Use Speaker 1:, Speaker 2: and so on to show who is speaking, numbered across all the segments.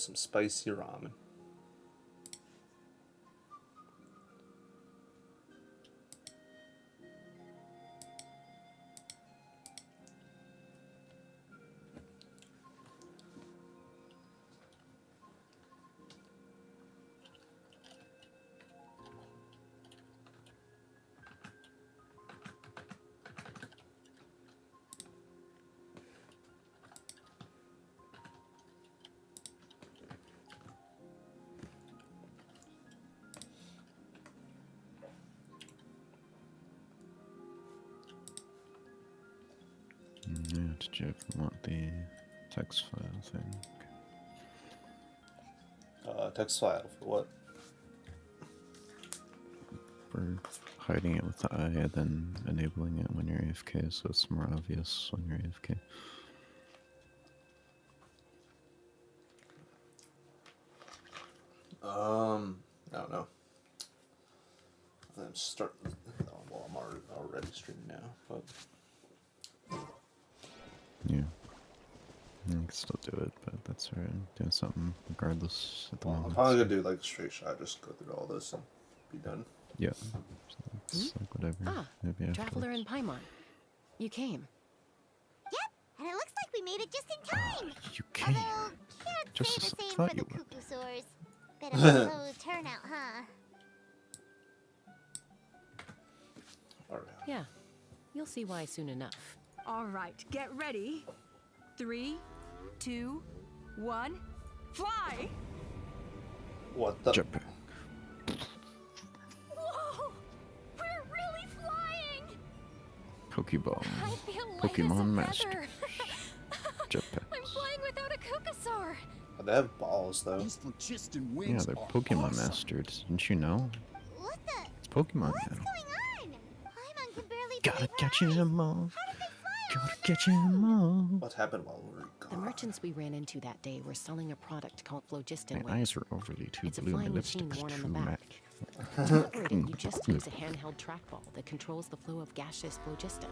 Speaker 1: some spicy ramen.
Speaker 2: Yeah, did you want the text file thing?
Speaker 1: Text file for what?
Speaker 2: For hiding it with the eye and then enabling it when you're AFK, so it's more obvious when you're AFK.
Speaker 1: I don't know. I'm starting. Well, I'm already streaming now, but
Speaker 2: Yeah. I can still do it, but that's alright. I'm doing something regardless at the
Speaker 1: I'm
Speaker 2: moment.
Speaker 1: probably gonna do like a straight shot. Just go through all this and be done.
Speaker 2: Yeah. So it's like whatever. Maybe
Speaker 3: Traveler
Speaker 2: afterwards.
Speaker 3: in Paimon. You came.
Speaker 4: Yep, and it looks like we made it just in time.
Speaker 2: You came.
Speaker 4: Although, can't
Speaker 2: Just
Speaker 4: say
Speaker 2: as
Speaker 4: the
Speaker 2: I
Speaker 4: same
Speaker 2: thought
Speaker 4: for
Speaker 2: you
Speaker 4: the
Speaker 2: would.
Speaker 4: cuckoo sores. Bit of a slow turnout, huh?
Speaker 1: Alright.
Speaker 3: Yeah. You'll see why soon enough.
Speaker 5: All right, get ready. 3, 2, 1, fly!
Speaker 1: What the?
Speaker 2: Jetpack.
Speaker 4: Whoa! We're really flying!
Speaker 2: Pokeball.
Speaker 4: I feel light
Speaker 2: Pokemon
Speaker 4: as a
Speaker 2: Master.
Speaker 4: feather.
Speaker 2: Jetpack.
Speaker 4: I'm flying without a cuckoosaur.
Speaker 1: They have balls though.
Speaker 6: These phlogiston
Speaker 2: Yeah,
Speaker 6: wings
Speaker 2: they're
Speaker 6: are
Speaker 2: Pokemon
Speaker 6: awesome.
Speaker 2: Masters. Didn't you know?
Speaker 4: What the?
Speaker 2: It's Pokemon
Speaker 4: What's
Speaker 2: now.
Speaker 4: going on? Paimon can barely
Speaker 2: Gotta
Speaker 4: believe her
Speaker 2: catch
Speaker 4: eyes.
Speaker 2: them all.
Speaker 4: How did they fly all
Speaker 2: Gotta
Speaker 4: that
Speaker 2: catch
Speaker 4: fast?
Speaker 2: them all.
Speaker 1: What happened while we were gone?
Speaker 3: The merchants we ran into that day were selling a product called phlogiston
Speaker 2: My
Speaker 3: wings.
Speaker 2: eyes are overly too
Speaker 3: It's a
Speaker 2: blue. My
Speaker 3: flying
Speaker 2: lipstick
Speaker 3: machine
Speaker 2: is
Speaker 3: worn on
Speaker 2: too
Speaker 3: the back.
Speaker 2: matte.
Speaker 3: To operate it, you just use a handheld trackball that controls the flow of gaseous phlogiston.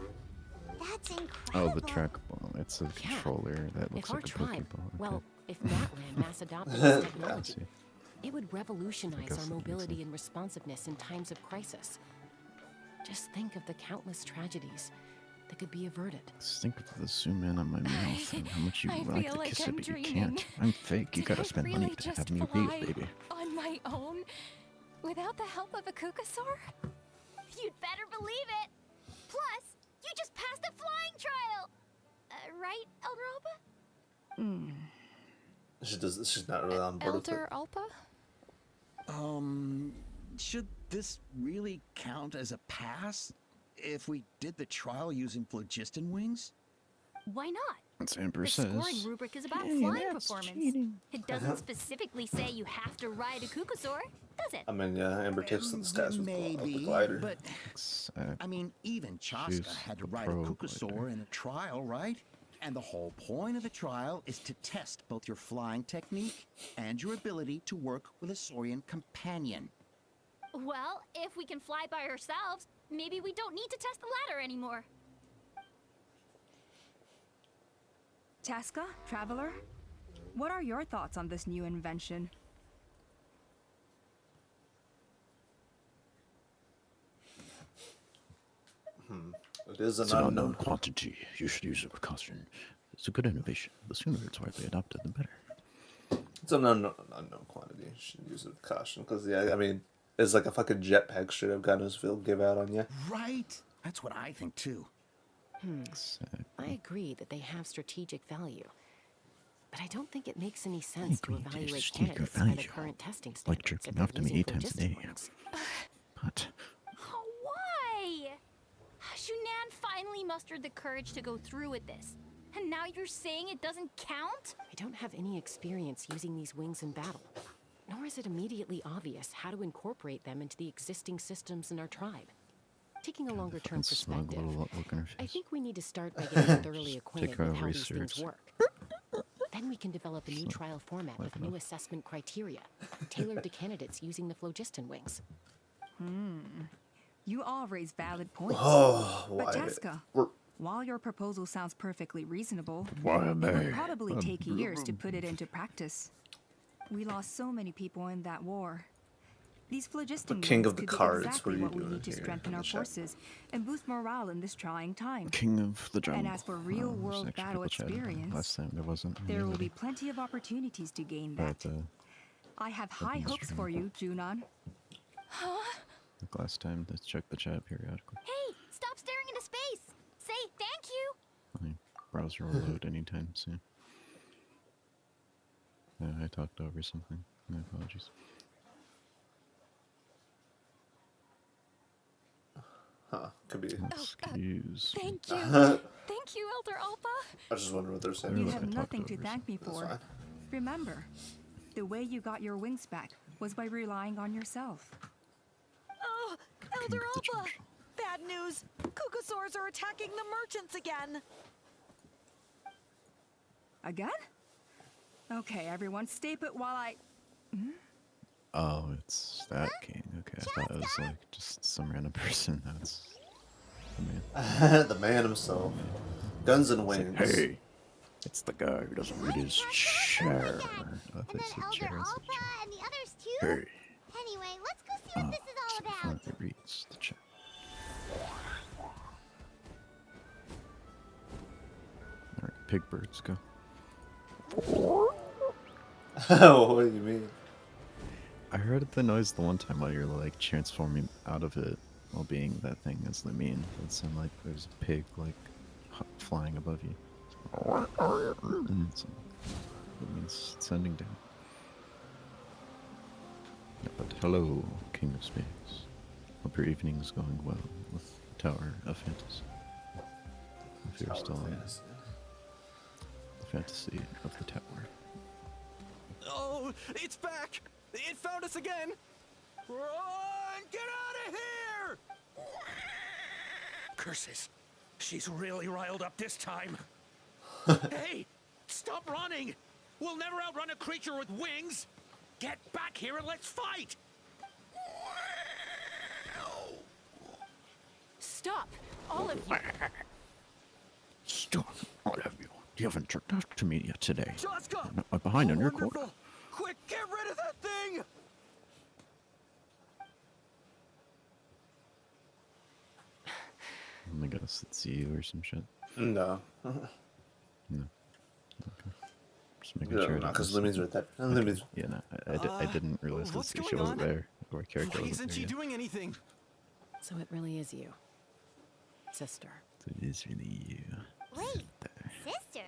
Speaker 4: That's
Speaker 2: Oh,
Speaker 4: incredible.
Speaker 2: the trackball. It's a controller that looks
Speaker 3: If our
Speaker 2: like a
Speaker 3: tribe,
Speaker 2: Pokeball. Okay.
Speaker 3: well, if Matland mass adopted this technology,
Speaker 2: see.
Speaker 3: it would revolutionize
Speaker 2: guess
Speaker 3: our
Speaker 2: that makes
Speaker 3: mobility
Speaker 2: sense.
Speaker 3: and responsiveness in times of crisis. Just think of the countless tragedies that could be averted.
Speaker 2: Just think of the zoom in on my mouth and how much you
Speaker 4: I
Speaker 2: like
Speaker 4: feel
Speaker 2: to
Speaker 4: like
Speaker 2: kiss
Speaker 4: I'm
Speaker 2: it, but you
Speaker 4: dreaming.
Speaker 2: can't. I'm fake. You
Speaker 4: Did
Speaker 2: gotta
Speaker 4: I
Speaker 2: spend
Speaker 4: really
Speaker 2: money to
Speaker 4: just
Speaker 2: have me
Speaker 4: fly
Speaker 2: breathe, baby.
Speaker 4: on my own? Without the help of a cuckoosaur? You'd better believe it. Plus, you just passed a flying trial. Right, Elder Alba?
Speaker 1: She's not really on board with it.
Speaker 4: Elder Alpa?
Speaker 6: Should this really count as a pass if we did the trial using phlogiston wings?
Speaker 4: Why not?
Speaker 2: That's Amber
Speaker 4: The
Speaker 2: says.
Speaker 4: scoring rubric is about
Speaker 2: Hey,
Speaker 4: flying
Speaker 2: that's
Speaker 4: performance.
Speaker 2: cheating.
Speaker 4: It doesn't specifically say you have to ride a cuckoosaur, does it?
Speaker 1: I mean, yeah, Amber takes the stats with the
Speaker 6: Maybe,
Speaker 1: glider.
Speaker 6: but
Speaker 2: Exactly.
Speaker 6: I mean, even Chasca
Speaker 2: She's
Speaker 6: had to
Speaker 2: the
Speaker 6: ride a
Speaker 2: pro
Speaker 6: cuckoosaur
Speaker 2: glider.
Speaker 6: in a trial, right? And the whole point of the trial is to test both your flying technique and your ability to work with a saurian companion.
Speaker 4: Well, if we can fly by ourselves, maybe we don't need to test the ladder anymore.
Speaker 5: Chasca, Traveler, what are your thoughts on this new invention?
Speaker 1: It is
Speaker 2: It's
Speaker 1: an
Speaker 2: an
Speaker 1: unknown.
Speaker 2: unknown quantity. You should use it with caution. It's a good innovation. The sooner it's widely adopted, the better.
Speaker 1: It's an unknown quantity. You should use it with caution. Because, yeah, I mean, it's like a fucking jetpack straight up got his field give out on you.
Speaker 6: Right? That's what I think too.
Speaker 2: Exactly.
Speaker 3: I agree that they have strategic value. But I don't think it makes any sense to
Speaker 2: agree, there's
Speaker 3: evaluate
Speaker 2: strategic
Speaker 3: candidates by the
Speaker 2: value.
Speaker 3: current testing
Speaker 2: Like
Speaker 3: standards
Speaker 2: jerking
Speaker 3: if
Speaker 2: off
Speaker 3: they're
Speaker 2: to me
Speaker 3: using
Speaker 2: 8 times a
Speaker 3: phlogiston
Speaker 2: day.
Speaker 3: wings.
Speaker 2: But
Speaker 4: Oh, why? Shunan finally mustered the courage to go through with this. And now you're saying it doesn't count?
Speaker 3: I don't have any experience using these wings in battle, nor is it immediately obvious how to incorporate them into the existing systems in our tribe. Taking a longer-term
Speaker 2: fucking smug
Speaker 3: perspective,
Speaker 2: little look on her
Speaker 3: I
Speaker 2: face.
Speaker 3: think we need to start by getting thoroughly acquainted
Speaker 2: our
Speaker 3: with how these things
Speaker 2: research.
Speaker 3: work. Then we can develop a new trial format with new assessment criteria, tailored to candidates using the phlogiston wings.
Speaker 5: You all raise valid points.
Speaker 1: Oh,
Speaker 5: But
Speaker 1: why?
Speaker 5: Chasca,
Speaker 1: We're-
Speaker 5: while your proposal sounds perfectly reasonable,
Speaker 2: Why
Speaker 5: it
Speaker 2: me?
Speaker 5: would probably take years to put it into practice. We lost so many people in that war. These phlogiston
Speaker 1: king
Speaker 5: wings
Speaker 1: of the
Speaker 5: could be
Speaker 1: cards,
Speaker 5: exactly
Speaker 1: what are you
Speaker 5: what we
Speaker 1: doing
Speaker 5: need to
Speaker 1: here
Speaker 5: strengthen
Speaker 1: in
Speaker 5: our
Speaker 1: the chat?
Speaker 5: forces and boost morale in this trying time.
Speaker 2: King of the jungle.
Speaker 5: And as for
Speaker 2: There's
Speaker 5: real-world
Speaker 2: actually
Speaker 5: battle
Speaker 2: people chatting.
Speaker 5: experience,
Speaker 2: Last time there wasn't
Speaker 5: there will
Speaker 2: anybody.
Speaker 5: be plenty of opportunities to gain
Speaker 2: But
Speaker 5: that. I have high
Speaker 2: Open
Speaker 5: hopes
Speaker 2: stream.
Speaker 5: for you, Junon.
Speaker 2: like last time, let's check the chat periodically.
Speaker 4: Hey, stop staring into space! Say thank you!
Speaker 2: My browser will load anytime soon. I talked over something. My apologies.
Speaker 1: Huh? Could be.
Speaker 2: Excuse me.
Speaker 4: Thank you! Thank you, Elder Alpa!
Speaker 1: I just wonder what they're saying.
Speaker 5: You
Speaker 2: Really?
Speaker 5: have
Speaker 2: I talked
Speaker 5: nothing to
Speaker 2: over
Speaker 5: thank me
Speaker 1: That's
Speaker 5: for.
Speaker 1: fine.
Speaker 5: Remember, the way you got your wings back was by relying on yourself.
Speaker 7: Oh,
Speaker 2: King
Speaker 7: Elder
Speaker 2: of the
Speaker 7: Alpa!
Speaker 2: jungle.
Speaker 7: Bad news! Kukasaurs are attacking the merchants again!
Speaker 5: Again? Okay, everyone, stay put while I...
Speaker 2: Oh, it's that king. Okay, I thought it was like just some random person. That's the man.
Speaker 1: The man himself. Guns and
Speaker 2: It's
Speaker 1: wings.
Speaker 2: like, hey, it's the guy who doesn't read his chair. Oh,
Speaker 4: And
Speaker 2: if
Speaker 4: then
Speaker 2: it's a
Speaker 4: Elder
Speaker 2: chair, it's a
Speaker 4: Alpa
Speaker 2: chair.
Speaker 4: and the others too?
Speaker 2: Hey,
Speaker 4: Anyway, let's go see what this is
Speaker 2: it's
Speaker 4: all
Speaker 2: the
Speaker 4: about.
Speaker 2: one that reads the chair. Alright, pig birds, go.
Speaker 1: What do you mean?
Speaker 2: I heard the noise the one time while you're like transforming out of it while being that thing as Lumine. It sounded like there's a pig like flying above you. And it's, it means sending down. Yeah, but hello, King of Space. Hope your evening is going well with Tower of Fantasy. If you're still in the fantasy of the tower.
Speaker 8: Oh, it's back! It found us again! Run! Get out of here! Curses. She's really riled up this time. Hey! Stop running! We'll never outrun a creature with wings! Get back here and let's fight!
Speaker 3: Stop! All of you!
Speaker 2: Stop, all of you. You haven't checked out to me yet today.
Speaker 8: Chasca!
Speaker 2: I'm behind on your
Speaker 8: Wonderful.
Speaker 2: quota.
Speaker 8: Quick, get rid of that thing!
Speaker 2: I guess it's you or some shit.
Speaker 1: No.
Speaker 2: No. Okay. Just making
Speaker 1: No,
Speaker 2: sure.
Speaker 1: no,
Speaker 2: it
Speaker 1: because
Speaker 2: was-
Speaker 1: Lumine's right there. And Lumine's...
Speaker 2: Yeah, no, I didn't realize
Speaker 8: what's
Speaker 2: that she
Speaker 8: going
Speaker 2: wasn't
Speaker 8: on?
Speaker 2: there. Or character
Speaker 8: Why
Speaker 2: wasn't
Speaker 8: isn't
Speaker 2: there
Speaker 8: she
Speaker 2: yet.
Speaker 8: doing anything?
Speaker 3: So it really is you. Sister.
Speaker 2: So it is really you.
Speaker 4: Wait,
Speaker 2: There.
Speaker 4: sister?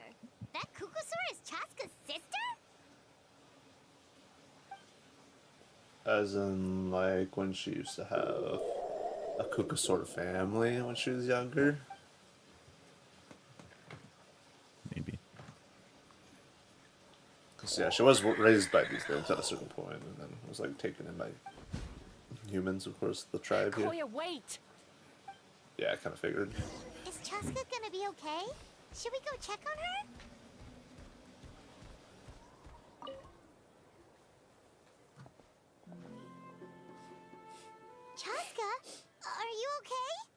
Speaker 4: That Kukasaur is Chasca's sister?
Speaker 1: As in, like, when she used to have a Kukasaur family when she was younger.
Speaker 2: Maybe.
Speaker 1: Because, yeah, she was raised by these things at a certain point, and then was, like, taken in by humans, of course, the tribe here.
Speaker 3: Koya, wait!
Speaker 1: Yeah, I kind of figured.
Speaker 4: Is Chasca gonna be okay? Should we go check on her? Chasca, are you okay?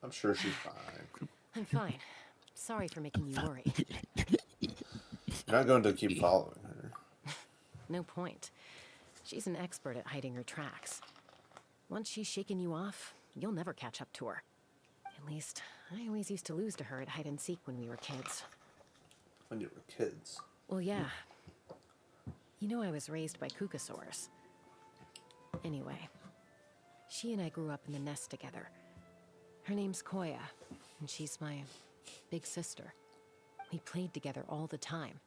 Speaker 1: I'm sure she's fine.
Speaker 3: I'm fine. Sorry for making you worry.
Speaker 1: You're not going to keep following her.
Speaker 3: No point. She's an expert at hiding her tracks. Once she's shaken you off, you'll never catch up to her. At least, I always used to lose to her at hide and seek when we were kids.
Speaker 1: When you were kids.
Speaker 3: Well, yeah. You know I was raised by Kukasaurs. Anyway, she and I grew up in the nest together. Her name's Koya, and she's my big sister. We played together all the time,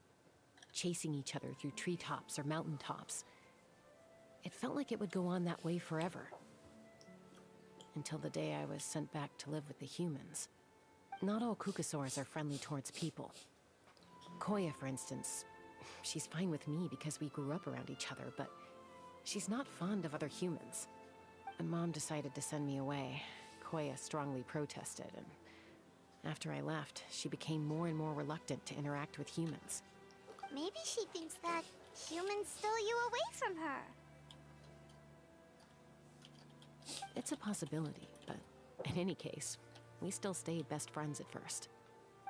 Speaker 3: chasing each other through treetops or mountaintops. It felt like it would go on that way forever. Until the day I was sent back to live with the humans. Not all Kukasaurs are friendly towards people. Koya, for instance, she's fine with me because we grew up around each other, but she's not fond of other humans. When Mom decided to send me away, Koya strongly protested, and after I left, she became more and more reluctant to interact with humans.
Speaker 4: Maybe she thinks that humans stole you away from her.
Speaker 3: It's a possibility, but in any case, we still stayed best friends at first.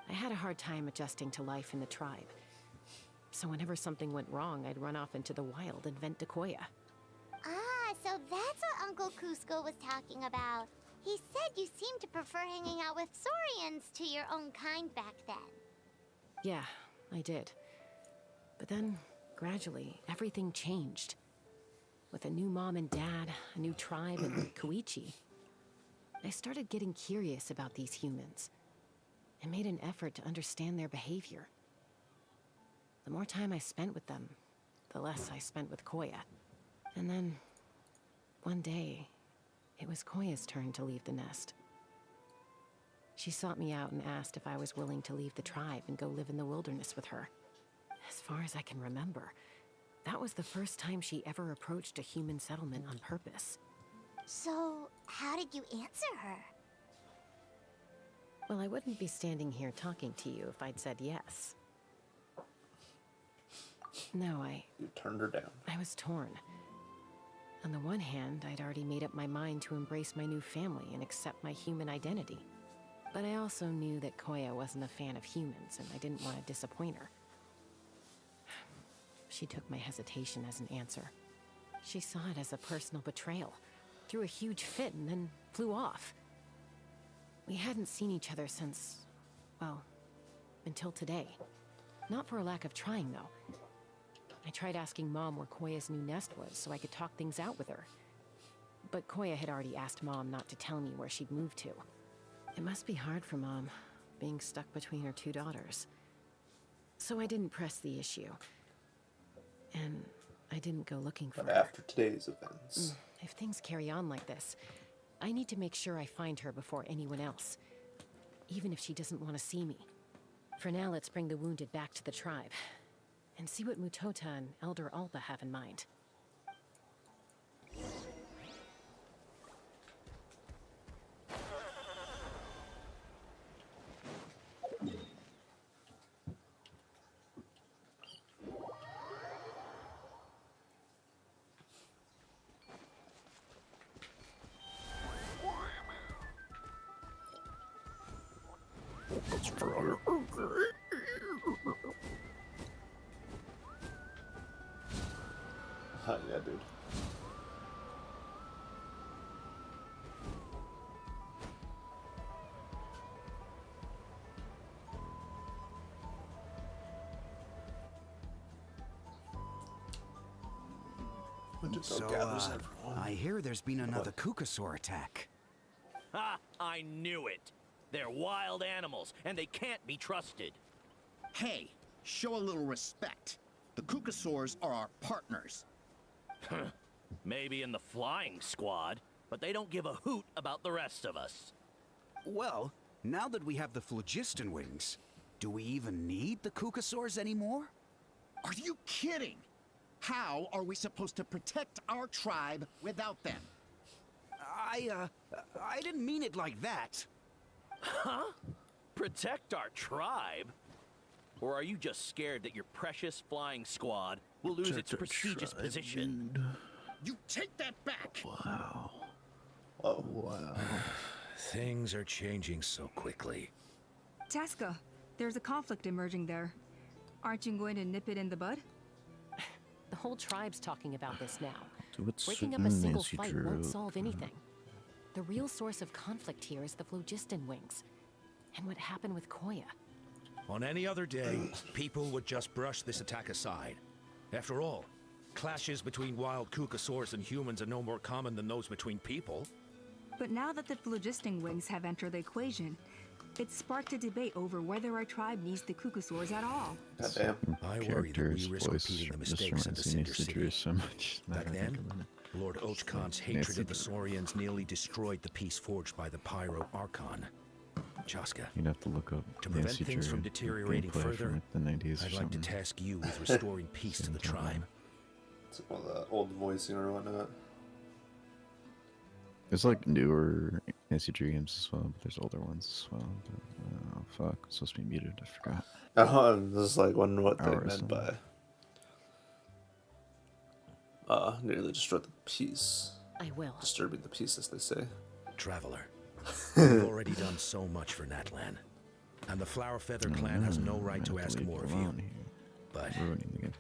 Speaker 3: I had a hard time adjusting to life in the tribe. So whenever something went wrong, I'd run off into the wild and vent to Koya.
Speaker 4: Ah, so that's what Uncle Cusco was talking about. He said you seemed to prefer hanging out with Saurians to your own kind back then.
Speaker 3: Yeah, I did. But then, gradually, everything changed. With a new mom and dad, a new tribe, and Koichi, I started getting curious about these humans. I made an effort to understand their behavior. The more time I spent with them, the less I spent with Koya. And then, one day, it was Koya's turn to leave the nest. She sought me out and asked if I was willing to leave the tribe and go live in the wilderness with her. As far as I can remember, that was the first time she ever approached a human settlement on purpose.
Speaker 4: So, how did you answer her?
Speaker 3: Well, I wouldn't be standing here talking to you if I'd said yes. No,
Speaker 1: You turned her down.
Speaker 3: I was torn. On the one hand, I'd already made up my mind to embrace my new family and accept my human identity. But I also knew that Koya wasn't a fan of humans, and I didn't want to disappoint her. She took my hesitation as an answer. She saw it as a personal betrayal, threw a huge fit, and then flew off. We hadn't seen each other since, well, until today. Not for a lack of trying, though. I tried asking Mom where Koya's new nest was so I could talk things out with her. But Koya had already asked Mom not to tell me where she'd moved to. It must be hard for Mom, being stuck between her two daughters. So I didn't press the issue. And I didn't go looking for
Speaker 1: But
Speaker 3: her.
Speaker 1: after today's events.
Speaker 3: If things carry on like this, I need to make sure I find her before anyone else. Even if she doesn't want to see me. For now, let's bring the wounded back to the tribe. And see what Mutota and Elder Alba have in mind.
Speaker 1: Yeah, dude.
Speaker 6: So, I hear there's been another Kukasaur attack.
Speaker 8: Ha! I knew it. They're wild animals, and they can't be trusted.
Speaker 6: Hey, show a little respect. The Kukasaurs are our partners.
Speaker 8: Maybe in the flying squad, but they don't give a hoot about the rest of us.
Speaker 6: Well, now that we have the phlogiston wings, do we even need the Kukasaurs anymore? Are you kidding? How are we supposed to protect our tribe without them? I didn't mean it like that.
Speaker 8: Huh? Protect our tribe? Or are you just scared that your precious flying squad will lose its prestigious position?
Speaker 6: You take that back!
Speaker 2: Wow.
Speaker 1: Oh.
Speaker 2: Wow.
Speaker 8: Things are changing so quickly.
Speaker 5: Chasca, there's a conflict emerging there. Aren't you going to nip it in the bud?
Speaker 3: The whole tribe's talking about this now.
Speaker 2: So what's
Speaker 3: Breaking up a single
Speaker 2: Nancy
Speaker 3: fight
Speaker 2: Drew?
Speaker 3: won't solve anything. The real source of conflict here is the phlogiston wings. And what happened with Koya.
Speaker 8: On any other day, people would just brush this attack aside. After all, clashes between wild Kukasaurs and humans are no more common than those between people.
Speaker 5: But now that the phlogiston wings have entered the equation, it's sparked a debate over whether our tribe needs the Kukasaurs at all.
Speaker 1: Goddamn.
Speaker 8: I worry that we
Speaker 2: Character's
Speaker 8: risk
Speaker 2: voice
Speaker 8: repeating the
Speaker 2: just
Speaker 8: mistakes of the
Speaker 2: reminds me
Speaker 8: Cinder
Speaker 2: of Nancy
Speaker 8: City.
Speaker 2: Drew so much. now
Speaker 8: Back
Speaker 2: that I think
Speaker 8: then,
Speaker 2: about it.
Speaker 8: Lord Ochkon's
Speaker 2: Nancy
Speaker 8: hatred of the
Speaker 2: Drew.
Speaker 8: Saurians nearly destroyed the peace forged by the Pyro Archon. Chasca,
Speaker 2: You'd have to look up
Speaker 8: to prevent
Speaker 2: Nancy
Speaker 8: things
Speaker 2: Drew
Speaker 8: from deteriorating
Speaker 2: gameplay
Speaker 8: further,
Speaker 2: from the 90s or
Speaker 8: I'd like to
Speaker 2: something.
Speaker 8: task you with restoring peace to the
Speaker 2: Same time.
Speaker 8: tribe.
Speaker 1: It's one of the old voicing or whatnot.
Speaker 2: There's like newer Nancy Drew games as well, but there's older ones as well. But, oh fuck, it's supposed to be muted. I forgot.
Speaker 1: Oh, I'm just like wondering what they
Speaker 2: Hours
Speaker 1: meant by nearly destroyed the peace.
Speaker 3: I will.
Speaker 1: Disturbing the peace, as they say.
Speaker 8: Traveler, you've already done so much for Natlan, and the Flower Feather clan has no right to
Speaker 2: I have
Speaker 8: ask
Speaker 2: leave
Speaker 8: more
Speaker 2: you
Speaker 8: of you.
Speaker 2: alone here.
Speaker 8: but
Speaker 2: ruining the game.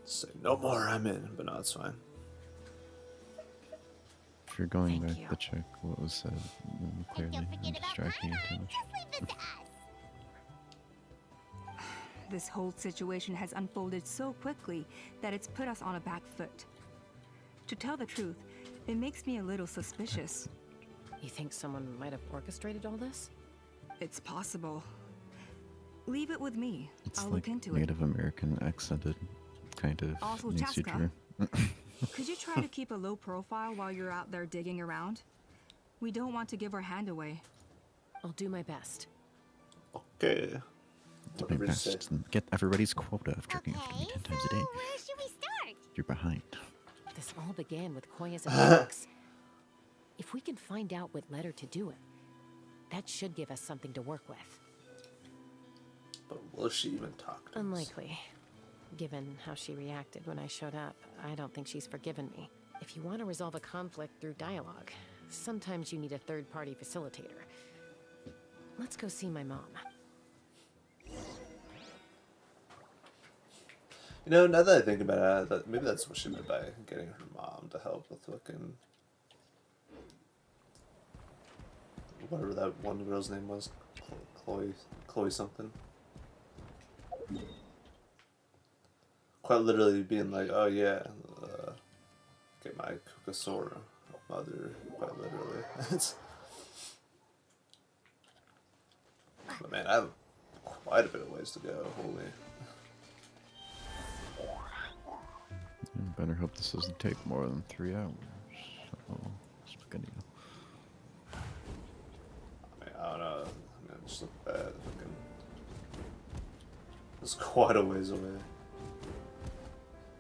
Speaker 1: Say no more, I'm in, but no, it's fine.
Speaker 2: If you're going
Speaker 3: Thank
Speaker 2: back
Speaker 3: you.
Speaker 2: to check what was said, then clearly
Speaker 4: Don't
Speaker 2: I'm
Speaker 4: forget about
Speaker 2: distracting you too
Speaker 4: Paimon.
Speaker 2: much.
Speaker 4: Just leave this to us.
Speaker 5: This whole situation has unfolded so quickly that it's put us on a back foot. To tell the truth, it makes me a little suspicious.
Speaker 3: You think someone might have orchestrated all this?
Speaker 5: It's possible. Leave it with me.
Speaker 2: It's
Speaker 5: I'll
Speaker 2: like
Speaker 5: look into it.
Speaker 2: Native American accented, kind of.
Speaker 5: Also,
Speaker 2: makes you
Speaker 5: Chasca.
Speaker 2: drew.
Speaker 5: Could you try to keep a low profile while you're out there digging around? We don't want to give our hand away.
Speaker 3: I'll do my best.
Speaker 1: Okay.
Speaker 2: Do my
Speaker 1: Whatever you say.
Speaker 2: best and get everybody's quota of jerking off to me 10 times a day.
Speaker 4: Where should we start?
Speaker 2: You're behind.
Speaker 3: This all began with Koya's attacks. If we can find out what led her to do it, that should give us something to work with.
Speaker 1: But will she even talk to us?
Speaker 3: Unlikely. Given how she reacted when I showed up, I don't think she's forgiven me. If you want to resolve a conflict through dialogue, sometimes you need a third-party facilitator. Let's go see my mom.
Speaker 1: You know, now that I think about it, maybe that's what she meant by getting her mom to help with fucking whatever that one girl's name was, Chloe something. Quite literally being like, oh yeah, get my Kukasora mother. Quite literally. But man, I have quite a bit of ways to go. Holy.
Speaker 2: Better hope this doesn't take more than 3 hours. Oh, spaghetti.
Speaker 1: I mean, I don't know. I mean, it just look bad. Fucking, it's quite a ways away.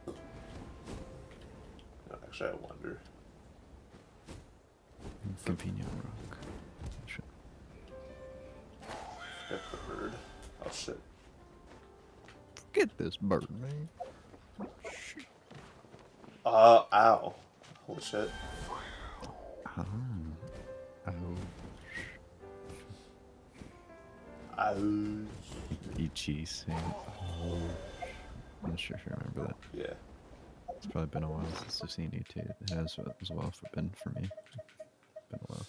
Speaker 1: No, actually, I wonder.
Speaker 2: Convenient rock. Shit.
Speaker 1: Forget the bird. Oh shit.
Speaker 2: Get this bird, man.
Speaker 1: Ow. Holy shit.
Speaker 2: Ah. Ouch.
Speaker 1: Ouch.
Speaker 2: Ichi saying, oh. I'm not sure if you remember that.
Speaker 1: Yeah.
Speaker 2: It's probably been a while since I've seen you too. It has as well been for me. Been a while.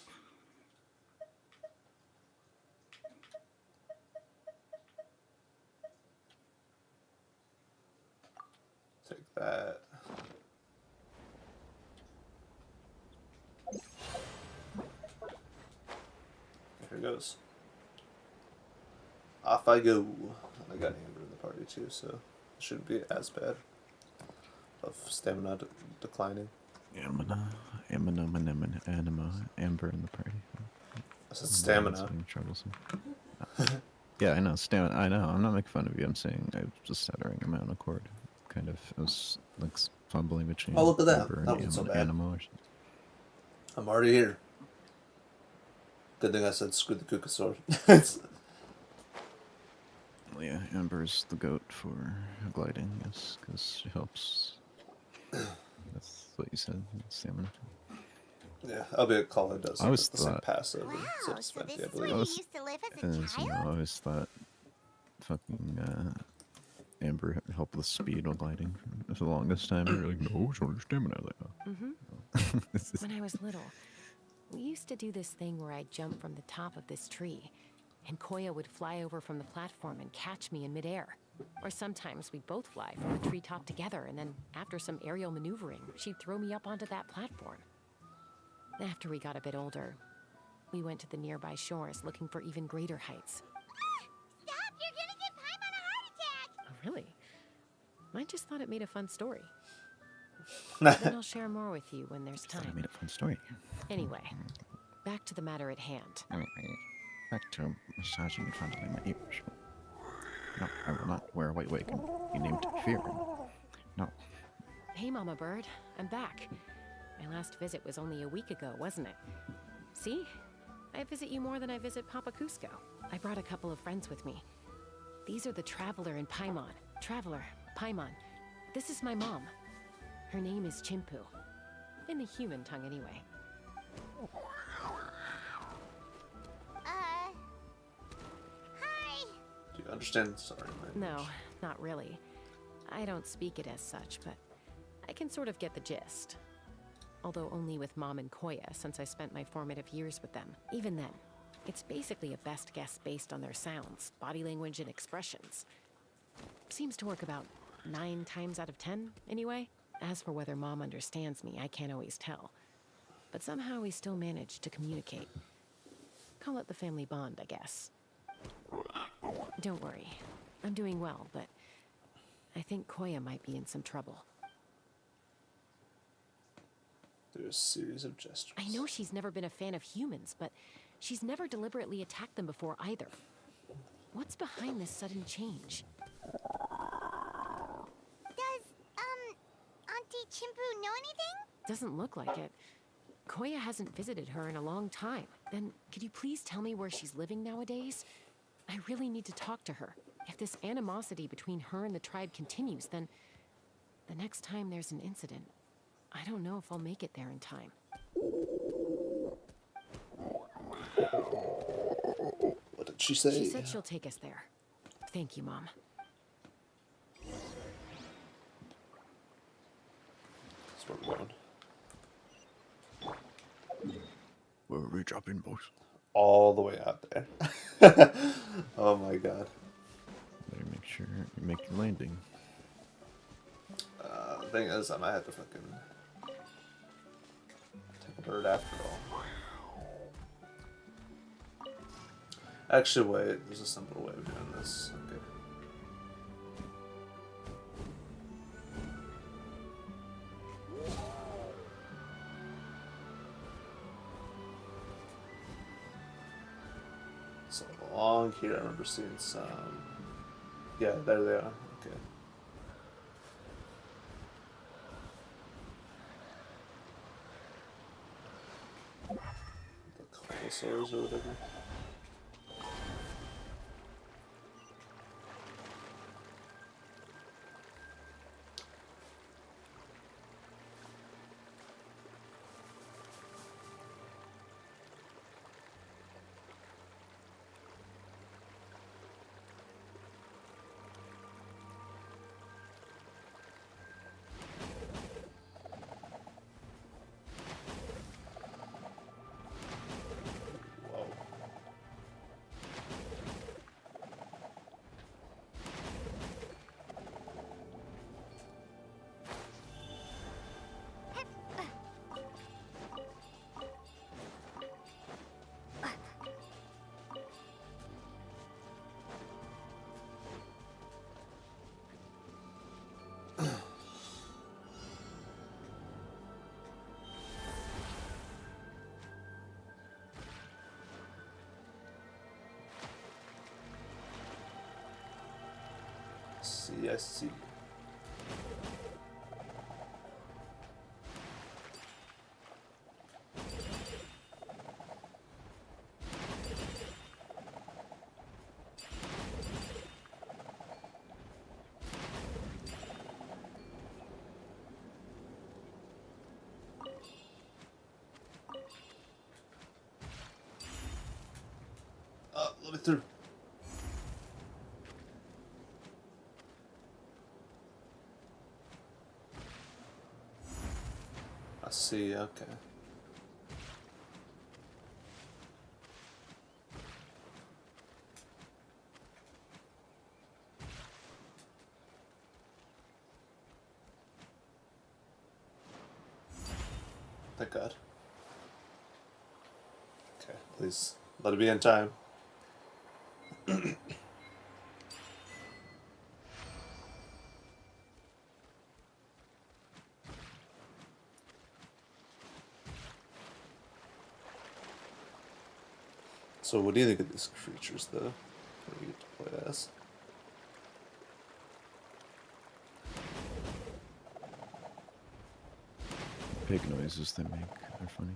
Speaker 1: Take that. Here goes. Off I go. And I got Amber in the party too, so it shouldn't be as bad. Of stamina declining.
Speaker 2: Anima, Amber in the party.
Speaker 1: I said stamina.
Speaker 2: It's being troublesome. Yeah, I know, stamina. I know, I'm not making fun of you. I'm saying I was just stuttering on my own accord. Kind of, I was like fumbling between
Speaker 1: Oh, look at that.
Speaker 2: Amber
Speaker 1: That
Speaker 2: and
Speaker 1: wasn't so bad.
Speaker 2: Anima or something.
Speaker 1: I'm already here. Good thing I said screw the Kukasaur. It's
Speaker 2: Well, yeah, Amber's the goat for gliding, yes, because she helps. That's what you said, stamina.
Speaker 1: yeah, albeit Kala does
Speaker 2: I
Speaker 1: have
Speaker 2: always
Speaker 1: the same
Speaker 2: thought-
Speaker 1: passive and
Speaker 4: Wow, so
Speaker 1: self-spent,
Speaker 4: this
Speaker 1: I
Speaker 4: is where
Speaker 1: believe.
Speaker 4: you
Speaker 2: was-
Speaker 4: used to live as a
Speaker 2: And I
Speaker 4: child?
Speaker 2: always thought fucking Amber helped with speed while gliding for the longest time. They were like, no, it's only stamina. I was like, oh.
Speaker 3: Mm-hmm.
Speaker 2: This is-
Speaker 3: When I was little, we used to do this thing where I'd jump from the top of this tree, and Koya would fly over from the platform and catch me in midair. Or sometimes we'd both fly from the treetop together, and then after some aerial maneuvering, she'd throw me up onto that platform. After we got a bit older, we went to the nearby shores looking for even greater heights.
Speaker 4: Stop! You're gonna give Paimon a heart attack!
Speaker 3: Oh, really? I just thought it made a fun story. Then I'll share more with you when there's
Speaker 2: thought I
Speaker 3: time.
Speaker 2: made a fun story.
Speaker 3: Anyway, back to the matter at hand.
Speaker 2: Anyway, back to massaging and fondling my ears. No, I will not wear a white wig and be named Fear. No.
Speaker 3: Hey, Mama Bird, I'm back. My last visit was only a week ago, wasn't it? See? I visit you more than I visit Papa Cusco. I brought a couple of friends with me. These are the Traveler and Paimon. Traveler, Paimon. This is my mom. Her name is Chimpu. In the human tongue, anyway.
Speaker 4: Hi,
Speaker 1: you understand? Sorry, language.
Speaker 3: No, not really. I don't speak it as such, but I can sort of get the gist. Although only with Mom and Koya, since I spent my formative years with them. Even then, it's basically a best guess based on their sounds, body language, and expressions. Seems to work about 9 times out of 10, anyway. As for whether Mom understands me, I can't always tell. But somehow we still manage to communicate. Call it the family bond, I guess. Don't worry. I'm doing well, but I think Koya might be in some trouble.
Speaker 1: There's a series of gestures.
Speaker 3: I know she's never been a fan of humans, but she's never deliberately attacked them before either. What's behind this sudden change?
Speaker 4: Does, Auntie Chimpu know anything?
Speaker 3: Doesn't look like it. Koya hasn't visited her in a long time. Then, could you please tell me where she's living nowadays? I really need to talk to her. If this animosity between her and the tribe continues, then the next time there's an incident, I don't know if I'll make it there in time.
Speaker 1: What did she say?
Speaker 3: She said she'll take us there. Thank you, Mom.
Speaker 1: That's where we're going.
Speaker 2: Where are we dropping, boys?
Speaker 1: All the way out there. Oh my god.
Speaker 2: Better make sure you make your landing.
Speaker 1: The thing is, I might have to fucking take a bird after all. Actually, wait. There's a simple way of doing this. Okay. So along here, I remember seeing some. Yeah, there they are. Okay. The Colosaurs or whatever. Whoa. See, I see. Let me through. I see, okay. Thank God. Okay, please let it be in time. So what do you think of these creatures, though? What do you get to play as?
Speaker 2: Pig noises they make are funny.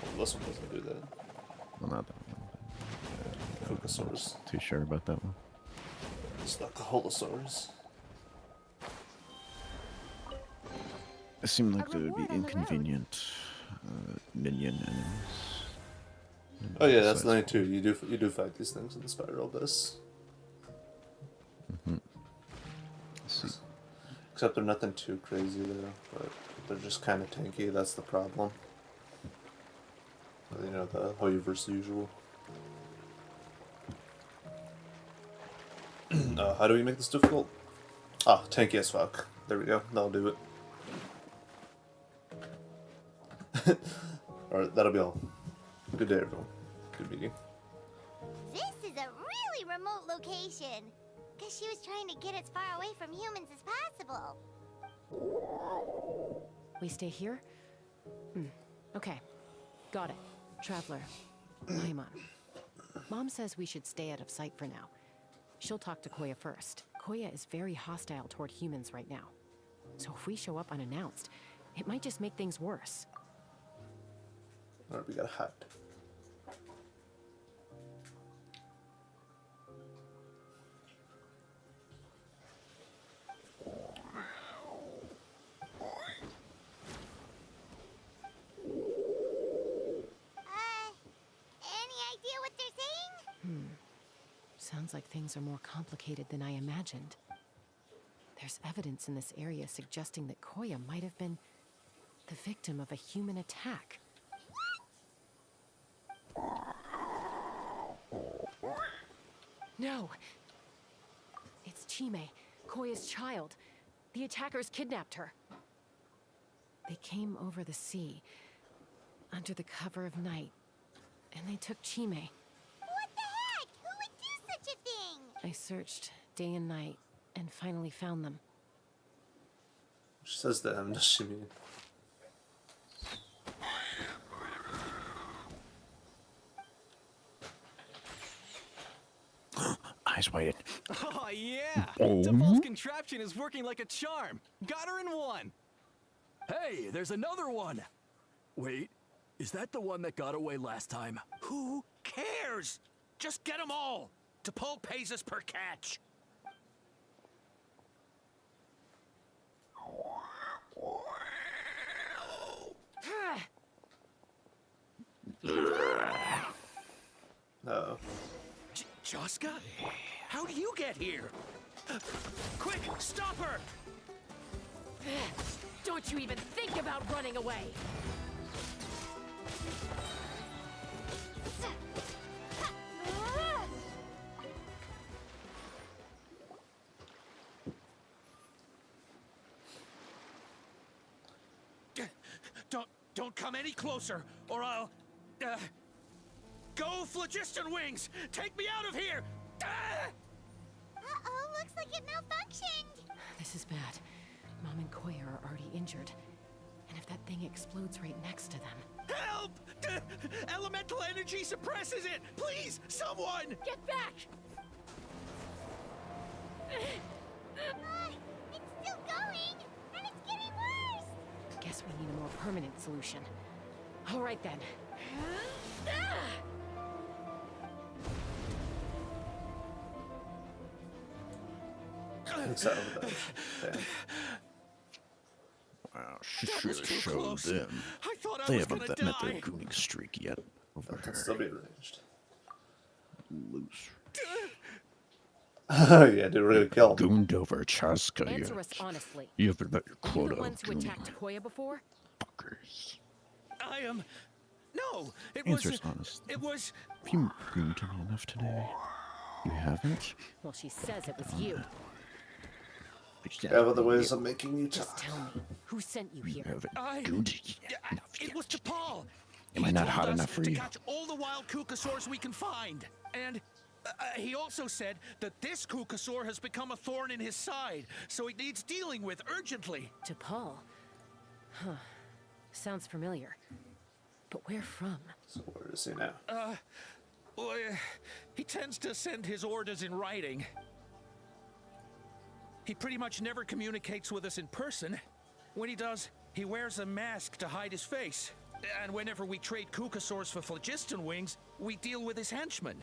Speaker 1: Well, this one doesn't do that.
Speaker 2: Well, not that one.
Speaker 1: Cucosaurus.
Speaker 2: Too sure about that one.
Speaker 1: It's the Caholosaurus.
Speaker 2: It seemed like
Speaker 4: A
Speaker 2: they would be
Speaker 4: reward on the road.
Speaker 2: inconvenient minion enemies.
Speaker 1: Oh yeah, that's the
Speaker 2: Besides-
Speaker 1: thing too. You do fight these things in the Spiral Abyss. Except they're nothing too crazy there, but they're just kind of tanky. That's the problem. You know, the Hoyoverse usual. How do we make this difficult? Ah, tanky as fuck. There we go. That'll do it. Alright, that'll be all. Good day, everyone. Good meeting.
Speaker 4: This is a really remote location. Because she was trying to get as far away from humans as possible.
Speaker 3: We stay here? Okay. Got it. Traveler. Paimon. Mom says we should stay out of sight for now. She'll talk to Koya first. Koya is very hostile toward humans right now. So if we show up unannounced, it might just make things worse.
Speaker 1: Alright, we gotta hide.
Speaker 4: Any idea what they're saying?
Speaker 3: Sounds like things are more complicated than I imagined. There's evidence in this area suggesting that Koya might have been the victim of a human attack. No! It's Chime, Koya's child. The attackers kidnapped her. They came over the sea, under the cover of night, and they took Chime.
Speaker 4: What the heck? Who would do such a thing?
Speaker 3: I searched day and night, and finally found them.
Speaker 1: She says them, does she mean?
Speaker 2: Eyes wide.
Speaker 9: Oh, yeah! Default's contraption is working like a charm. Got her in one.
Speaker 10: Hey, there's another one. Wait, is that the one that got away last time?
Speaker 8: Who cares? Just get them all. DePaul pays us per catch.
Speaker 1: No.
Speaker 8: Chasca? How do you get here? Quick, stop her!
Speaker 3: Don't you even think about running away!
Speaker 8: Don't come any closer, or I'll... Go, Phlogiston Wings! Take me out of here!
Speaker 4: Uh-oh, looks like it malfunctioned.
Speaker 3: This is bad. Mom and Koya are already injured. And if that thing explodes right next to them...
Speaker 8: Help! Elemental energy suppresses it! Please, someone!
Speaker 3: Get back!
Speaker 4: It's still going, and it's getting worse.
Speaker 3: Guess we need a more permanent solution. All right then.
Speaker 1: It's out of the fan.
Speaker 2: Wow, she
Speaker 8: That
Speaker 2: should
Speaker 8: was
Speaker 2: have
Speaker 8: too
Speaker 2: showed
Speaker 8: close.
Speaker 2: them.
Speaker 8: I thought I
Speaker 2: They
Speaker 8: was
Speaker 2: haven't
Speaker 8: gonna
Speaker 2: met their
Speaker 8: die.
Speaker 2: gooning streak yet. Over
Speaker 1: That can
Speaker 2: her.
Speaker 1: still be arranged.
Speaker 2: Loose.
Speaker 1: Yeah, dude, we're gonna kill him.
Speaker 2: Gooned over Chasca.
Speaker 3: Answer us honestly.
Speaker 2: You haven't met your
Speaker 3: Are you
Speaker 2: quota
Speaker 3: the ones
Speaker 2: of
Speaker 3: who
Speaker 2: gooning
Speaker 3: attacked Koya before?
Speaker 2: fuckers.
Speaker 8: I am... No, it
Speaker 2: Answer's
Speaker 8: was...
Speaker 2: honest.
Speaker 8: It was...
Speaker 2: Have you gooned me enough today? You haven't?
Speaker 3: Well, she says it was you.
Speaker 1: I have other ways of making you
Speaker 3: Just
Speaker 1: talk.
Speaker 3: tell me, who sent you
Speaker 2: You
Speaker 3: here?
Speaker 2: haven't
Speaker 8: I-
Speaker 2: gooned
Speaker 8: Yeah,
Speaker 2: enough
Speaker 8: it
Speaker 2: yet.
Speaker 8: was DePaul.
Speaker 2: Am
Speaker 8: He
Speaker 2: I not
Speaker 8: told
Speaker 2: hot
Speaker 8: us
Speaker 2: enough for
Speaker 8: to
Speaker 2: you?
Speaker 8: catch all the wild Kukasaurs we can find. And he also said that this Kukasaur has become a thorn in his side, so he needs dealing with urgently.
Speaker 3: To Paul? Huh. Sounds familiar. But where from?
Speaker 1: So where is he now?
Speaker 8: Well, he tends to send his orders in writing. He pretty much never communicates with us in person. When he does, he wears a mask to hide his face. And whenever we trade Kukasaurs for Phlogiston Wings, we deal with his henchmen.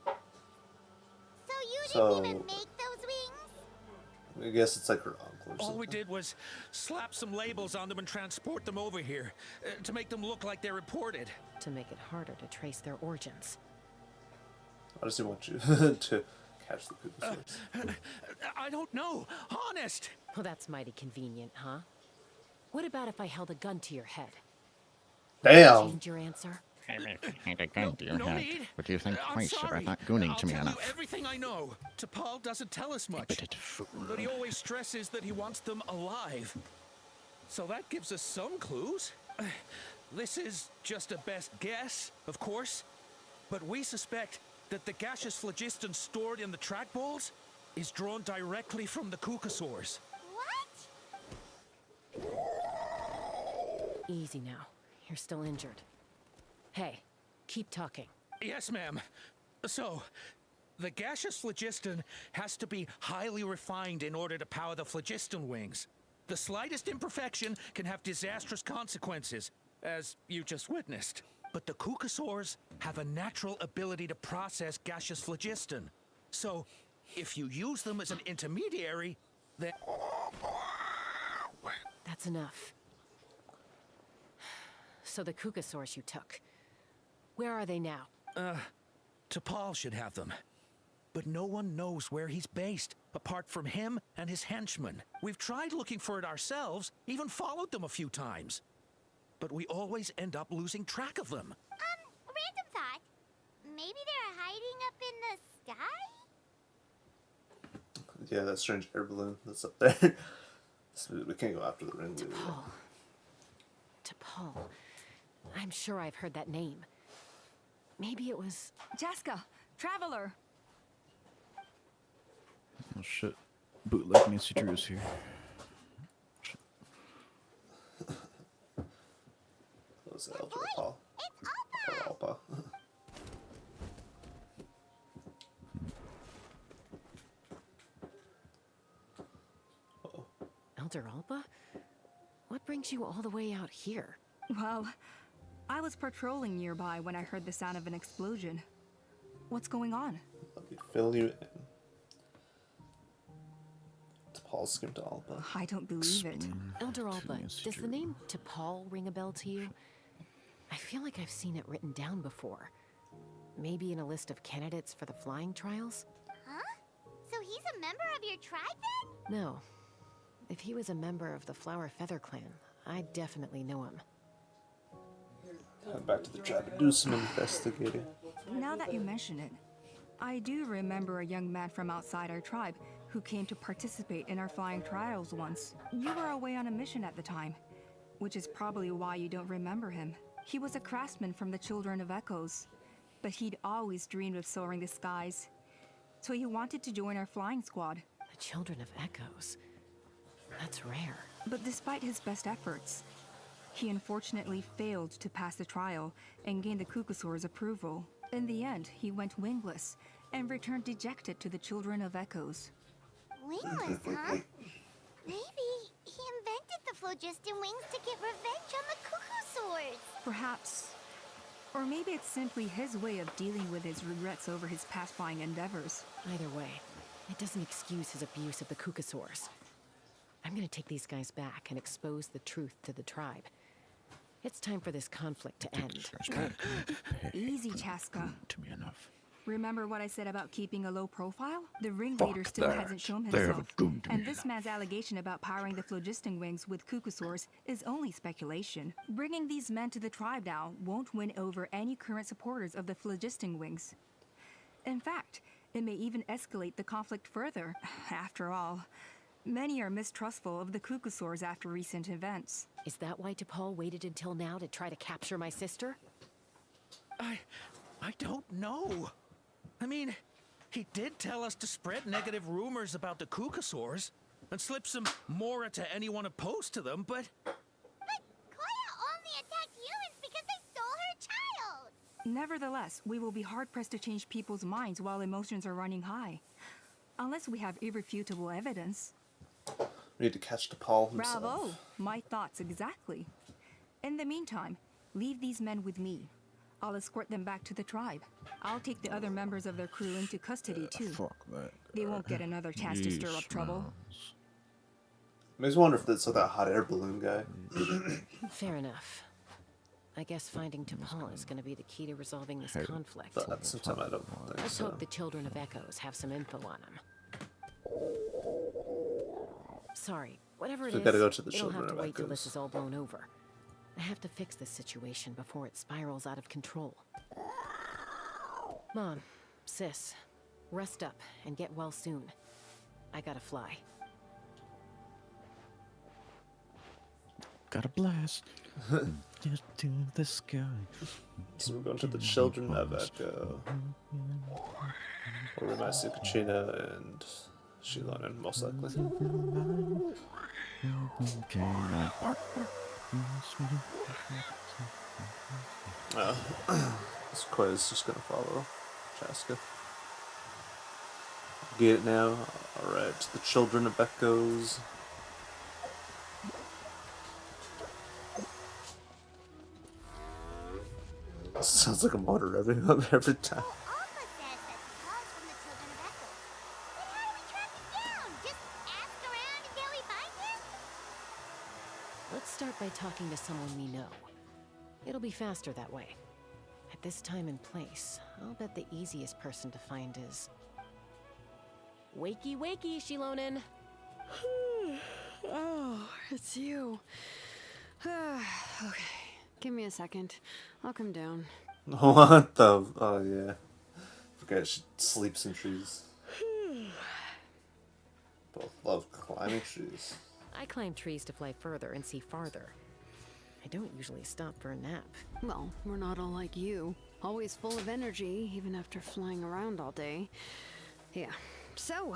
Speaker 4: So you
Speaker 1: So-
Speaker 4: didn't even make those wings?
Speaker 1: I guess it's like her uncle or
Speaker 8: All
Speaker 1: something.
Speaker 8: we did was slap some labels on them and transport them over here, to make them look like they're imported.
Speaker 3: To make it harder to trace their origins.
Speaker 1: I just want you to catch the Kukasaurus?
Speaker 8: I don't know. Honest.
Speaker 3: Well, that's mighty convenient, huh? What about if I held a gun to your head?
Speaker 1: Damn.
Speaker 3: Change your answer?
Speaker 2: Had a gun to your
Speaker 8: No
Speaker 2: head.
Speaker 8: need.
Speaker 2: What do you think
Speaker 8: I'm
Speaker 2: twice
Speaker 8: sorry.
Speaker 2: about not gooning
Speaker 8: I'll
Speaker 2: to me
Speaker 8: tell you
Speaker 2: enough?
Speaker 8: everything I know. T'Pol doesn't tell us much,
Speaker 2: Bigoted fool.
Speaker 8: but he always stresses that he wants them alive. So that gives us some clues. This is just a best guess, of course, but we suspect that the gaseous phlogiston stored in the track bowls is drawn directly from the Kukasaurs.
Speaker 4: What?
Speaker 3: Easy now. You're still injured. Hey, keep talking.
Speaker 8: Yes, ma'am. So, the gaseous phlogiston has to be highly refined in order to power the phlogiston wings. The slightest imperfection can have disastrous consequences, as you just witnessed. But the Kukasaurs have a natural ability to process gaseous phlogiston. So, if you use them as an intermediary, then...
Speaker 3: That's enough. So the Kukasaurs you took, where are they now?
Speaker 8: T'Pol should have them. But no one knows where he's based, apart from him and his henchmen. We've tried looking for it ourselves, even followed them a few times. But we always end up losing track of them.
Speaker 4: Random thought. Maybe they're hiding up in the sky?
Speaker 1: Yeah, that strange air balloon that's up there. So we can't go after the ringleader.
Speaker 3: T'Pol. I'm sure I've heard that name. Maybe it was...
Speaker 5: Chasca, traveler.
Speaker 2: Oh shit. Bootleg Nancy Drew's here.
Speaker 1: What was that, Elder Paul?
Speaker 4: It's Alpa!
Speaker 1: Alpa.
Speaker 3: Elder Alba? What brings you all the way out here?
Speaker 5: Well, I was patrolling nearby when I heard the sound of an explosion. What's going on?
Speaker 1: Let me fill you in. T'Pol skimmed to Alpa.
Speaker 5: I don't believe it.
Speaker 3: Elder Alba,
Speaker 2: Nancy
Speaker 3: does the
Speaker 2: Drew.
Speaker 3: name T'Pol ring a bell to you? I feel like I've seen it written down before. Maybe in a list of candidates for the flying trials?
Speaker 4: Huh? So he's a member of your tribe then?
Speaker 3: No. If he was a member of the Flower Feather Clan, I'd definitely know him.
Speaker 1: Head back to the tribe to do some investigating.
Speaker 5: Now that you mention it, I do remember a young man from outside our tribe who came to participate in our flying trials once. You were away on a mission at the time, which is probably why you don't remember him. He was a craftsman from the Children of Echoes, but he'd always dreamed of soaring the skies. So he wanted to join our flying squad.
Speaker 3: The Children of Echoes. That's rare.
Speaker 5: But despite his best efforts, he unfortunately failed to pass the trial and gain the Kukasaur's approval. In the end, he went wingless and returned dejected to the Children of Echoes.
Speaker 4: Wingless, huh? Maybe he invented the phlogiston wings to get revenge on the Kukasaurs.
Speaker 5: Perhaps. Or maybe it's simply his way of dealing with his regrets over his past flying endeavors.
Speaker 3: Either way, it doesn't excuse his abuse of the Kukasaurs. I'm gonna take these guys back and expose the truth to the tribe. It's time for this conflict to end.
Speaker 5: Easy, Chasca.
Speaker 2: To me enough.
Speaker 5: Remember what I said about keeping a low profile? The ringleader still
Speaker 2: that.
Speaker 5: hasn't shown
Speaker 2: They
Speaker 5: himself.
Speaker 2: haven't gooned me
Speaker 5: And this
Speaker 2: enough.
Speaker 5: man's allegation about powering the phlogiston wings with Kukasaurs is only speculation. Bringing these men to the tribe now won't win over any current supporters of the phlogiston wings. In fact, it may even escalate the conflict further. After all, many are mistrustful of the Kukasaurs after recent events.
Speaker 3: Is that why T'Pol waited until now to try to capture my sister?
Speaker 8: I don't know. I mean, he did tell us to spread negative rumors about the Kukasaurs and slip some mora to anyone opposed to them, but...
Speaker 4: But Koya only attacked humans because they stole her child.
Speaker 5: Nevertheless, we will be hard-pressed to change people's minds while emotions are running high. Unless we have irrefutable evidence.
Speaker 1: We need to catch T'Pol himself.
Speaker 5: Bravo! My thoughts exactly. In the meantime, leave these men with me. I'll escort them back to the tribe. I'll take the other members of their crew into custody too.
Speaker 2: Fuck that.
Speaker 5: They won't get another chance to stir up trouble.
Speaker 1: Makes me wonder if that's like that hot air balloon guy.
Speaker 3: Fair enough. I guess finding T'Pol is gonna be the key to resolving this
Speaker 2: Hey,
Speaker 3: conflict.
Speaker 1: But at the same time, I don't think
Speaker 3: Let's
Speaker 1: so.
Speaker 3: hope the Children of Echoes have some info on him. Sorry, whatever it
Speaker 1: We
Speaker 3: is,
Speaker 1: gotta go to the
Speaker 3: it'll
Speaker 1: Children
Speaker 3: have to
Speaker 1: of
Speaker 3: wait till
Speaker 1: Echoes.
Speaker 3: this is all blown over. I have to fix this situation before it spirals out of control. Mom, sis, rest up and get well soon. I gotta fly.
Speaker 2: Got a blast. Just to the sky.
Speaker 1: So we're going to the Children of Echo. Where we might see Katrina and Shilonen, most likely.
Speaker 2: Okay, now.
Speaker 1: This Koya is just gonna follow Chasca. Get it now? Alright, the Children of Echoes. Sounds like a motor revving up every time.
Speaker 4: Alpha says that the call's from the Children of Echoes. But how do we track it down? Just ask around until we find him?
Speaker 3: Let's start by talking to someone we know. It'll be faster that way. At this time and place, I'll bet the easiest person to find is... Wakey, wakey, Shilonen!
Speaker 11: Oh, it's you. Okay, give me a second. I'll come down.
Speaker 1: What the? Oh yeah. Forget she sleeps in trees. Both love climbing trees.
Speaker 3: I climb trees to fly further and see farther. I don't usually stop for a nap.
Speaker 11: Well, we're not all like you. Always full of energy, even after flying around all day. Yeah. So,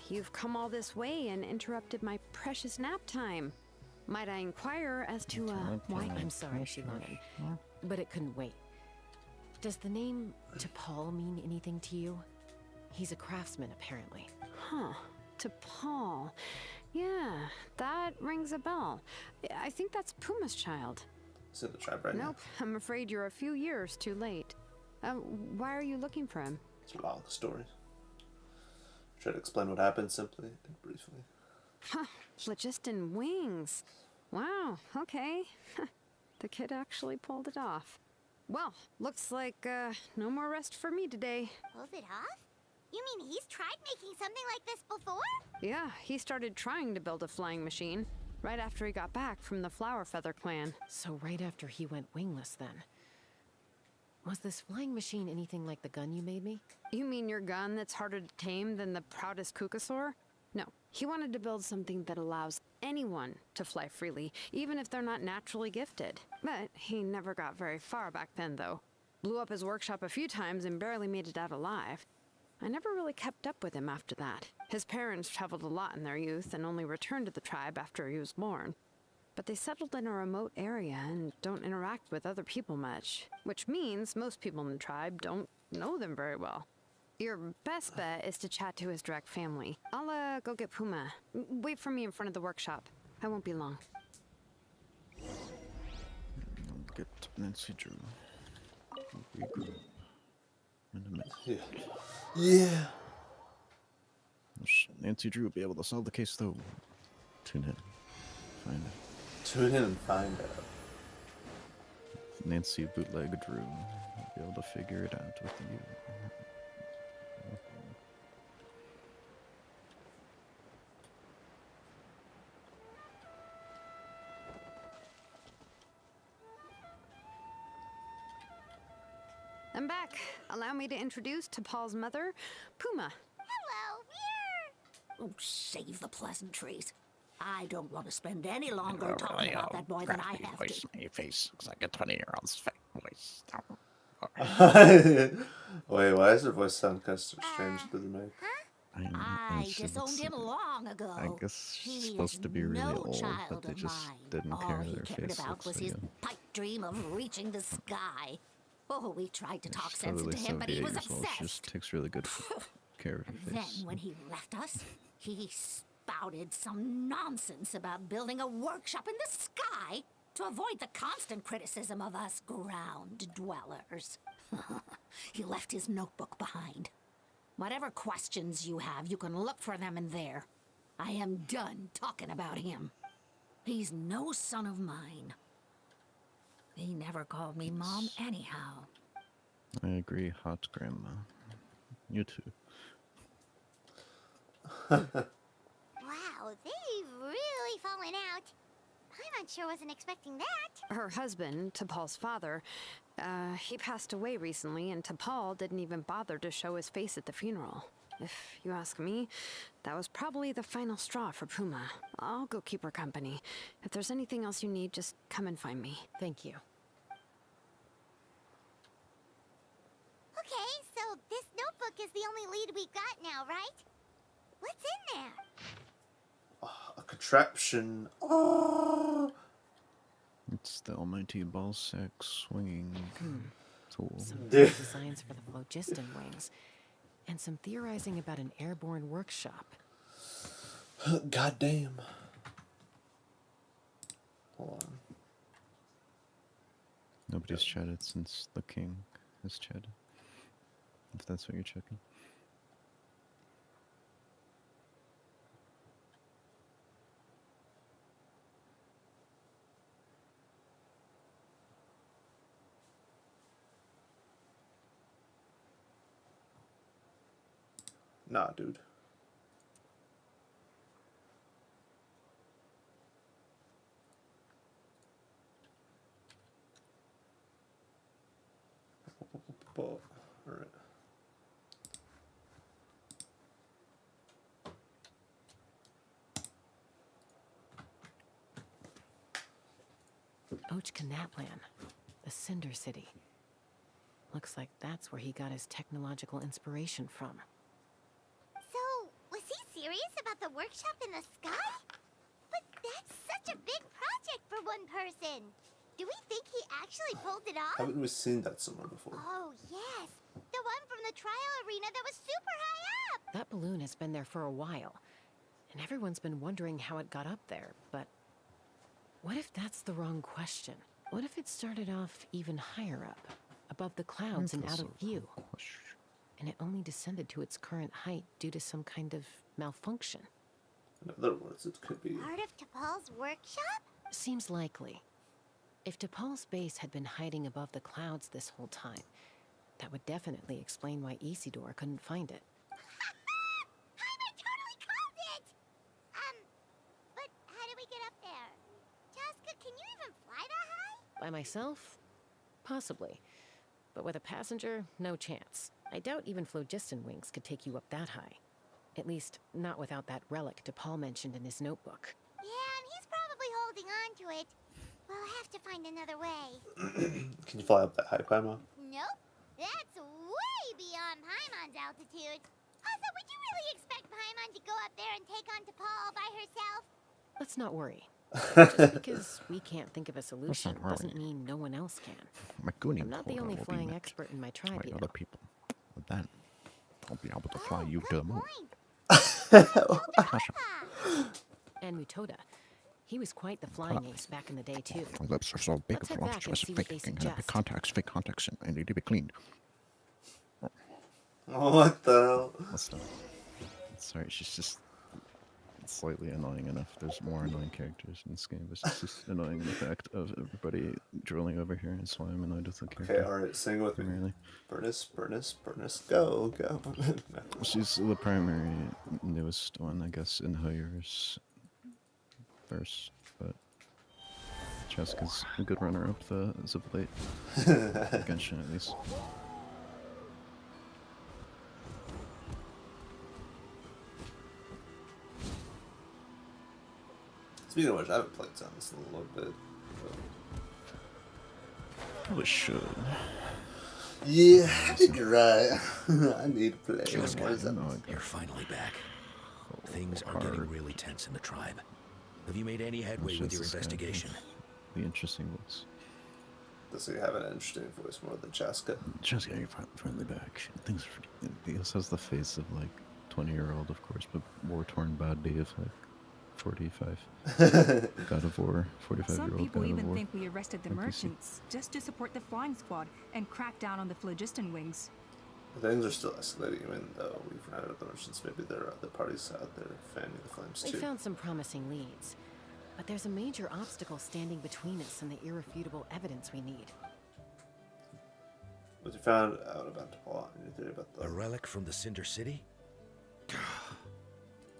Speaker 11: you've come all this way and interrupted my precious nap time. Might I inquire as to, why?
Speaker 3: I'm sorry, Shilonen, but it couldn't wait. Does the name T'Pol mean anything to you? He's a craftsman, apparently.
Speaker 11: Huh. T'Pol. Yeah, that rings a bell. I think that's Puma's child.
Speaker 1: Is it the tribe right now?
Speaker 11: Nope, I'm afraid you're a few years too late. Why are you looking for him?
Speaker 1: It's a long story. Try to explain what happened simply and briefly.
Speaker 11: Huh, phlogiston wings. Wow, okay. The kid actually pulled it off. Well, looks like, no more rest for me today.
Speaker 4: Pulled it off? You mean he's tried making something like this before?
Speaker 11: Yeah, he started trying to build a flying machine right after he got back from the Flower Feather clan.
Speaker 3: So right after he went wingless, then. Was this flying machine anything like the gun you made me?
Speaker 11: You mean your gun that's harder to tame than the proudest Kukasaur? No, he wanted to build something that allows anyone to fly freely, even if they're not naturally gifted. But he never got very far back then, though. Blew up his workshop a few times and barely made it out alive. I never really kept up with him after that. His parents traveled a lot in their youth and only returned to the tribe after he was born. But they settled in a remote area and don't interact with other people much, which means most people in the tribe don't know them very well. Your best bet is to chat to his direct family. I'll, go get Puma. Wait for me in front of the workshop. I won't be long.
Speaker 2: I'll get Nancy Drew. Regroup. In a minute.
Speaker 1: Yeah. Yeah.
Speaker 2: Nancy Drew will be able to solve the case, though. Tune in. Find it.
Speaker 1: Tune in and find out.
Speaker 2: Nancy Bootleg Drew will be able to figure it out with you.
Speaker 11: I'm back. Allow me to introduce T'Pol's mother, Puma.
Speaker 4: Hello, we're...
Speaker 12: Oh, save the pleasantries. I don't want to spend any longer talking about that boy than I have to.
Speaker 2: My face looks like a 20-year-old's fake voice.
Speaker 1: Wait, why does her voice sound kind of strange to the mic?
Speaker 12: I disowned him long ago.
Speaker 2: I guess she's
Speaker 12: He
Speaker 2: supposed
Speaker 12: is
Speaker 2: to be really
Speaker 12: no
Speaker 2: old,
Speaker 12: child
Speaker 2: but they
Speaker 12: of
Speaker 2: just
Speaker 12: mine.
Speaker 2: didn't
Speaker 12: All
Speaker 2: care.
Speaker 12: he
Speaker 2: Their
Speaker 12: cared
Speaker 2: face
Speaker 12: about
Speaker 2: looks
Speaker 12: was
Speaker 2: so
Speaker 12: his
Speaker 2: young.
Speaker 12: pipe dream of reaching the sky. Oh, we tried to talk
Speaker 2: She's
Speaker 12: sense
Speaker 2: probably
Speaker 12: into him, but he
Speaker 2: 78
Speaker 12: was
Speaker 2: years old. She
Speaker 12: obsessed.
Speaker 2: just takes really good care of her
Speaker 12: And then,
Speaker 2: face.
Speaker 12: when he left us, he spouted some nonsense about building a workshop in the sky to avoid the constant criticism of us ground dwellers. He left his notebook behind. Whatever questions you have, you can look for them in there. I am done talking about him. He's no son of mine. he never called me Mom anyhow.
Speaker 2: I agree, hot grandma. You too.
Speaker 4: Wow, they've really fallen out. Paimon sure wasn't expecting that.
Speaker 11: Her husband, T'Pol's father, he passed away recently, and T'Pol didn't even bother to show his face at the funeral. If you ask me, that was probably the final straw for Puma. I'll go keep her company. If there's anything else you need, just come and find me.
Speaker 3: Thank you.
Speaker 4: Okay, so this notebook is the only lead we've got now, right? What's in there?
Speaker 1: A contraption. Oh.
Speaker 2: It's the almighty ball sack swinging tool.
Speaker 3: Some cool designs for the phlogiston wings. And some theorizing about an airborne workshop.
Speaker 1: God damn. Hold on.
Speaker 2: Nobody's chatted since the king has chatted. If that's what you're checking.
Speaker 1: Nah, dude. Alright.
Speaker 3: Ochkanatlan, the Cinder City. Looks like that's where he got his technological inspiration from.
Speaker 4: So, was he serious about the workshop in the sky? But that's such a big project for one person. Do we think he actually pulled it off?
Speaker 1: Haven't we seen that somewhere before?
Speaker 4: Oh, yes. The one from the trial arena that was super high up.
Speaker 3: That balloon has been there for a while, and everyone's been wondering how it got up there, but what if that's the wrong question? What if it started off even higher up, above the clouds and out of view, and it only descended to its current height due to some kind of malfunction?
Speaker 1: In other words, it could be...
Speaker 4: Part of T'Pol's workshop?
Speaker 3: Seems likely. If T'Pol's base had been hiding above the clouds this whole time, that would definitely explain why Isidore couldn't find it.
Speaker 4: I totally called it! But how do we get up there? Chasca, can you even fly that high?
Speaker 3: By myself? Possibly. But with a passenger, no chance. I doubt even phlogiston wings could take you up that high. At least, not without that relic T'Pol mentioned in his notebook.
Speaker 4: Yeah, and he's probably holding on to it. We'll have to find another way.
Speaker 1: Can you fly up that high, Paimon?
Speaker 4: Nope. That's way beyond Paimon's altitude. Also, would you really expect Paimon to go up there and take on T'Pol all by herself?
Speaker 3: Let's not worry. Just because we can't think of a solution
Speaker 2: not
Speaker 3: doesn't
Speaker 2: worry.
Speaker 3: mean no one else can.
Speaker 2: My gooning
Speaker 3: I'm not the
Speaker 2: quota
Speaker 3: only
Speaker 2: will be
Speaker 3: flying
Speaker 2: met
Speaker 3: expert in my tribe,
Speaker 2: by
Speaker 3: you
Speaker 2: other
Speaker 3: know.
Speaker 2: people. But then, I'll be able to fly you to the moon.
Speaker 3: And Mutoda. He was quite the flying ace back in the day, too.
Speaker 2: My lips are so big,
Speaker 3: Let's
Speaker 2: the
Speaker 3: head back
Speaker 2: lobster
Speaker 3: and
Speaker 2: is
Speaker 3: see
Speaker 2: fake.
Speaker 3: what they
Speaker 2: And have
Speaker 3: suggest.
Speaker 2: fake contacts, and they need to be cleaned.
Speaker 1: What the hell?
Speaker 2: Let's stop. Sorry, she's just slightly annoying enough. There's more annoying characters in this game, but it's just annoying the fact of everybody drilling over here, and so I'm annoyed with the character.
Speaker 1: Okay, alright, sing with me.
Speaker 2: Primarily.
Speaker 1: Burnus, go. No.
Speaker 2: She's the primary newest one, I guess, in Hoyer's verse, but Chasca's a good runner-up as of late. Genshin, at least.
Speaker 1: Speaking of which, I haven't played Samus in a little bit.
Speaker 2: Probably should.
Speaker 1: Yeah, I think you're right. I need to play
Speaker 10: Chasca,
Speaker 1: more Samus.
Speaker 10: you're finally back. Things are getting really tense in the tribe. Have you made any headway with your investigation?
Speaker 2: The interesting voice.
Speaker 1: Does he have an interesting voice more than Chasca?
Speaker 2: Chasca, you're finally back. Things are... He also has the face of, like, 20-year-old, of course, but war-torn body of, like, 45. God of War, 45-year-old
Speaker 5: Some
Speaker 2: God
Speaker 5: people
Speaker 2: of
Speaker 5: even
Speaker 2: War.
Speaker 5: think we arrested the
Speaker 2: NPC.
Speaker 5: merchants just to support the flying squad and crack down on the phlogiston wings.
Speaker 1: Things are still escalating, even though we've run out of the merchants. Maybe there are other parties out there fanning the flames
Speaker 3: We
Speaker 1: too.
Speaker 3: found some promising leads. But there's a major obstacle standing between us and the irrefutable evidence we need.
Speaker 1: What you found out about the plot and your theory about
Speaker 10: A relic from the Cinder City?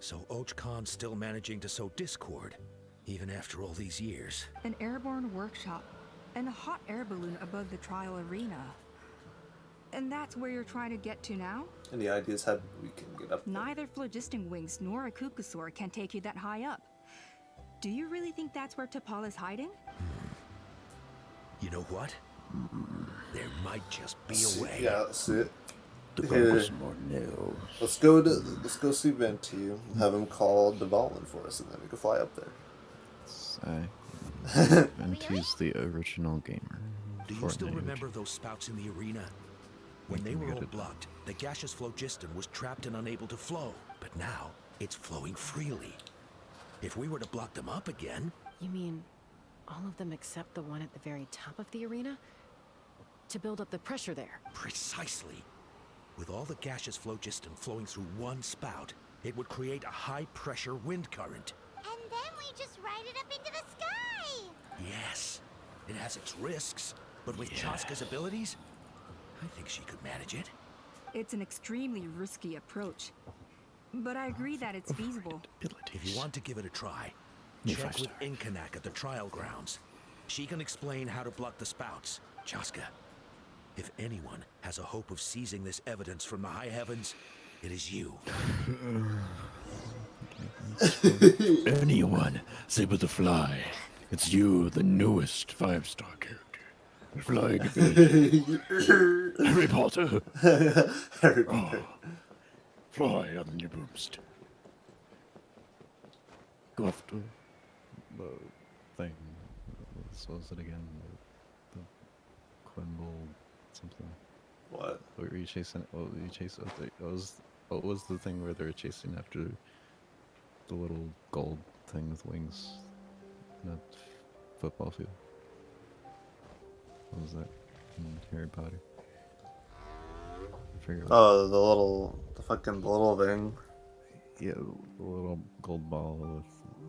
Speaker 10: So Och Khan's still managing to sow discord, even after all these years.
Speaker 5: An airborne workshop and a hot air balloon above the trial arena. And that's where you're trying to get to now?
Speaker 1: Any ideas how we can get up there?
Speaker 5: Neither phlogiston wings nor a Kukasaur can take you that high up. Do you really think that's where T'Pol is hiding?
Speaker 10: You know what? There might just be a way.
Speaker 1: Yeah, let's see it.
Speaker 2: More
Speaker 1: Let's go see Venti and have him call Devalin for us, and then we can fly up there.
Speaker 2: Venti's the original gamer.
Speaker 10: Do you still remember those spouts in the arena? When they were all blocked, the gaseous phlogiston was trapped and unable to flow. But now, it's flowing freely. If we were to block them up again...
Speaker 3: You mean all of them except the one at the very top of the arena? To build up the pressure there?
Speaker 10: Precisely. With all the gaseous phlogiston flowing through one spout, it would create a high-pressure wind current.
Speaker 4: And then we just ride it up into the sky!
Speaker 10: Yes, it has its risks, but with Chasca's abilities, I think she could manage it.
Speaker 5: It's an extremely risky approach. But I agree that it's feasible.
Speaker 10: If you want to give it a try, check with Inkanak at the trial grounds. She can explain how to block the spouts. Chasca, if anyone has a hope of seizing this evidence from the high heavens, it is you.
Speaker 2: Anyone, able to fly. It's you, the newest 5-star character. Flying ability. Harry Potter.
Speaker 1: Harry Potter.
Speaker 2: Fly on your boomstick. Go after the thing. What was it again? The Quimble something.
Speaker 1: What?
Speaker 2: What were you chasing? What were you chasing? What was the thing where they were chasing after the little gold thing with wings? That football field. What was that in Harry Potter? I forget what
Speaker 1: Oh, the fucking little thing.
Speaker 2: Yeah, the little gold ball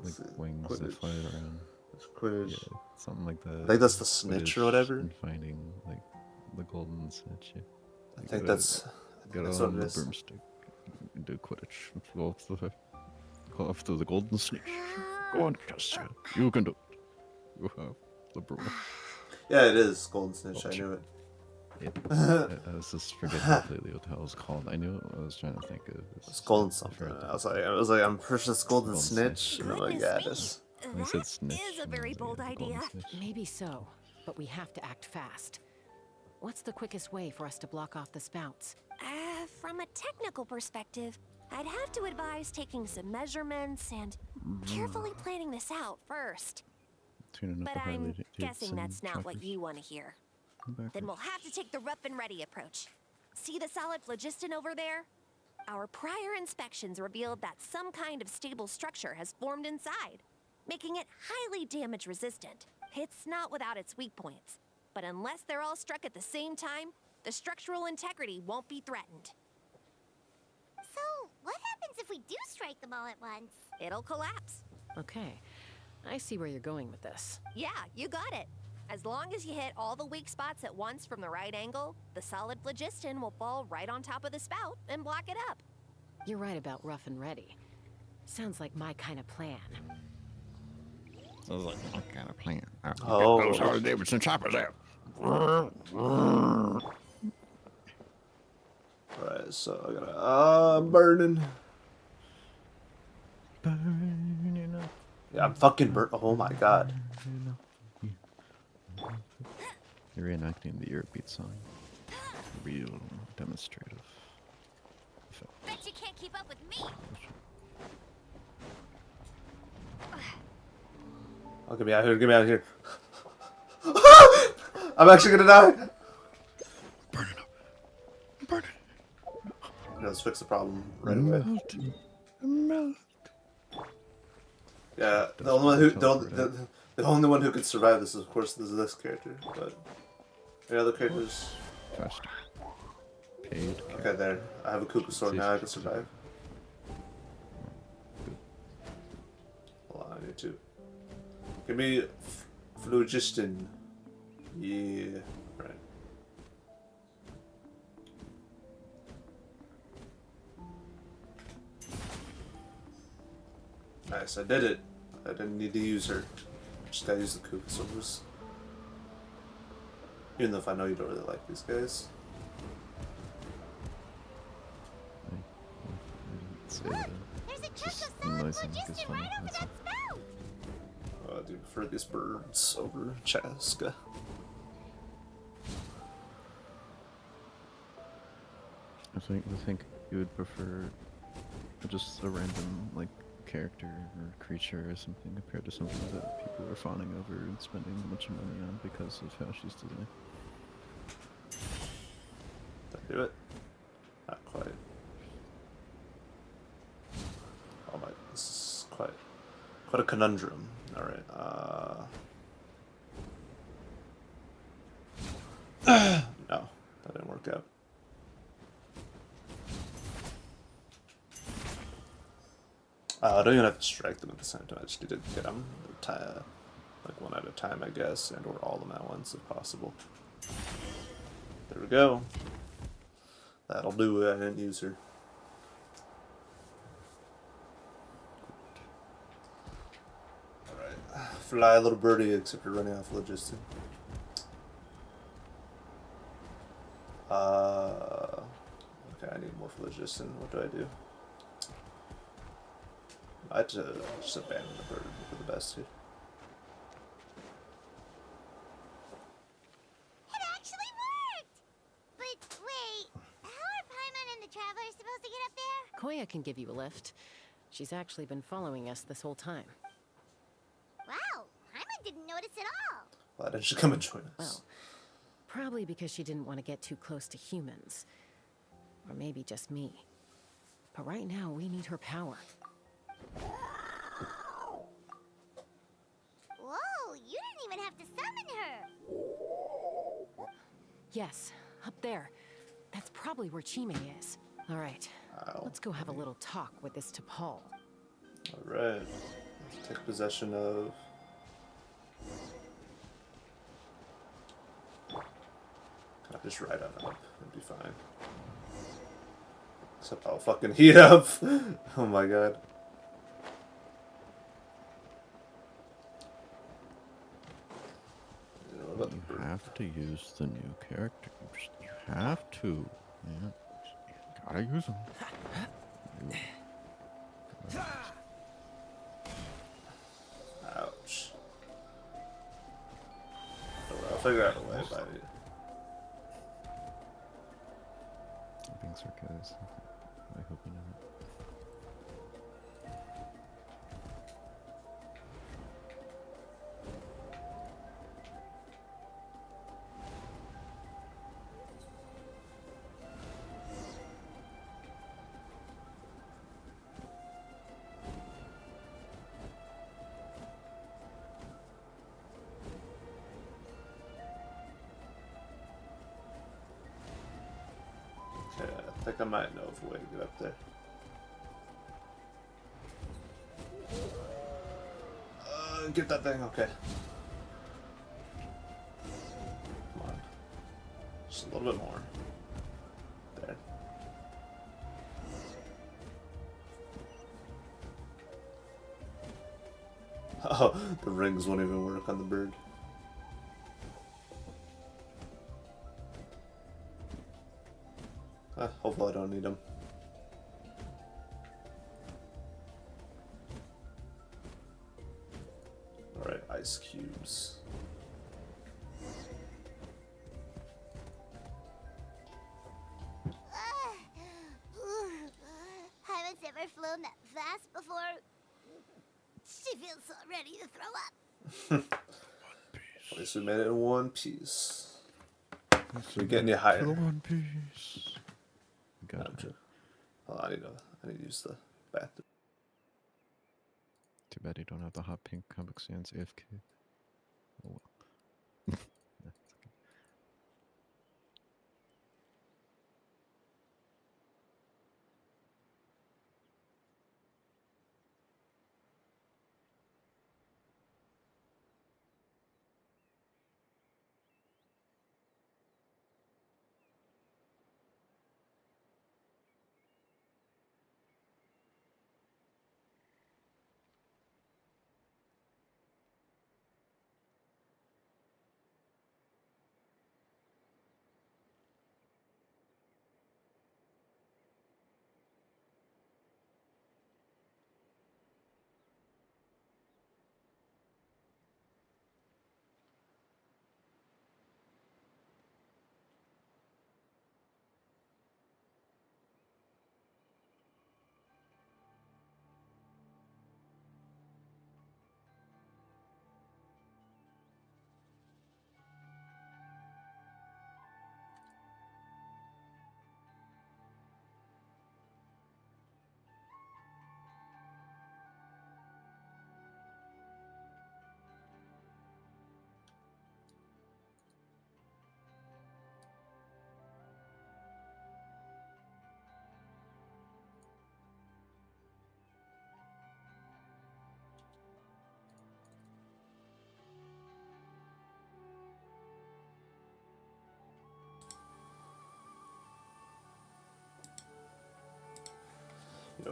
Speaker 2: with like wings that fly around.
Speaker 1: It's Quidditch.
Speaker 2: Yeah, something like that.
Speaker 1: I think that's the snitch or whatever.
Speaker 2: And finding like the golden snitch. Yeah.
Speaker 1: I think that's
Speaker 2: Get
Speaker 1: what
Speaker 2: on
Speaker 1: it
Speaker 2: the
Speaker 1: is.
Speaker 2: broomstick. And do Quidditch. Go after the golden snitch. Go on, Chasca. You can do it. You have the broom.
Speaker 1: Yeah, it is Golden Snitch. I knew it.
Speaker 2: Yeah. I was just forgetting completely what the hell it was called. I knew what I was trying to think of.
Speaker 1: It's Golden something. I was like, I'm pretty sure it's Golden Snitch. And I'm like, yeah, it is.
Speaker 2: I said snitch.
Speaker 4: Is a very bold idea.
Speaker 3: Maybe so, but we have to act fast. What's the quickest way for us to block off the spouts?
Speaker 4: From a technical perspective, I'd have to advise taking some measurements and carefully planning this out first. But I'm guessing that's not what you want to hear. Then we'll have to take the rough and ready approach. See the solid phlogiston over there? Our prior inspections revealed that some kind of stable structure has formed inside, making it highly damage resistant. It's not without its weak points, but unless they're all struck at the same time, the structural integrity won't be threatened. So, what happens if we do strike them all at once? It'll collapse.
Speaker 3: Okay, I see where you're going with this.
Speaker 4: Yeah, you got it. As long as you hit all the weak spots at once from the right angle, the solid phlogiston will fall right on top of the spout and block it up.
Speaker 3: You're right about rough and ready. Sounds like my kind of plan.
Speaker 2: Sounds like my kind of plan.
Speaker 1: Oh.
Speaker 2: Get those Harley Davidson choppers out.
Speaker 1: Alright, so I gotta. I'm burning.
Speaker 2: Burning up.
Speaker 1: Yeah, I'm fucking burnt. Oh my god.
Speaker 2: You're reenacting the Eurobeat song. Real demonstrative.
Speaker 4: Bet you can't keep up with me.
Speaker 1: Oh, get me out here, get me out of here. I'm actually gonna die.
Speaker 2: Burn it up. Burn it.
Speaker 1: Let's fix the problem right away.
Speaker 2: Melt.
Speaker 1: Yeah, the only one who could survive this, of course, is this character. But any other characters?
Speaker 2: Faster. Paid.
Speaker 1: Okay, there. I have a Kukasaur now. I can survive. Hold on, I need to. Give me phlogiston. Yeah. Right. Nice, I did it. I didn't need to use her. Just gotta use the Kukasaurs. Even though if I know you don't really like these guys.
Speaker 4: There's a chunk of
Speaker 2: solid
Speaker 4: solid phlogiston right over that spout!
Speaker 1: I do prefer these birds over Chasca.
Speaker 2: I think you would prefer just a random like character or creature or something compared to something that people are fawning over and spending a bunch of money on because of how she's designed.
Speaker 1: Did I do it? Not quite. Oh my, this is quite a conundrum. Alright, no, that didn't work out. I don't even have to strike them at the same time. I just need to get them like one at a time, I guess, and or all of them at once if possible. There we go. That'll do it. I didn't use her. Alright. Fly, little birdie, except you're running off logistic. Okay, I need more phlogiston. What do I do? I'd just abandon the bird for the best here.
Speaker 4: It actually worked! But wait, how are Paimon and the Travelers supposed to get up there?
Speaker 3: Koya can give you a lift. She's actually been following us this whole time.
Speaker 4: Wow, Paimon didn't notice at all.
Speaker 1: Why didn't she come and join us?
Speaker 3: Well, probably because she didn't want to get too close to humans. Or maybe just me. But right now, we need her power.
Speaker 4: Whoa, you didn't even have to summon her!
Speaker 3: Yes, up there. That's probably where Chiming is. All right, let's go have a little talk with this T'Pol.
Speaker 1: Alright, let's take possession of... Can I just ride on up? It'd be fine. Except I'll fucking heat up! Oh my god.
Speaker 2: You have to use the new character. You have to. Yeah. You gotta use them.
Speaker 1: Ouch. I'll figure out a way by it.
Speaker 2: I'm being sarcastic. I hope you know it.
Speaker 1: Okay, I think I might know of a way to get up there. Get that thing, okay. Come on. Just a little bit more. There. Oh, the rings won't even work on the bird. Hopefully I don't need them. Alright, ice cubes.
Speaker 4: Haven't ever flown that fast before. She feels so ready to throw up.
Speaker 1: At least we made it in one piece. We're getting you higher.
Speaker 2: One piece.
Speaker 1: Gotcha. Oh, I need to use the bathroom.
Speaker 2: Too bad you don't have the hot pink Comic Sans AFK. Oh well. That's okay.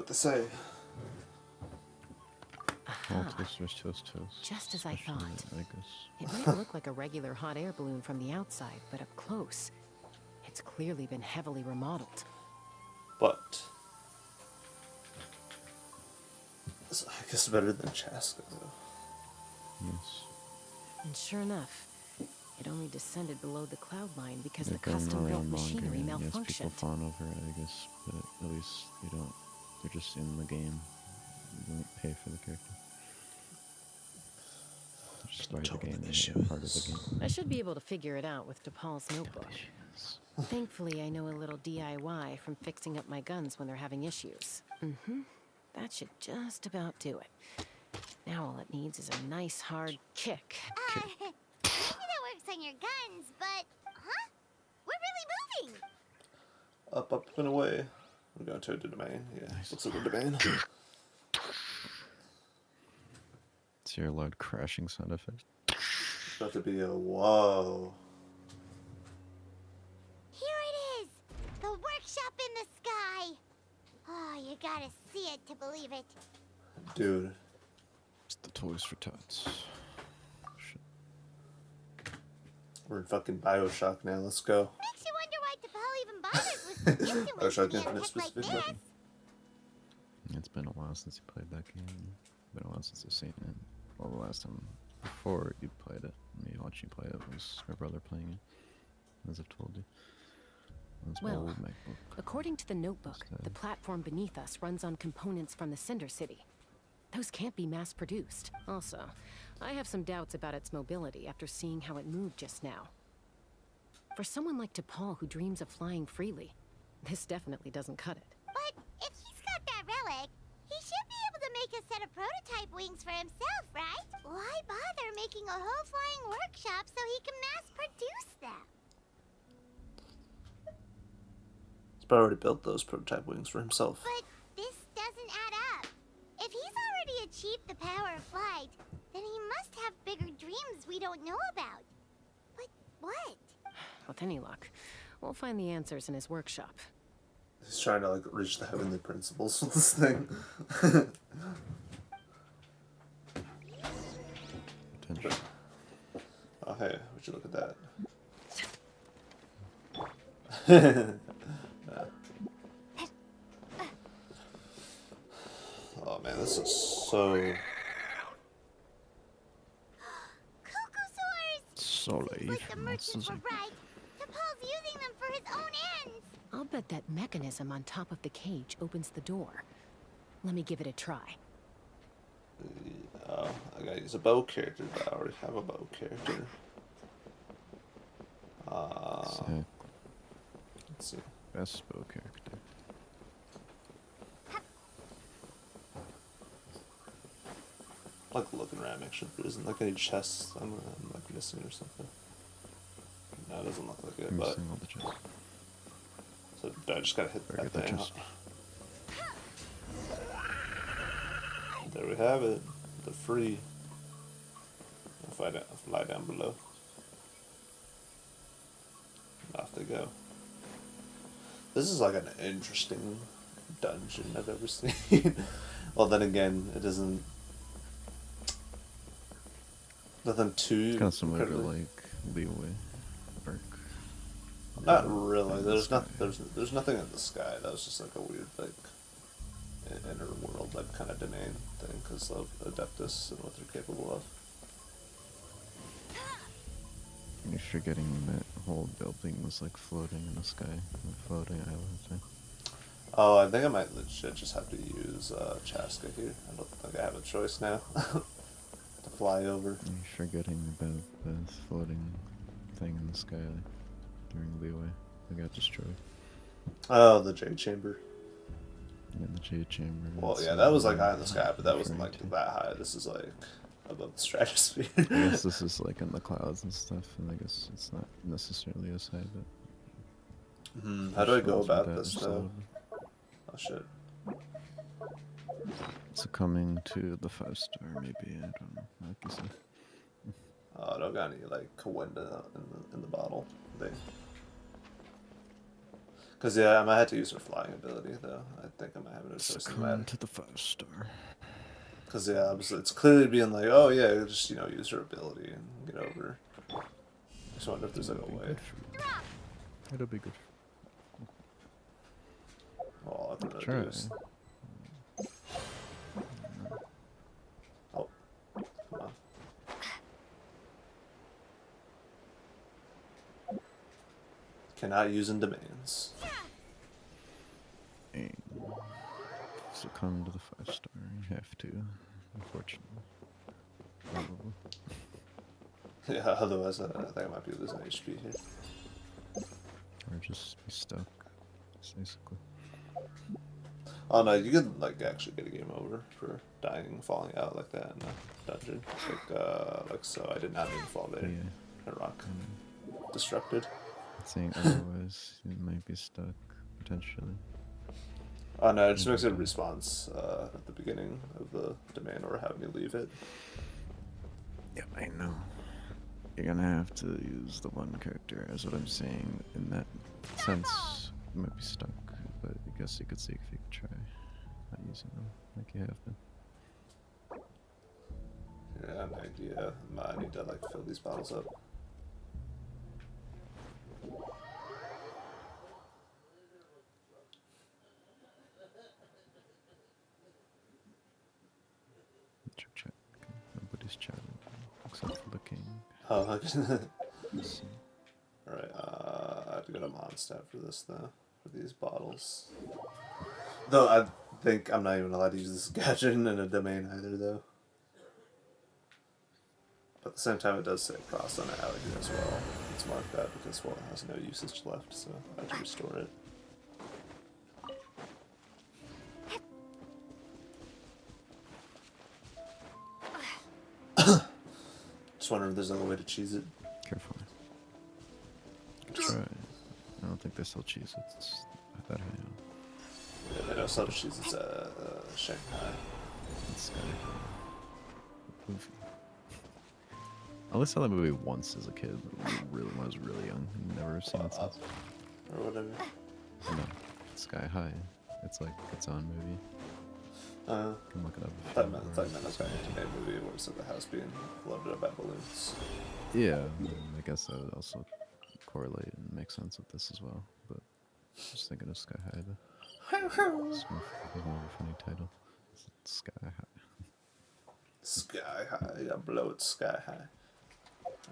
Speaker 1: what they say.
Speaker 2: All
Speaker 3: Aha.
Speaker 2: toasters toast toast.
Speaker 3: Just as I
Speaker 2: especially,
Speaker 3: thought.
Speaker 2: I guess.
Speaker 3: It might look like a regular hot air balloon from the outside, but up close, it's clearly been heavily remodeled.
Speaker 1: But it's, I guess, better than Chasca, though.
Speaker 2: Yes.
Speaker 3: And sure enough, it only descended below the cloud line because the
Speaker 2: Like, going
Speaker 3: custom-built
Speaker 2: around
Speaker 3: machinery
Speaker 2: manga, yes, people
Speaker 3: malfunctioned.
Speaker 2: fawn over it, I guess, but at least you don't. They're just in the game. You don't pay for the character. Just buy the game. They're part of the game.
Speaker 3: I should be able to figure it out with DePaul's notebook. Thankfully, I know a little DIY from fixing up my guns when they're having issues. That should just about do it. Now all it needs is a nice hard kick.
Speaker 4: Maybe that works on your guns, but... Huh? We're really moving!
Speaker 1: Up, and away. We're going to the domain. Yeah, looks like the domain.
Speaker 2: It's your loud crashing sound effect.
Speaker 1: It's about to be a whoa.
Speaker 4: Here it is! The workshop in the sky! Oh, you gotta see it to believe it.
Speaker 1: Dude.
Speaker 2: It's the toys for tots. Shit.
Speaker 1: We're in fucking Bioshock now. Let's go.
Speaker 4: Makes you wonder why DePaul even bothers with
Speaker 1: Bioshock
Speaker 4: being
Speaker 1: Infinite
Speaker 4: tech like
Speaker 1: specific
Speaker 4: this.
Speaker 1: weapon.
Speaker 2: It's been a while since you played that game. It's been a while since I've seen it. Well, the last time before you played it, me watching you play it, was my brother playing it, as I've told you. That's my
Speaker 3: Well,
Speaker 2: old MacBook.
Speaker 3: According to the notebook, the platform beneath us runs on components from the Cinder City. Those can't be mass-produced. Also, I have some doubts about its mobility after seeing how it moved just now. For someone like DePaul who dreams of flying freely, this definitely doesn't cut it.
Speaker 4: But if he's got that relic, he should be able to make a set of prototype wings for himself, right? Why bother making a whole flying workshop so he can mass-produce them?
Speaker 1: He's probably already built those prototype wings for himself.
Speaker 4: But this doesn't add up. If he's already achieved the power of flight, then he must have bigger dreams we don't know about. But what?
Speaker 3: With any luck, we'll find the answers in his workshop.
Speaker 1: He's trying to, like, reach the heavenly principles with this thing.
Speaker 2: Attention.
Speaker 1: Oh, hey, would you look at that? Oh, man, this is so...
Speaker 4: Cuckoosaurs!
Speaker 2: So late.
Speaker 4: Like the merchants were right. DePaul's using them for his own ends.
Speaker 3: I'll bet that mechanism on top of the cage opens the door. Let me give it a try.
Speaker 1: Oh, I gotta use a bow character, but I already have a bow character.
Speaker 2: Sick.
Speaker 1: Let's see.
Speaker 2: Best bow character.
Speaker 1: I like looking around, make sure there isn't like any chests I'm like missing or something. No, it doesn't look like it,
Speaker 2: I'm
Speaker 1: but
Speaker 2: missing all the chests.
Speaker 1: so I just gotta hit
Speaker 2: Better
Speaker 1: that
Speaker 2: get that
Speaker 1: thing.
Speaker 2: chest.
Speaker 1: There we have it. The free. I'll fly down below. Off they go. This is like an interesting dungeon I've ever seen. Well, then again, it isn't. Nothing too.
Speaker 2: It's kind of similar to
Speaker 1: incredibly-
Speaker 2: like Leeway arc.
Speaker 1: Not really.
Speaker 2: in
Speaker 1: There's
Speaker 2: the
Speaker 1: not.
Speaker 2: sky.
Speaker 1: There's nothing in the sky. That was just like a weird like inner world like kind of domain thing because of Adeptus and what they're capable of.
Speaker 2: You're forgetting that whole building was like floating in the sky, a floating island thing.
Speaker 1: Oh, I think I might legit just have to use Chasca here. I don't think I have a choice now to fly over.
Speaker 2: You're forgetting about the floating thing in the sky during Leeway. They got destroyed.
Speaker 1: Oh, the Jade Chamber.
Speaker 2: In the Jade Chamber.
Speaker 1: Well,
Speaker 2: it's,
Speaker 1: yeah, that was like high in the
Speaker 2: referring
Speaker 1: sky, but that wasn't
Speaker 2: to.
Speaker 1: like that high. This is like above the stratosphere.
Speaker 2: I guess this is like in the clouds and stuff, and I guess it's not necessarily as high, but...
Speaker 1: How do I go
Speaker 2: Shows
Speaker 1: about
Speaker 2: that
Speaker 1: this
Speaker 2: it's
Speaker 1: though? Oh shit.
Speaker 2: Succumbing to the 5-star, maybe, I don't know, like you said.
Speaker 1: Oh, I don't got any like Kawenda in the bottle thing. Because yeah, I might have to use her flying ability though. I think I might have no choice in the
Speaker 2: Succumb
Speaker 1: matter.
Speaker 2: to the 5-star.
Speaker 1: Because yeah, it's clearly being like, oh yeah, just use her ability and get over. I just wonder if there's like a way.
Speaker 2: It'll be good.
Speaker 1: All I can really
Speaker 2: Try.
Speaker 1: do is. Oh, come on. Cannot use in domains.
Speaker 2: And succumb to the 5-star. You have to, unfortunately. Probably.
Speaker 1: Yeah, otherwise I think I might be losing HP here.
Speaker 2: Or just be stuck, basically.
Speaker 1: Oh no, you can like actually get a game over for dying, falling out like that in a dungeon. Like so. I did not mean to fall there.
Speaker 2: Yeah.
Speaker 1: A rock destructed.
Speaker 2: Saying otherwise, you might be stuck potentially.
Speaker 1: Oh no, it just makes it response at the beginning of the domain or having you leave it.
Speaker 2: Yep, I know. You're gonna have to use the one character, is what I'm saying. In that sense, you might be stuck, but I guess you could see if you could try not using them like you have been.
Speaker 1: Yeah, I have no idea. I need to like fill these bottles up.
Speaker 2: Check. Nobody's chatting except for the king.
Speaker 1: Oh, okay. Alright, I have to go to Mondstadt for this though, for these bottles. Though I think I'm not even allowed to use this gadget in a domain either though. But at the same time it does say cross on it out here as well. Let's mark that because, well, it has no usage left, so I have to restore it. Just wondering if there's another way to cheese it.
Speaker 2: Careful. Try. I don't think they sell cheese. It's that high now.
Speaker 1: Yeah, they don't sell the cheese. It's Shanghai.
Speaker 2: It's movie. I only saw that movie once as a kid. Really, when I was really young. Never seen it since.
Speaker 1: Or whatever.
Speaker 2: No, Sky High. It's like its own movie. You can look it up.
Speaker 1: I thought it meant a Batman movie where it's like the house being loaded up by balloons.
Speaker 2: Yeah, I guess that would also correlate and make sense with this as well. But just thinking of Sky High though. It's more of a funny title. It's Sky High.
Speaker 1: Sky High. Yeah, blow it sky high.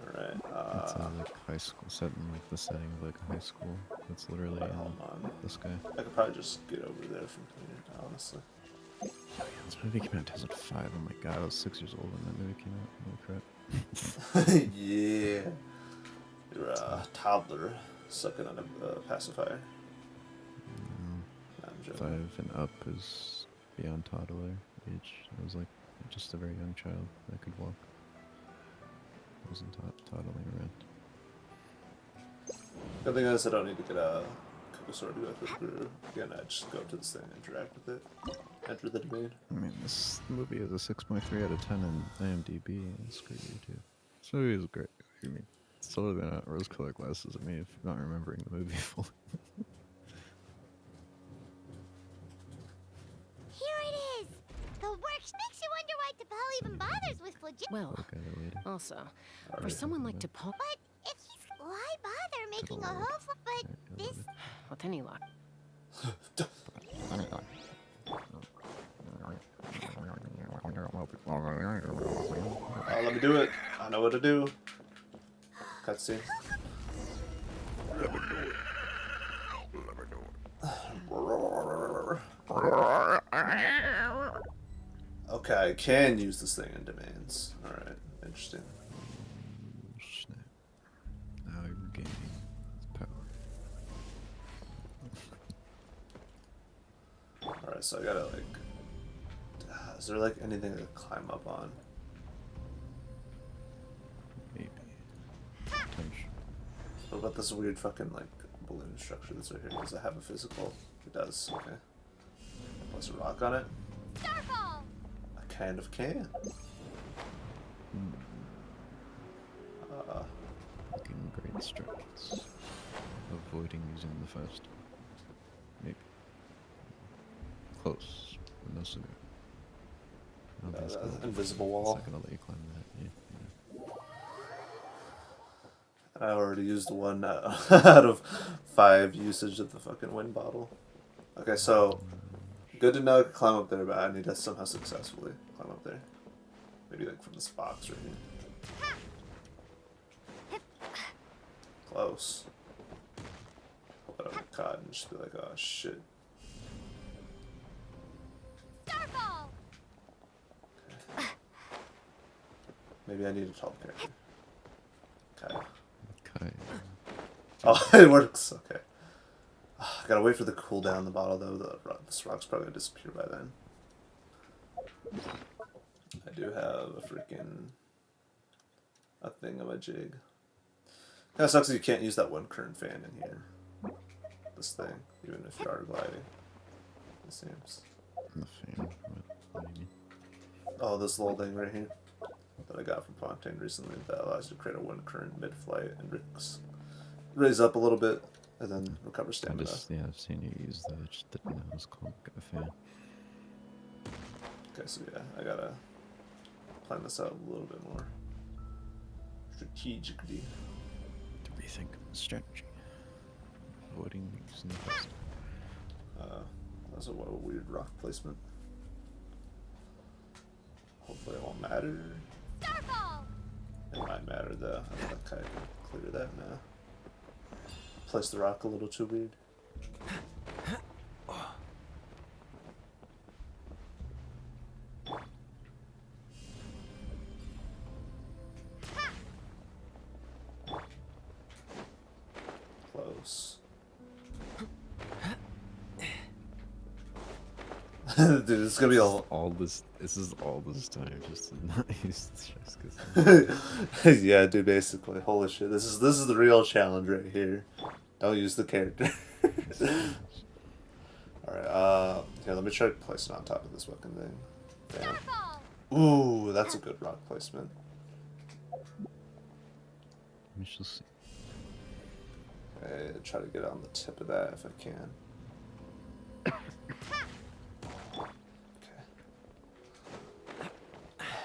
Speaker 1: Alright,
Speaker 2: It's like high school, set in like the setting of like a high school. It's literally in the sky.
Speaker 1: I could probably just get over there from here, honestly.
Speaker 2: This movie came out in 2005. Oh my god, I was 6 years old when that movie came out. Holy crap.
Speaker 1: Yeah. You're a toddler sucking on a pacifier. No, I'm joking.
Speaker 2: 5 and up is beyond toddler age. I was like just a very young child that could walk. I wasn't toddling around.
Speaker 1: Good thing is I don't need to get a Kukusor to go through. Again, I just go up to this thing and interact with it. Enter the domain.
Speaker 2: I mean, this movie is a 6.3 out of 10 on IMDb, and screw you too. This movie is great. I mean, it's totally not rose-colored glasses at me if you're not remembering the movie fully.
Speaker 4: Here it is! The works makes you wonder why T'Pol even bothers with Flagit.
Speaker 3: Well, also, for someone like T'Pol...
Speaker 4: But if he's... Why bother making a hole for... But this...
Speaker 3: With any luck.
Speaker 1: Let me do it. I know what to do. Cutscene. Okay, I can use this thing in domains. Alright, interesting.
Speaker 2: Snap. Now you're gaining power.
Speaker 1: Alright, so I gotta like... is there like anything to climb up on?
Speaker 2: Maybe. Potential.
Speaker 1: What about this weird fucking like balloon structure that's right here? Does it have a physical? It does, okay. Place a rock on it?
Speaker 4: Starfall!
Speaker 1: I kind of can.
Speaker 2: Making great strides. Avoiding using the 5-star. close. But no cigar. I don't think it's gonna-
Speaker 1: invisible
Speaker 2: It's
Speaker 1: wall.
Speaker 2: not gonna let you climb that. Yeah.
Speaker 1: I already used one out of 5 usage of the fucking wind bottle. Okay, so good to know I can climb up there, but I need to somehow successfully climb up there. Maybe like from this box right here. Close. But I would get caught and just be like, oh shit.
Speaker 4: Starfall!
Speaker 1: Maybe I need a tall character. Okay.
Speaker 2: Okay.
Speaker 1: Oh, it works. Okay. I gotta wait for the cooldown on the bottle though. This rock's probably gonna disappear by then. I do have a freaking thingamajig. Kinda sucks that you can't use that one current fan in here. This thing, even if you are gliding. It seems.
Speaker 2: The fan. What do you mean?
Speaker 1: Oh, this little thing right here that I got from Fontaine recently that allows you to create a one current mid-flight and raise up a little bit and then recover stamina.
Speaker 2: I've seen you use that. I just didn't know it was called a fan.
Speaker 1: Okay, so yeah, I gotta plan this out a little bit more strategically.
Speaker 2: To rethink the strategy. Avoiding using the best.
Speaker 1: That's a weird rock placement. Hopefully it won't matter.
Speaker 4: Starfall!
Speaker 1: It might matter though. I think I can clear that now. Place the rock a little too weird. Close. Dude, this is gonna be
Speaker 2: all this. This is all this time just to not use the Chasca.
Speaker 1: Yeah, dude. Basically, holy shit. This is the real challenge right here. Don't use the character. All right. Here, let me try to place it on top of this fucking thing. Damn. Ooh, that's a good rock placement.
Speaker 2: We shall see.
Speaker 1: Okay, try to get on the tip of that if I can.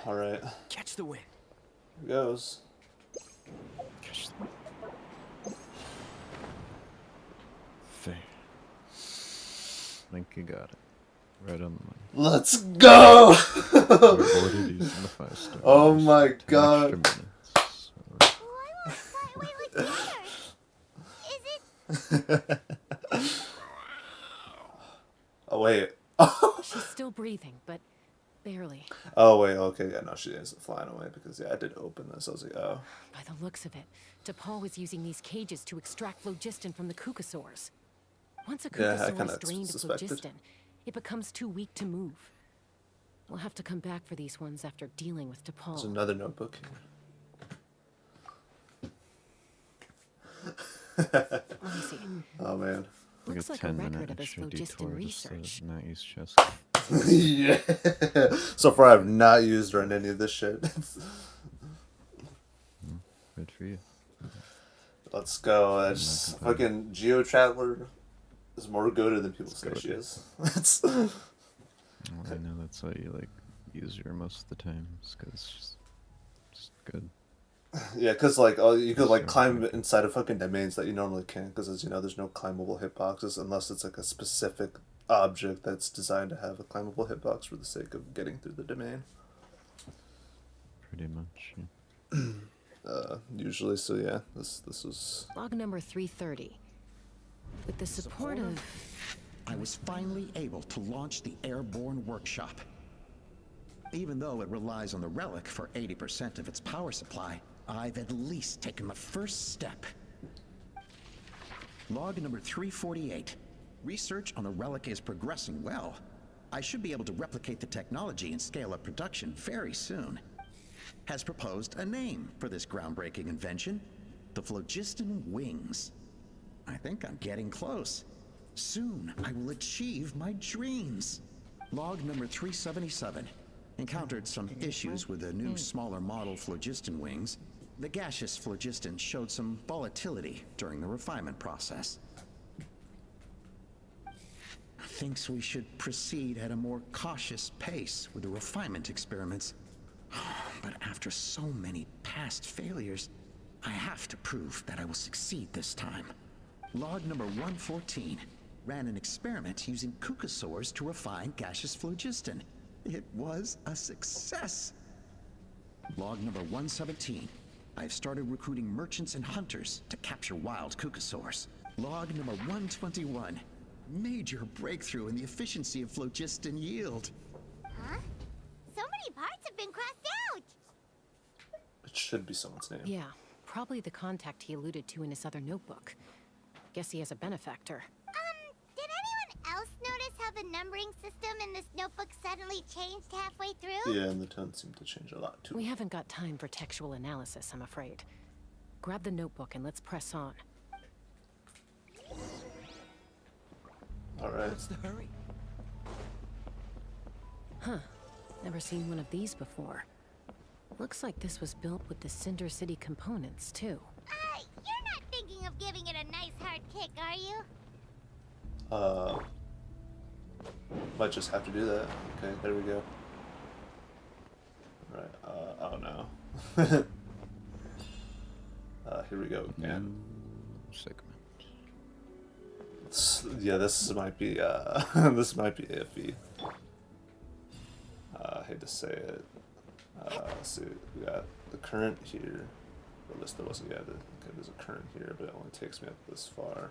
Speaker 1: Alright.
Speaker 9: Catch the wind.
Speaker 1: Here goes.
Speaker 2: Catch the fair. I think you got it. Right on the money.
Speaker 1: Let's go!
Speaker 2: Avoided using the 5-star.
Speaker 1: Oh my god. Oh wait.
Speaker 3: She's still breathing, but barely.
Speaker 1: Oh wait, okay, yeah, no, she isn't flying away because yeah, I did open this. I was like, oh.
Speaker 3: By the looks of it, DePaul was using these cages to extract phlogiston from the Kukasaurs. Once a
Speaker 1: Yeah, I
Speaker 3: Kukasaur
Speaker 1: kinda
Speaker 3: is drained of
Speaker 1: suspected.
Speaker 3: phlogiston, it becomes too weak to move. We'll have to come back for these ones after dealing with DePaul.
Speaker 1: There's another notebook here.
Speaker 3: Let me see.
Speaker 1: Oh man.
Speaker 3: Looks like a record of his phlogiston research.
Speaker 2: Not use Chasca.
Speaker 1: Yeah. So far, I've not used her in any of this shit.
Speaker 2: Good for you.
Speaker 1: Let's go. That's fucking Geo Traveler is more goated than people say she is. That's.
Speaker 2: Well, I know that's why you like use her most of the time, because she's just good.
Speaker 1: Yeah, because like you could like climb inside of fucking domains that you normally can't, because as you know, there's no climbable hitboxes unless it's like a specific object that's designed to have a climbable hitbox for the sake of getting through the domain.
Speaker 2: Pretty much. Yeah.
Speaker 1: Usually, so yeah, this was
Speaker 3: Log number 330. With the support of...
Speaker 6: I was finally able to launch the airborne workshop. Even though it relies on the relic for 80% of its power supply, I've at least taken the first step. Log number 348. Research on the relic is progressing well. I should be able to replicate the technology and scale up production very soon. Has proposed a name for this groundbreaking invention: the phlogiston wings. I think I'm getting close. Soon I will achieve my dreams. Log number 377. Encountered some issues with the new smaller model phlogiston wings. The gaseous phlogiston showed some volatility during the refinement process. thinks we should proceed at a more cautious pace with the refinement experiments. But after so many past failures, I have to prove that I will succeed this time. Log number 114 ran an experiment using Kukasaurs to refine gaseous phlogiston. It was a success. Log number 117. I've started recruiting merchants and hunters to capture wild Kukasaurs. Log number 121. Major breakthrough in the efficiency of phlogiston yield.
Speaker 4: Huh? So many parts have been crossed out!
Speaker 1: It should be someone's name.
Speaker 3: Yeah, probably the contact he alluded to in his other notebook. Guess he has a benefactor.
Speaker 4: Did anyone else notice how the numbering system in this notebook suddenly changed halfway through?
Speaker 1: Yeah, and the tones seem to change a lot too.
Speaker 3: We haven't got time for textual analysis, I'm afraid. Grab the notebook and let's press on.
Speaker 1: Alright.
Speaker 9: What's the hurry?
Speaker 3: Huh. Never seen one of these before. Looks like this was built with the Cinder City components, too.
Speaker 4: You're not thinking of giving it a nice hard kick, are you?
Speaker 1: Might just have to do that. Okay, there we go. Right, oh no. Here we go again.
Speaker 2: Segment.
Speaker 1: Yeah, this might be, this might be iffy. I hate to say it. Let's see, we got the current here. Or at least there wasn't yet. Okay, there's a current here, but it only takes me up this far.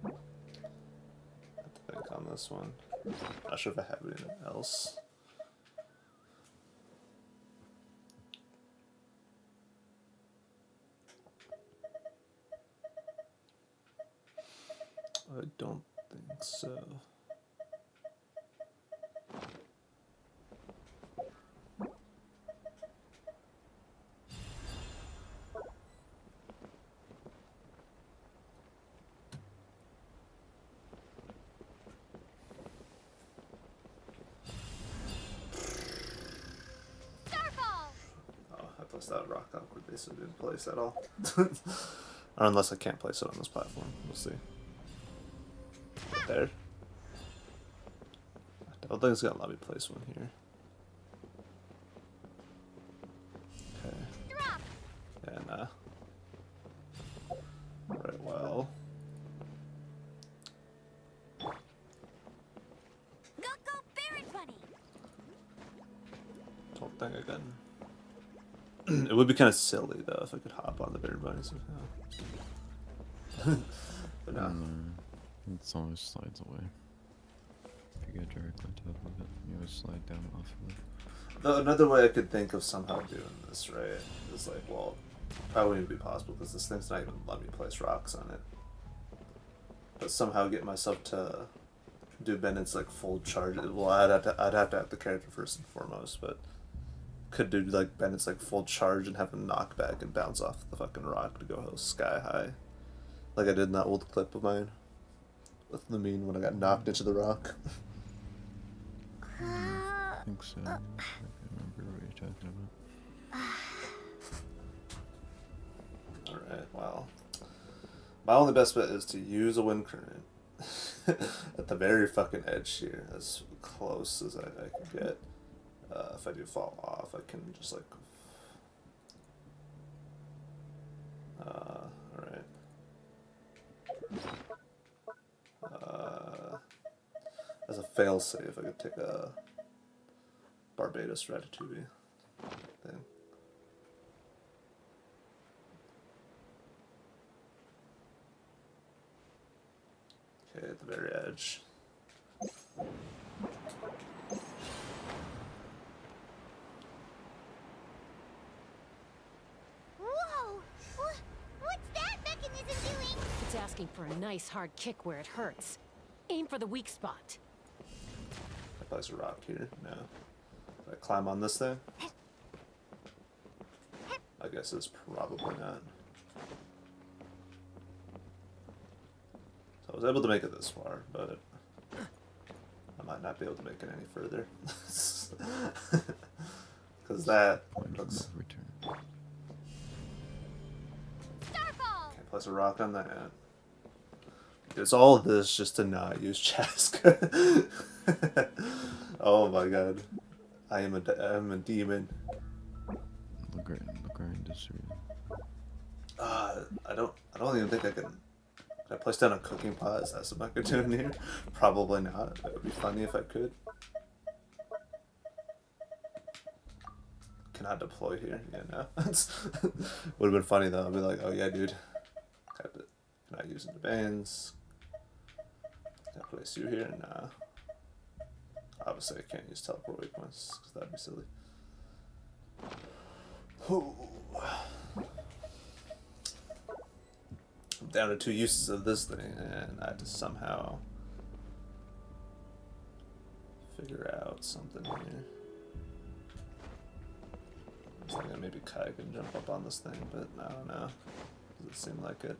Speaker 1: I have to think on this one. Not sure if I have anything else. I don't think so. Oh, I placed that rock awkwardly, so it didn't place at all. Or unless I can't place it on this platform. We'll see. There. I don't think it's gonna let me place one here. Okay. And right, well.
Speaker 4: Go, Barrett Bunny!
Speaker 1: Don't think I can. It would be kind of silly though if I could hop on the bear bunny somehow. But no.
Speaker 2: It always slides away. If you go directly to top of it, you always slide down off of it.
Speaker 1: Another way I could think of somehow doing this, right, is like, well, probably wouldn't be possible because this thing's not even letting me place rocks on it. But somehow get myself to do Bennett's like full charge. Well, I'd have to have the character first and foremost, but could do like Bennett's like full charge and have him knock back and bounce off the fucking rock to go sky high, like I did in that old clip of mine with the mean when I got knocked into the rock.
Speaker 2: I think so. I remember what you're talking about.
Speaker 1: Alright, well. My only best bet is to use a wind current at the very fucking edge here, as close as I can get. If I do fall off, I can just like... alright. As a failsafe, I could take a Barbados Ratatouille thing. Okay, at the very edge.
Speaker 4: Whoa! What's that mechanism doing?
Speaker 3: It's asking for a nice hard kick where it hurts. Aim for the weak spot.
Speaker 1: I place a rock here? No. Do I climb on this thing? I guess it's probably not. So I was able to make it this far, but I might not be able to make it any further. Because that looks...
Speaker 4: Starfall!
Speaker 1: Can't place a rock on that. it's all of this just to not use Chasca. Oh my god. I'm a demon.
Speaker 2: The grind is real.
Speaker 1: I don't even think I can. Can I place down a cooking pot? Is that something I could do in here? Probably not. It would be funny if I could. Cannot deploy here. Yeah, no. Would have been funny though. I'd be like, oh yeah, dude. Can I use it in the bands? Can I place you here? Nah. Obviously, I can't use teleport waypoints because that'd be silly. Ooh. I'm down to 2 uses of this thing, and I have to somehow figure out something here. I was thinking maybe Kai can jump up on this thing, but I don't know. Does it seem like it?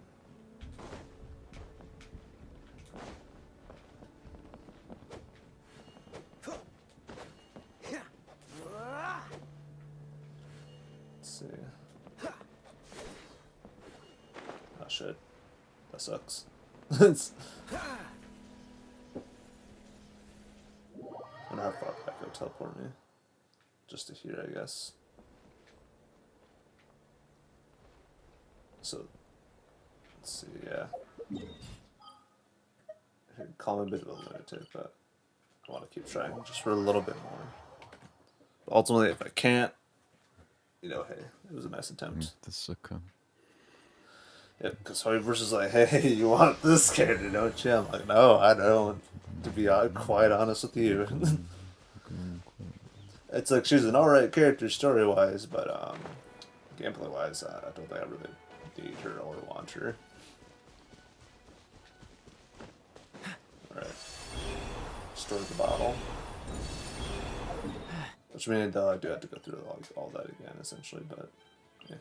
Speaker 1: Let's see. Oh shit. That sucks. It's... I wonder how far back it'll teleport me. Just to here, I guess. So, let's see, yeah. I could call me a bit of a lunatic, but I want to keep trying just for a little bit more. But ultimately, if I can't, you know, hey, it was a nice attempt.
Speaker 2: The succumb.
Speaker 1: Yep, because Hoiverse like, hey, you want this character, don't you? I'm like, no, I don't. To be quite honest with you. It's like, she's an alright character story-wise, but gameplay-wise, I don't think I really need her or want her. Alright. Store the bottle. Which means, though, I do have to go through all that again, essentially, but yeah.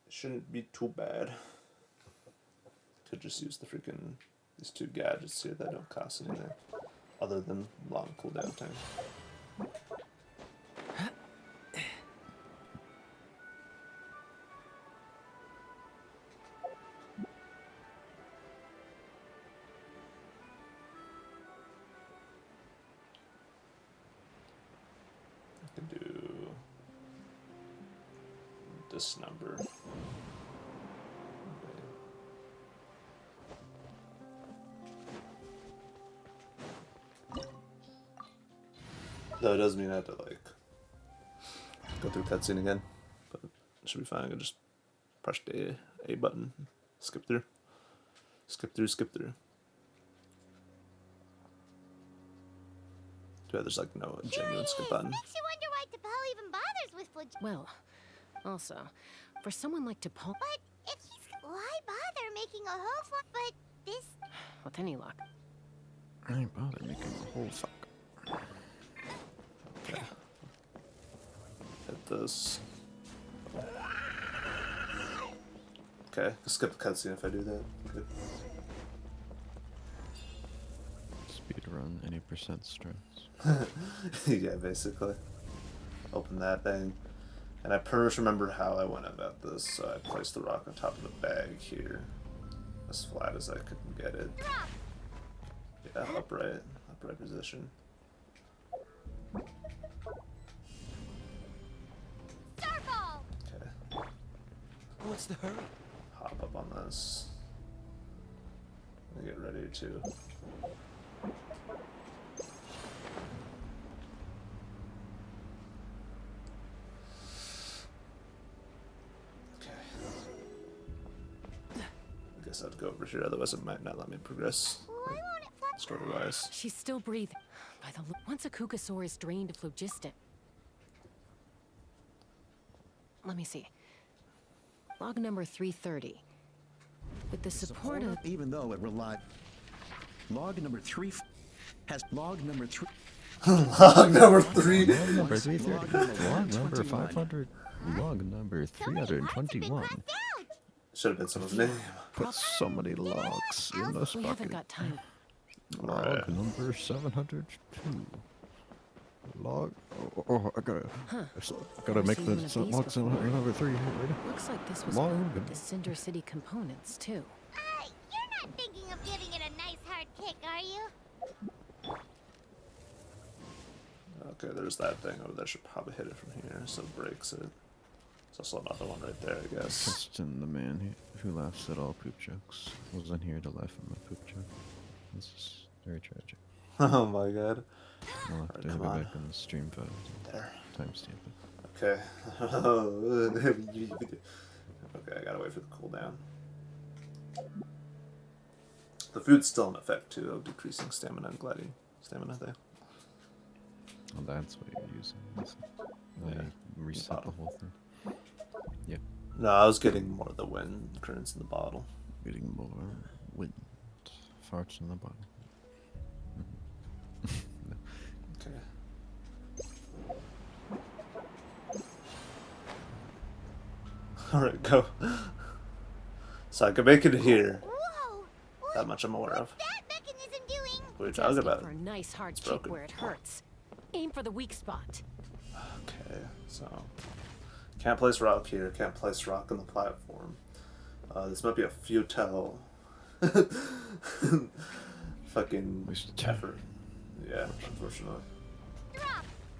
Speaker 1: It shouldn't be too bad. Could just use the freaking, these 2 gadgets here that don't cost anything, other than long cooldown time. I can do this number. Though it does mean I have to like go through cutscene again, but it should be fine. I can just press the A button, skip through. Yeah, there's like no genuine skip button.
Speaker 4: Makes you wonder why T'Pol even bothers with Flag.
Speaker 3: Well, also, for someone like T'Pol...
Speaker 4: But if he's... Why bother making a whole fuck? But this...
Speaker 3: With any luck.
Speaker 2: I ain't bother making a whole fuck.
Speaker 1: Okay. Hit this. Okay, skip the cutscene if I do that. Good.
Speaker 2: Speedrun any percent stress.
Speaker 1: Yeah, basically. Open that thing. And I pretty much remember how I went about this. So I placed the rock on top of the bag here. As flat as I could get it. Yeah, upright position.
Speaker 4: Starfall!
Speaker 1: Okay.
Speaker 10: What's the hurry?
Speaker 1: Hop up on this. And get ready to... I guess I'd go over here, otherwise it might not let me progress.
Speaker 4: Why won't it fly?
Speaker 1: Story-wise.
Speaker 3: She's still breathing. By the once a Kukasaur is drained of phlogiston. Let me see. Log number 330. With the support of...
Speaker 6: Even though it relied... Log number 3 has log number 3...
Speaker 1: Log number 3.
Speaker 2: Log number 330. Log number 500. Log number 321.
Speaker 1: Should have been someone's name.
Speaker 2: Put so many logs in this
Speaker 3: We haven't
Speaker 2: bucket.
Speaker 3: got time.
Speaker 2: Log number 702. Log. I gotta. Gotta
Speaker 3: Never
Speaker 2: make
Speaker 3: seen
Speaker 2: the
Speaker 3: one of these
Speaker 2: logs
Speaker 3: before.
Speaker 2: in level 3 here.
Speaker 3: Looks like this was
Speaker 2: Log.
Speaker 3: built with the Cinder City components, too.
Speaker 4: You're not thinking of giving it a nice hard kick, are you?
Speaker 1: Okay, there's that thing over there. Should probably hit it from here, so it breaks it. There's also another one right there, I guess.
Speaker 2: Justin, the man who laughs at all poop jokes, wasn't here to laugh at my poop joke. This is very tragic.
Speaker 1: Oh my god.
Speaker 2: I'll have to
Speaker 1: come
Speaker 2: go
Speaker 1: on.
Speaker 2: back on the stream photos.
Speaker 1: There.
Speaker 2: Timestamp it.
Speaker 1: Okay. Okay, I gotta wait for the cooldown. The food's still in effect too, of decreasing stamina and gliding stamina there.
Speaker 2: Oh, that's what you're using.
Speaker 1: Yeah.
Speaker 2: Reset the whole thing. Yep.
Speaker 1: No, I was getting more of the wind currents in the bottle.
Speaker 2: Getting more wind. Farts in the bottle.
Speaker 1: Okay. Alright, go. So I can make it here.
Speaker 4: Whoa!
Speaker 1: That much I'm aware of.
Speaker 4: That mechanism doing?
Speaker 1: What are you talking about?
Speaker 3: For a nice hard
Speaker 1: It's
Speaker 3: kick
Speaker 1: broken.
Speaker 3: where it hurts. Aim for the weak spot.
Speaker 1: Okay, so can't place rock here. Can't place rock on the platform. This might be a futile fucking effort. Yeah, unfortunately.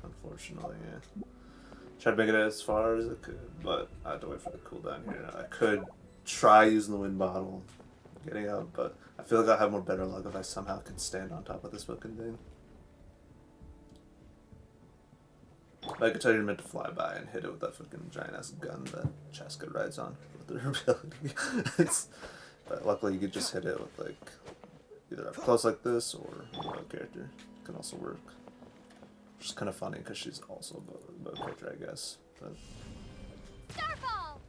Speaker 1: Unfortunately, yeah. Tried to make it as far as I could, but I had to wait for the cooldown here. I could try using the wind bottle, getting out, but I feel like I'll have more better luck if I somehow can stand on top of this fucking thing. But I could tell you're meant to fly by and hit it with that fucking giant ass gun that Chasca rides on with her ability. But luckily you could just hit it with like either up close like this or a bow character. Can also work. Which is kind of funny because she's also a bow character, I guess. But
Speaker 4: Starfall!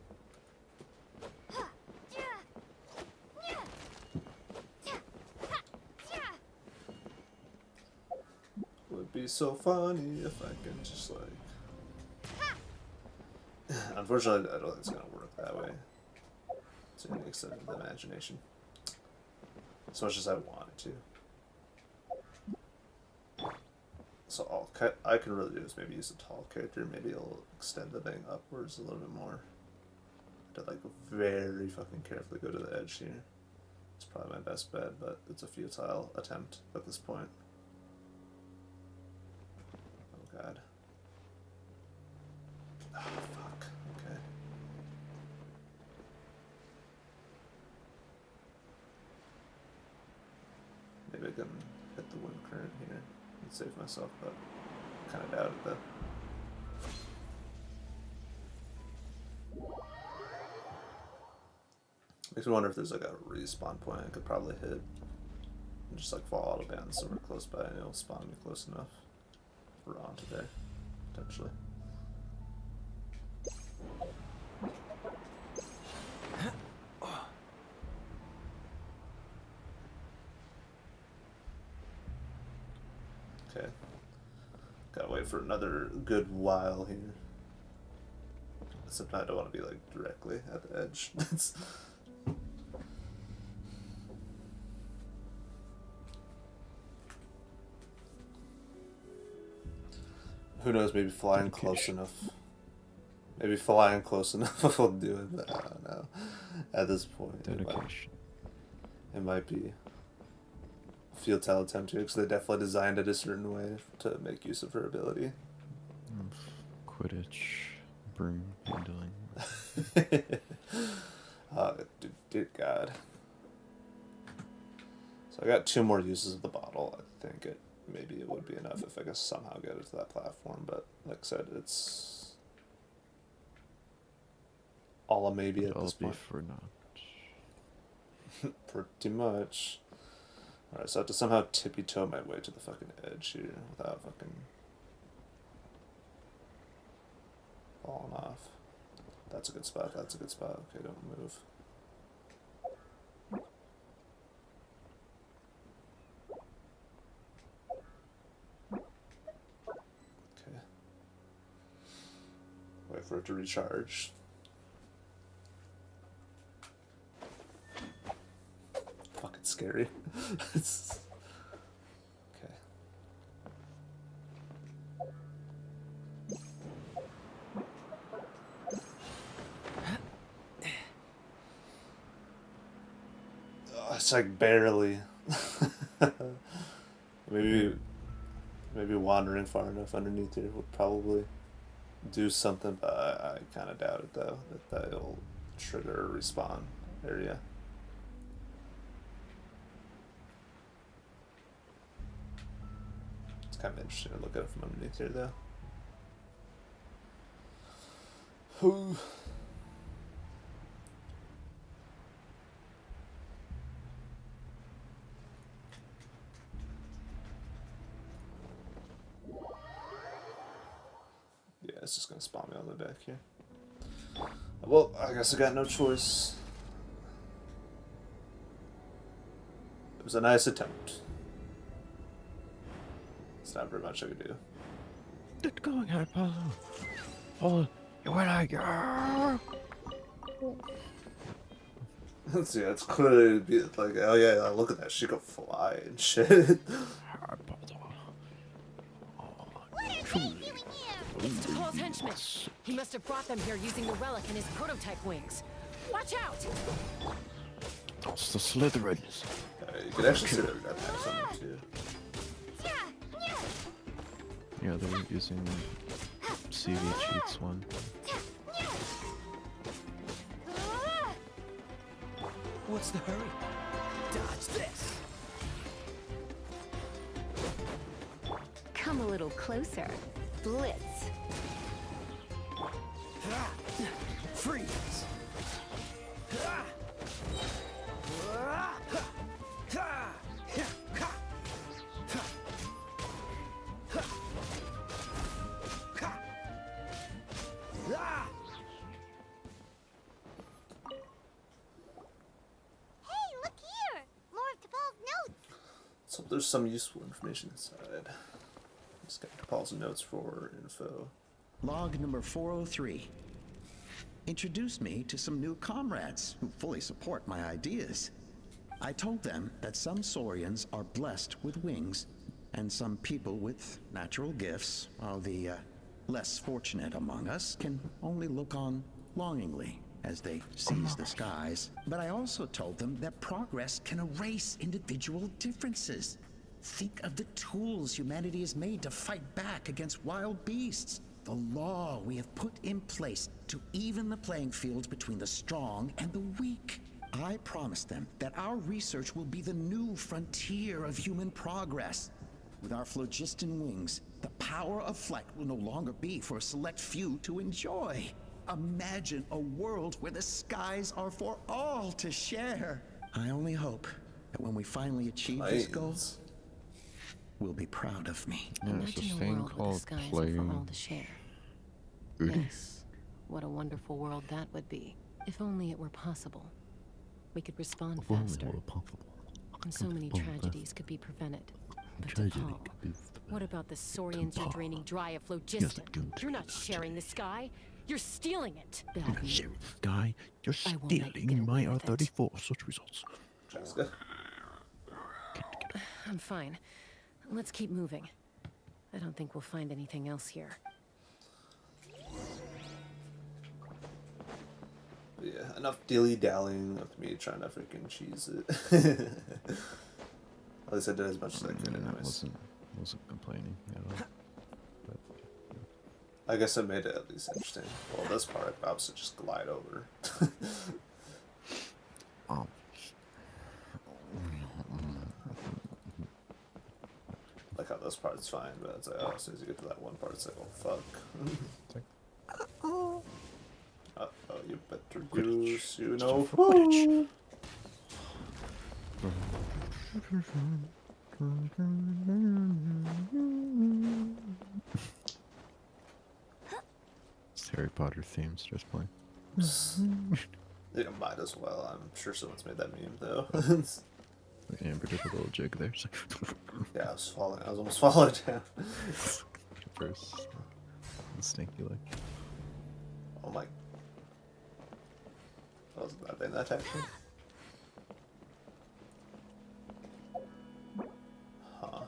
Speaker 1: would be so funny if I can just like. Unfortunately, I don't think it's gonna work that way. To the extent of the imagination. As much as I want it to. So all I can really do is maybe use a tall character. Maybe it'll extend the thing upwards a little bit more. To like very fucking carefully go to the edge here. It's probably my best bet, but it's a futile attempt at this point. Oh god. Oh fuck. Okay. Maybe I can hit the wind current here and save myself, but kind of doubt it though. Makes me wonder if there's like a respawn point I could probably hit and just like fall out of bounds somewhere close by and it'll spawn me close enough. We're onto there, potentially. Okay. Gotta wait for another good while here. Sometimes I don't want to be like directly at the edge. Who knows, maybe flying close enough. Maybe flying close enough will do it, but I don't know. At this point, it might be a futile attempt here, because they definitely designed it a certain way to make use of her ability.
Speaker 2: Quidditch, broom handling.
Speaker 1: Dear God. So I got 2 more uses of the bottle. I think maybe it would be enough if I could somehow get it to that platform, but like I said, it's all a maybe at this point.
Speaker 2: For not.
Speaker 1: Pretty much. Alright, so I have to somehow tippy-toe my way to the fucking edge here without fucking falling off. That's a good spot, that's a good spot. Okay, don't move. Okay. Wait for it to recharge. Fucking scary. Okay. It's like barely. maybe wandering far enough underneath here would probably do something, but I kind of doubt it though that that'll trigger a respawn area. It's kind of interesting to look at it from underneath here though. Whew. Yeah, it's just gonna spawn me all the way back here. Well, I guess I got no choice. It was a nice attempt. It's not very much I could do.
Speaker 2: Get going, Apollo. Oh, when I go.
Speaker 1: Let's see, it's clearly be like, oh yeah, look at that, she could fly and shit.
Speaker 3: It's Paul's henchman. He must have brought them here using the relic and his prototype wings. Watch out!
Speaker 2: That's the Slytherins.
Speaker 1: You could actually see that we got that something too.
Speaker 2: Yeah, they were using CV cheats one.
Speaker 10: What's the hurry? Dodge this.
Speaker 4: Come a little closer. Blitz.
Speaker 10: Freeze.
Speaker 1: So there's some useful information inside. Just got Paul's notes for info.
Speaker 6: Log number 403. Introduced me to some new comrades who fully support my ideas. I told them that some Saurians are blessed with wings, and some people with natural gifts, while the less fortunate among us can only look on longingly as they seize the skies. But I also told them that progress can erase individual differences. Think of the tools humanity has made to fight back against wild beasts. The law we have put in place to even the playing field between the strong and the weak. I promised them that our research will be the new frontier of human progress. With our phlogiston wings, the power of flight will no longer be for a select few to enjoy. Imagine a world where the skies are for all to share. I only hope that when we finally achieve this goal, will be proud of me.
Speaker 2: Yeah, there's this
Speaker 3: Imagine a
Speaker 2: thing
Speaker 3: world where the
Speaker 2: called
Speaker 3: skies are
Speaker 2: playing.
Speaker 3: for all to share.
Speaker 2: Udi.
Speaker 3: Yes, what a wonderful world that would be. If only it were possible. We could respond faster. And so many tragedies could be prevented. But Paul, what about the Saurians you're draining dry of phlogiston? You're not sharing the sky. You're stealing it. Bad news.
Speaker 2: Guy, you're
Speaker 3: I won't let you get
Speaker 2: stealing my
Speaker 3: away with it.
Speaker 2: R34 search results.
Speaker 1: Chasca.
Speaker 3: I'm fine. Let's keep moving. I don't think we'll find anything else here.
Speaker 1: But yeah, enough dilly-dallying with me trying to freaking cheese it. At least I did as much as I could
Speaker 2: I
Speaker 1: anyways.
Speaker 2: wasn't complaining at all. But
Speaker 1: I guess I made it at least interesting. Well, this part I could obviously just glide over. Like how this part's fine, but it's like, oh, as soon as you get to that one part, it's like, oh, fuck. Uh-oh, you better use, you know, food.
Speaker 2: It's Harry Potter themes just playing.
Speaker 1: Yeah, might as well. I'm sure someone's made that meme, though.
Speaker 2: Amber did a little jig there. It's like
Speaker 1: Yeah, I was almost falling down.
Speaker 2: First, stinky like.
Speaker 1: Oh my. That wasn't that bad, that actually. Huh.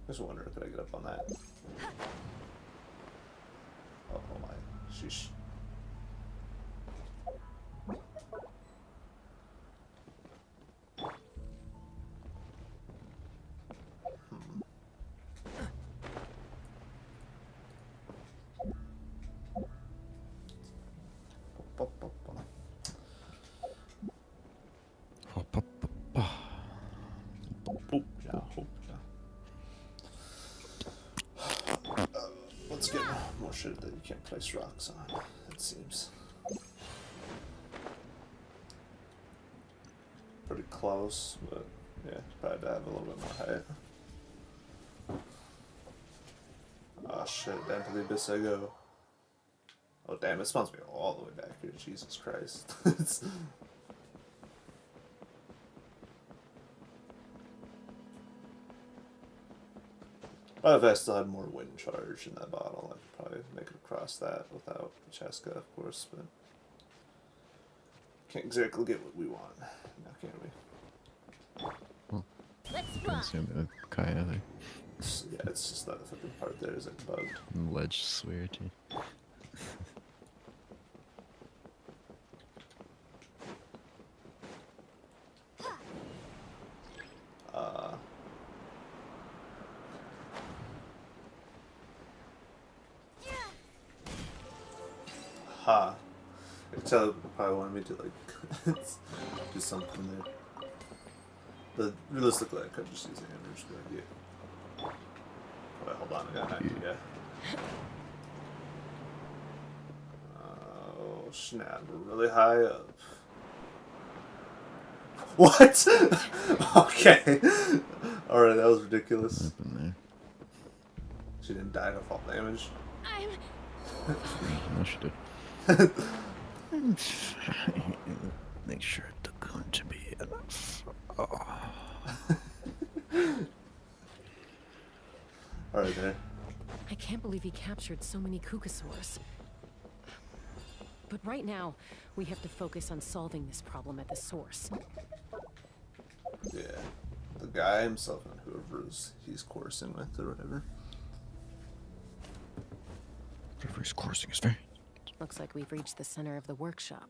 Speaker 1: Just wonder, could I get up on that? Oh my, sheesh. Let's get more shit that you can't place rocks on, it seems. Pretty close, but yeah, probably to have a little bit more height. Oh shit, down to the abyss I go. Oh damn, it spawns me all the way back here, Jesus Christ. But if I still had more wind charge in that bottle, I could probably make it across that without Chasca, of course, but can't exactly get what we want, now can we?
Speaker 2: Well,
Speaker 12: Let's
Speaker 2: can
Speaker 12: run.
Speaker 2: assume it with Kaya there.
Speaker 1: Yeah, it's just that fucking part there is like bugged.
Speaker 2: And ledge swear too.
Speaker 1: Ha. I could tell it probably wanted me to like do something there. But realistically I could just use the hammer, just be like, yeah. Wait, hold on, I got an idea. Oh snap, we're really high up. What? Okay. Alright, that was ridiculous.
Speaker 2: Up in there.
Speaker 1: She didn't die to fall damage.
Speaker 2: No, she did. Make sure it's going to be enough. Oh.
Speaker 1: Alright there.
Speaker 3: I can't believe he captured so many Kukasaurs. But right now, we have to focus on solving this problem at the source.
Speaker 1: Yeah. The guy himself and whoever's he's coursing with or whatever.
Speaker 2: Whoever's coursing is very.
Speaker 3: Looks like we've reached the center of the workshop.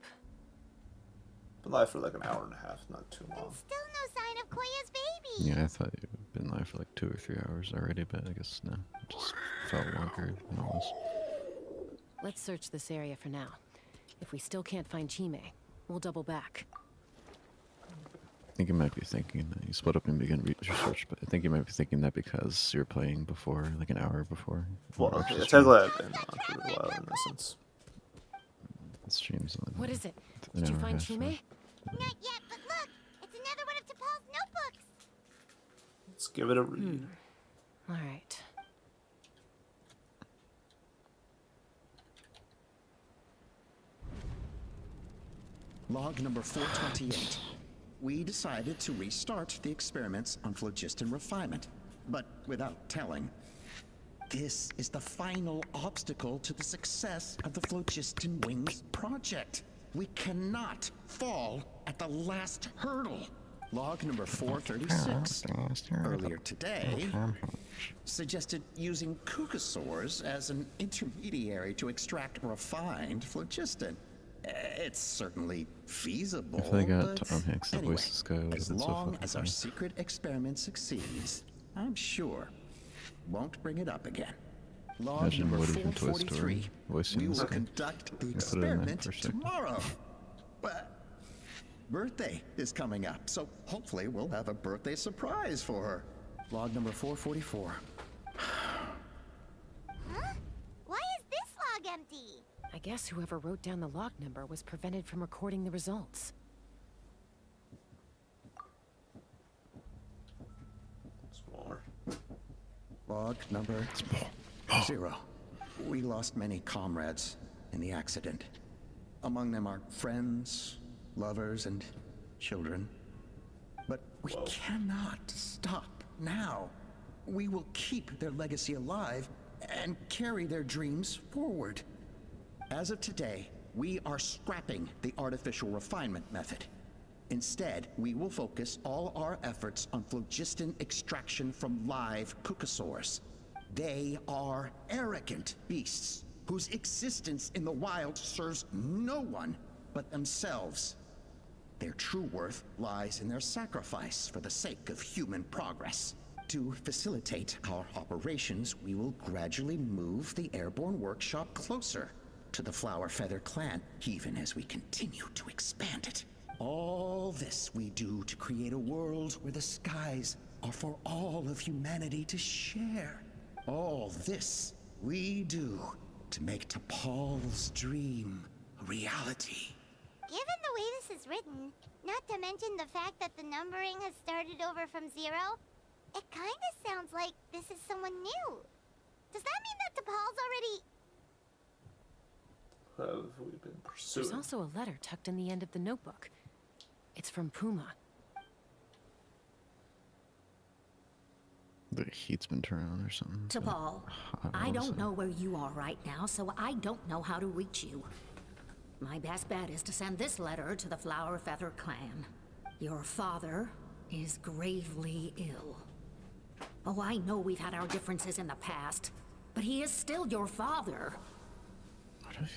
Speaker 1: Been live for like an hour and a half, not too long.
Speaker 4: Still no sign of Koya's baby.
Speaker 2: Yeah, I thought you'd been live for like 2 or 3 hours already, but I guess no. It just felt longer than it was.
Speaker 3: Let's search this area for now. If we still can't find Chime, we'll double back.
Speaker 2: I think you might be thinking that you split up and begin research, but I think you might be thinking that because you're playing before, like an hour before.
Speaker 1: Well, okay, technically I've been on for a while in essence.
Speaker 2: The stream's on.
Speaker 3: What is it?
Speaker 2: an
Speaker 3: Did you
Speaker 2: hour
Speaker 3: find
Speaker 2: and a half,
Speaker 3: Chime?
Speaker 4: Not yet, but look! It's another one of T'Pol's notebooks!
Speaker 1: Let's give it a read.
Speaker 3: All right.
Speaker 6: Log number 428. We decided to restart the experiments on phlogiston refinement, but without telling. This is the final obstacle to the success of the Phlogiston Wings project. We cannot fall at the last hurdle. Log number 436. Earlier today, suggested using Kukasaurs as an intermediary to extract refined phlogiston. It's certainly feasible.
Speaker 2: If they got
Speaker 6: but
Speaker 2: Tom Hanks that
Speaker 6: anyway,
Speaker 2: voices this guy, it would have
Speaker 6: as
Speaker 2: been so
Speaker 6: long
Speaker 2: fucking
Speaker 6: as our
Speaker 2: funny.
Speaker 6: secret experiment succeeds, I'm sure won't bring it up again. Log
Speaker 2: Imagine
Speaker 6: number
Speaker 2: Woody from Toy Story
Speaker 6: 443.
Speaker 2: voicing
Speaker 6: We
Speaker 2: this
Speaker 6: will
Speaker 2: guy.
Speaker 6: conduct the
Speaker 2: Can put it in there
Speaker 6: experiment
Speaker 2: for a second.
Speaker 6: tomorrow. But birthday is coming up, so hopefully we'll have a birthday surprise for her. Log number 444.
Speaker 4: Huh? Why is this log empty?
Speaker 3: I guess whoever wrote down the log number was prevented from recording the results.
Speaker 1: It's more.
Speaker 6: Log number 0. We lost many comrades in the accident. Among them are friends, lovers, and children. But we cannot stop now. We will keep their legacy alive and carry their dreams forward. As of today, we are scrapping the artificial refinement method. Instead, we will focus all our efforts on phlogiston extraction from live Kukasaurs. They are arrogant beasts whose existence in the wild serves no one but themselves. Their true worth lies in their sacrifice for the sake of human progress. To facilitate our operations, we will gradually move the airborne workshop closer to the Flower Feather clan, even as we continue to expand it. All this we do to create a world where the skies are for all of humanity to share. All this we do to make T'Pol's dream a reality.
Speaker 13: Given the way this is written, not to mention the fact that the numbering has started over from 0, it kind of sounds like this is someone new. Does that mean that T'Pol's already...
Speaker 1: Have we been pursuing?
Speaker 3: There's also a letter tucked in the end of the notebook. It's from Puma.
Speaker 2: The heat's been turned on or something.
Speaker 12: T'Pol, I don't know where you are right now, so I don't know how to reach you. My best bet is to send this letter to the Flower Feather clan. Your father is gravely ill. Oh, I know we've had our differences in the past, but he is still your father.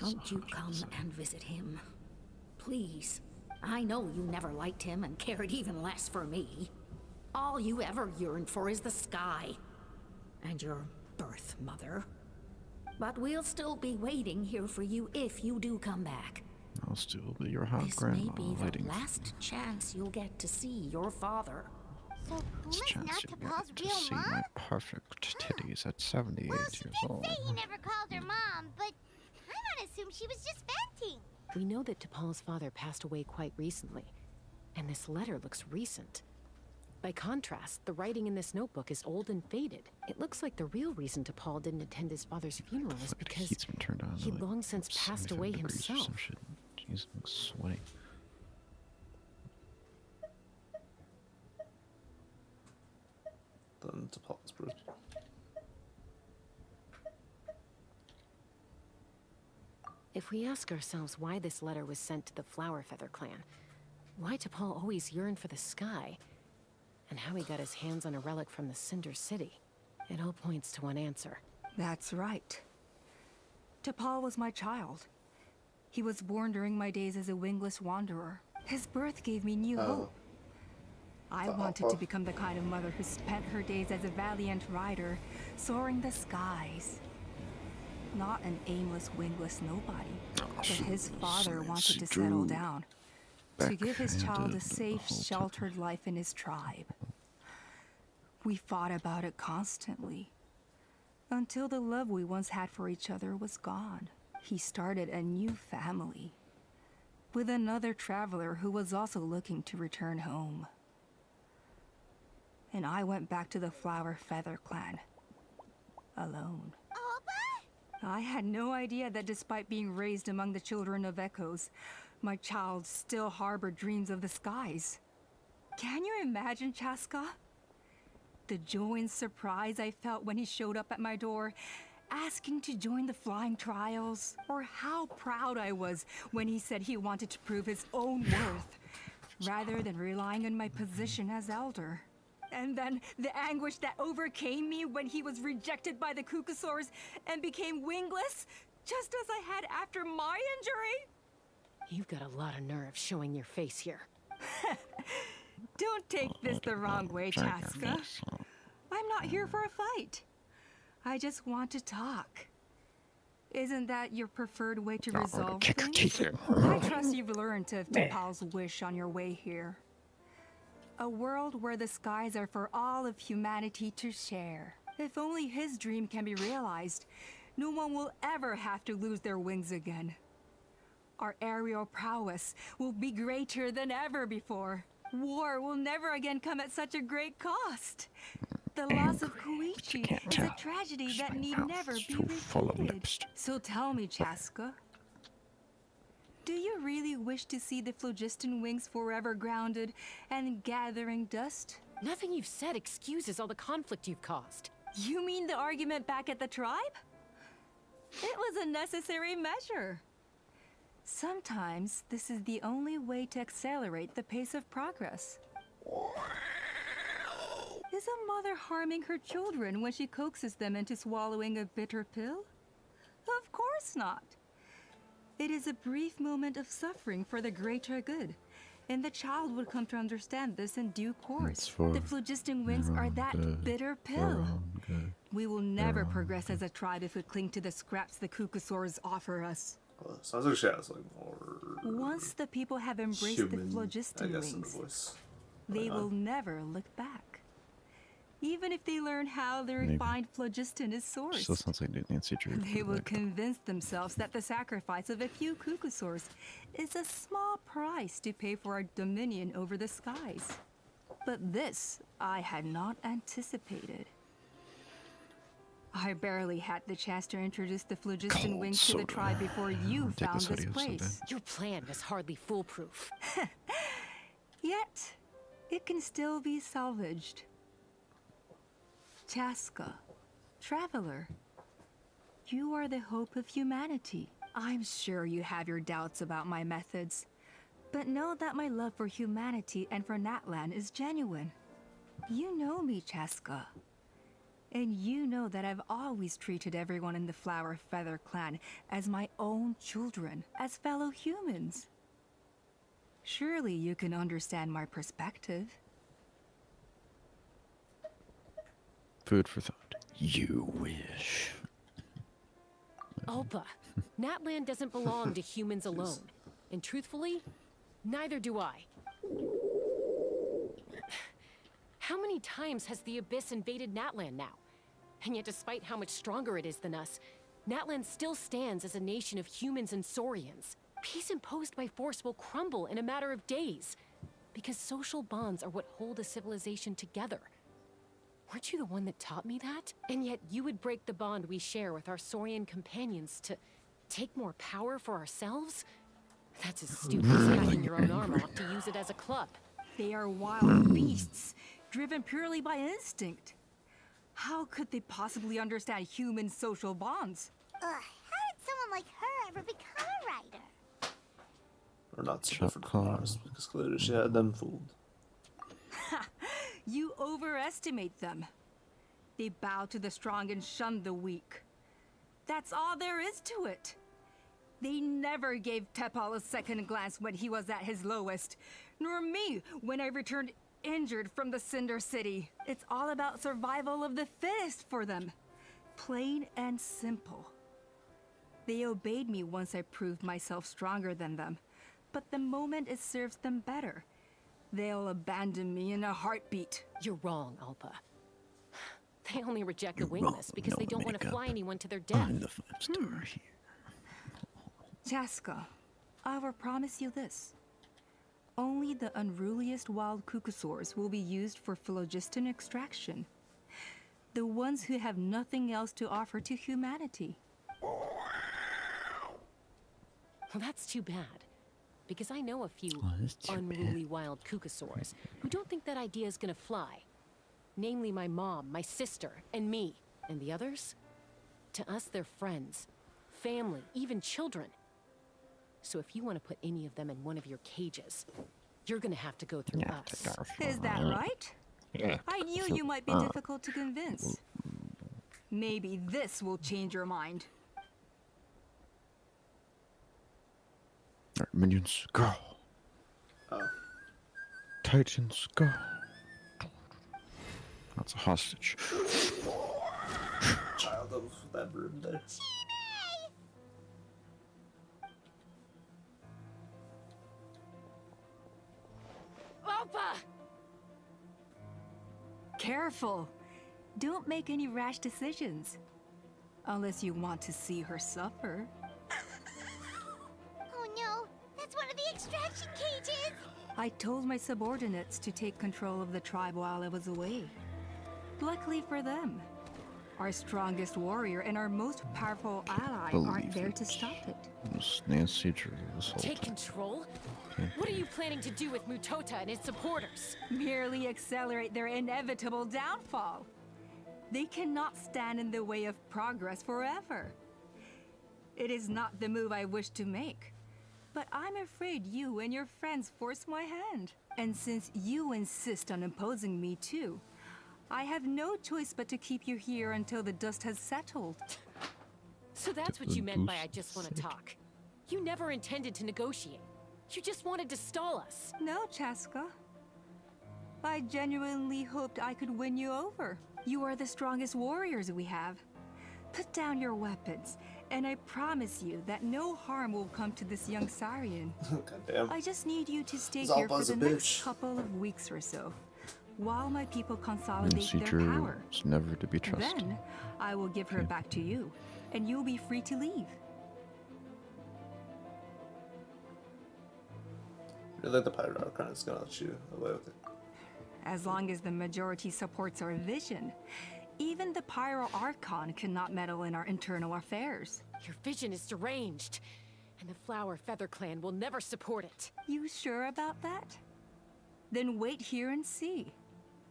Speaker 12: Won't you come and visit him? Please. I know you never liked him and cared even less for me. All you ever yearned for is the sky. And your birth mother. But we'll still be waiting here for you if you do come back.
Speaker 2: I'll still be your hot
Speaker 12: This
Speaker 2: grandma
Speaker 12: may be
Speaker 2: waiting
Speaker 12: the last chance you'll get to see your father.
Speaker 13: So
Speaker 2: this
Speaker 13: Puma's not
Speaker 2: chance you
Speaker 13: T'Pol's
Speaker 2: get to
Speaker 13: real
Speaker 2: see
Speaker 13: mom?
Speaker 2: my perfect titties at 78
Speaker 13: Well, she
Speaker 2: years
Speaker 13: did
Speaker 2: old.
Speaker 13: say he never called her mom, but I might assume she was just venting.
Speaker 3: We know that T'Pol's father passed away quite recently, and this letter looks recent. By contrast, the writing in this notebook is old and faded. It looks like the real reason T'Pol didn't attend his father's funeral is
Speaker 2: The
Speaker 3: because
Speaker 2: heat's been turned on to,
Speaker 3: he'd
Speaker 2: like,
Speaker 3: long since passed
Speaker 2: 75
Speaker 3: away
Speaker 2: degrees or
Speaker 3: himself.
Speaker 2: some shit. Jeez, I'm sweaty.
Speaker 1: Then T'Pol's birth.
Speaker 3: If we ask ourselves why this letter was sent to the Flower Feather clan, why T'Pol always yearned for the sky, and how he got his hands on a relic from the Cinder City, it all points to one answer.
Speaker 5: That's right. T'Pol was my child. He was born during my days as a wingless wanderer. His birth gave me new hope. I wanted to become the kind of mother who spent her days as a valiant rider, soaring the skies. Not an aimless, wingless nobody. But his father wanted to settle down, to give his child a safe, sheltered life in his tribe. We fought about it constantly, until the love we once had for each other was gone. He started a new family, with another traveler who was also looking to return home. And I went back to the Flower Feather clan, alone. I had no idea that despite being raised among the children of echoes, my child still harbored dreams of the skies. Can you imagine, Chasca? The joy and surprise I felt when he showed up at my door, asking to join the flying trials, or how proud I was when he said he wanted to prove his own worth, rather than relying on my position as elder. And then the anguish that overcame me when he was rejected by the Kukasaurs and became wingless, just as I had after my injury.
Speaker 3: You've got a lot of nerve showing your face here.
Speaker 5: Don't take this the wrong way, Chasca. I'm not here for a fight. I just want to talk. Isn't that your preferred way to resolve things? I trust you've learned of T'Pol's wish on your way here. A world where the skies are for all of humanity to share. If only his dream can be realized, no one will ever have to lose their wings again. Our aerial prowess will be greater than ever before. War will never again come at such a great cost. The loss of Koichi is a tragedy that need never be repeated. So tell me, Chasca, do you really wish to see the phlogiston wings forever grounded and gathering dust?
Speaker 3: Nothing you've said excuses all the conflict you've caused.
Speaker 5: You mean the argument back at the tribe? It was a necessary measure. Sometimes this is the only way to accelerate the pace of progress. Is a mother harming her children when she coaxes them into swallowing a bitter pill? Of course not. It is a brief moment of suffering for the greater good, and the child would come to understand this in due course. The phlogiston wings are that bitter pill. We will never progress as a tribe if we cling to the scraps the Kukasaurs offer us.
Speaker 1: Well, sounds like she has like more.
Speaker 5: Once the people have embraced
Speaker 1: human,
Speaker 5: the phlogiston
Speaker 1: I guess, in the
Speaker 5: wings,
Speaker 1: voice.
Speaker 5: they will never look back. Even if they learn how the refined phlogiston is
Speaker 2: Still
Speaker 5: sourced,
Speaker 2: sounds like Nancy Drew.
Speaker 5: they will convince themselves that the sacrifice of a few Kukasaurs is a small price to pay for our dominion over the skies. But this I had not anticipated. I barely had the chance to introduce the phlogiston wings to the tribe before you found this place.
Speaker 3: Your plan was hardly foolproof.
Speaker 5: Yet, it can still be salvaged. Chasca, traveler, you are the hope of humanity. I'm sure you have your doubts about my methods, but know that my love for humanity and for Natlan is genuine. You know me, Chasca. And you know that I've always treated everyone in the Flower Feather clan as my own children, as fellow humans. Surely you can understand my perspective.
Speaker 2: Food for thought. You wish.
Speaker 3: Alpa, Natlan doesn't belong to humans alone. And truthfully, neither do I. How many times has the Abyss invaded Natlan now? And yet despite how much stronger it is than us, Natlan still stands as a nation of humans and Saurians. Peace imposed by force will crumble in a matter of days. Because social bonds are what hold a civilization together. Weren't you the one that taught me that? And yet you would break the bond we share with our Saurian companions to take more power for ourselves? That's as stupid as hacking your own arm off to use it as a club.
Speaker 5: They are wild beasts, driven purely by instinct. How could they possibly understand human social bonds?
Speaker 13: Ugh, how did someone like her ever become a writer?
Speaker 1: Or not so different from ours, because clearly she had them fooled.
Speaker 5: You overestimate them. They bow to the strong and shun the weak. That's all there is to it. They never gave Tepal a second glance when he was at his lowest, nor me when I returned injured from the Cinder City. It's all about survival of the fittest for them. Plain and simple. They obeyed me once I proved myself stronger than them, but the moment it serves them better, they'll abandon me in a heartbeat.
Speaker 3: You're wrong, Alpa. They only reject the wingless because they don't want to fly anyone to their death.
Speaker 2: I'm the 5-star here.
Speaker 5: Chasca, I will promise you this. Only the unruliest wild Kukasaurs will be used for phlogiston extraction. The ones who have nothing else to offer to humanity.
Speaker 3: Well, that's too bad. Because I know a few unruly wild Kukasaurs who don't think that idea is gonna fly. Namely my mom, my sister, and me. And the others? To us, they're friends, family, even children. So if you want to put any of them in one of your cages, you're gonna have to go through us.
Speaker 5: Is that right? I knew you might be difficult to convince. Maybe this will change your mind.
Speaker 2: Alright, minions, go. Titans, go. That's a hostage.
Speaker 1: Child of that brood there.
Speaker 3: Alpa!
Speaker 5: Careful. Don't make any rash decisions. Unless you want to see her suffer.
Speaker 13: Oh no, that's one of the extraction cages!
Speaker 5: I told my subordinates to take control of the tribe while I was away. Luckily for them, our strongest warrior and our most powerful ally aren't there to stop it.
Speaker 2: This Nancy Drew this whole
Speaker 3: Take
Speaker 2: time.
Speaker 3: control? What are you planning to do with Mutota and his supporters?
Speaker 5: Merely accelerate their inevitable downfall. They cannot stand in the way of progress forever. It is not the move I wish to make, But I'm afraid you and your friends forced my hand. And since you insist on imposing me too, I have no choice but to keep you here until the dust has settled.
Speaker 3: So that's what you meant by I just want to talk. You never intended to negotiate. You just wanted to stall us.
Speaker 5: No, Chasca. I genuinely hoped I could win you over. You are the strongest warriors we have. Put down your weapons, and I promise you that no harm will come to this young Saurian.
Speaker 1: Goddamn.
Speaker 5: I just need you to stay
Speaker 1: Zalpa's
Speaker 5: here for the
Speaker 1: a
Speaker 5: next
Speaker 1: bitch.
Speaker 5: couple of weeks or so, while my people consolidate their
Speaker 2: Seeker
Speaker 5: power.
Speaker 2: is never to be trusted.
Speaker 5: Then, I will give her back to you, and you'll be free to leave.
Speaker 1: I really like the Pyro Archon is gonna let you away with it.
Speaker 5: As long as the majority supports our vision, even the Pyro Archon cannot meddle in our internal affairs.
Speaker 3: Your vision is deranged, and the Flower Feather Clan will never support it.
Speaker 5: You sure about that? Then wait here and see.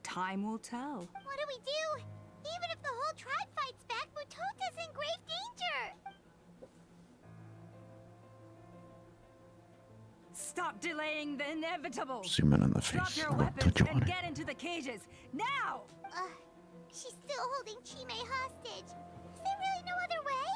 Speaker 5: Time will tell.
Speaker 13: What do we do? Even if the whole tribe fights back, Mutota's in grave danger!
Speaker 5: Stop delaying the inevitable!
Speaker 2: Zoom in on the
Speaker 5: Drop
Speaker 2: face.
Speaker 5: your
Speaker 2: I won't
Speaker 5: weapons
Speaker 2: touch you on
Speaker 5: and
Speaker 2: it.
Speaker 5: get into the cages, now!
Speaker 13: She's still holding Chime hostage. Is there really no other way?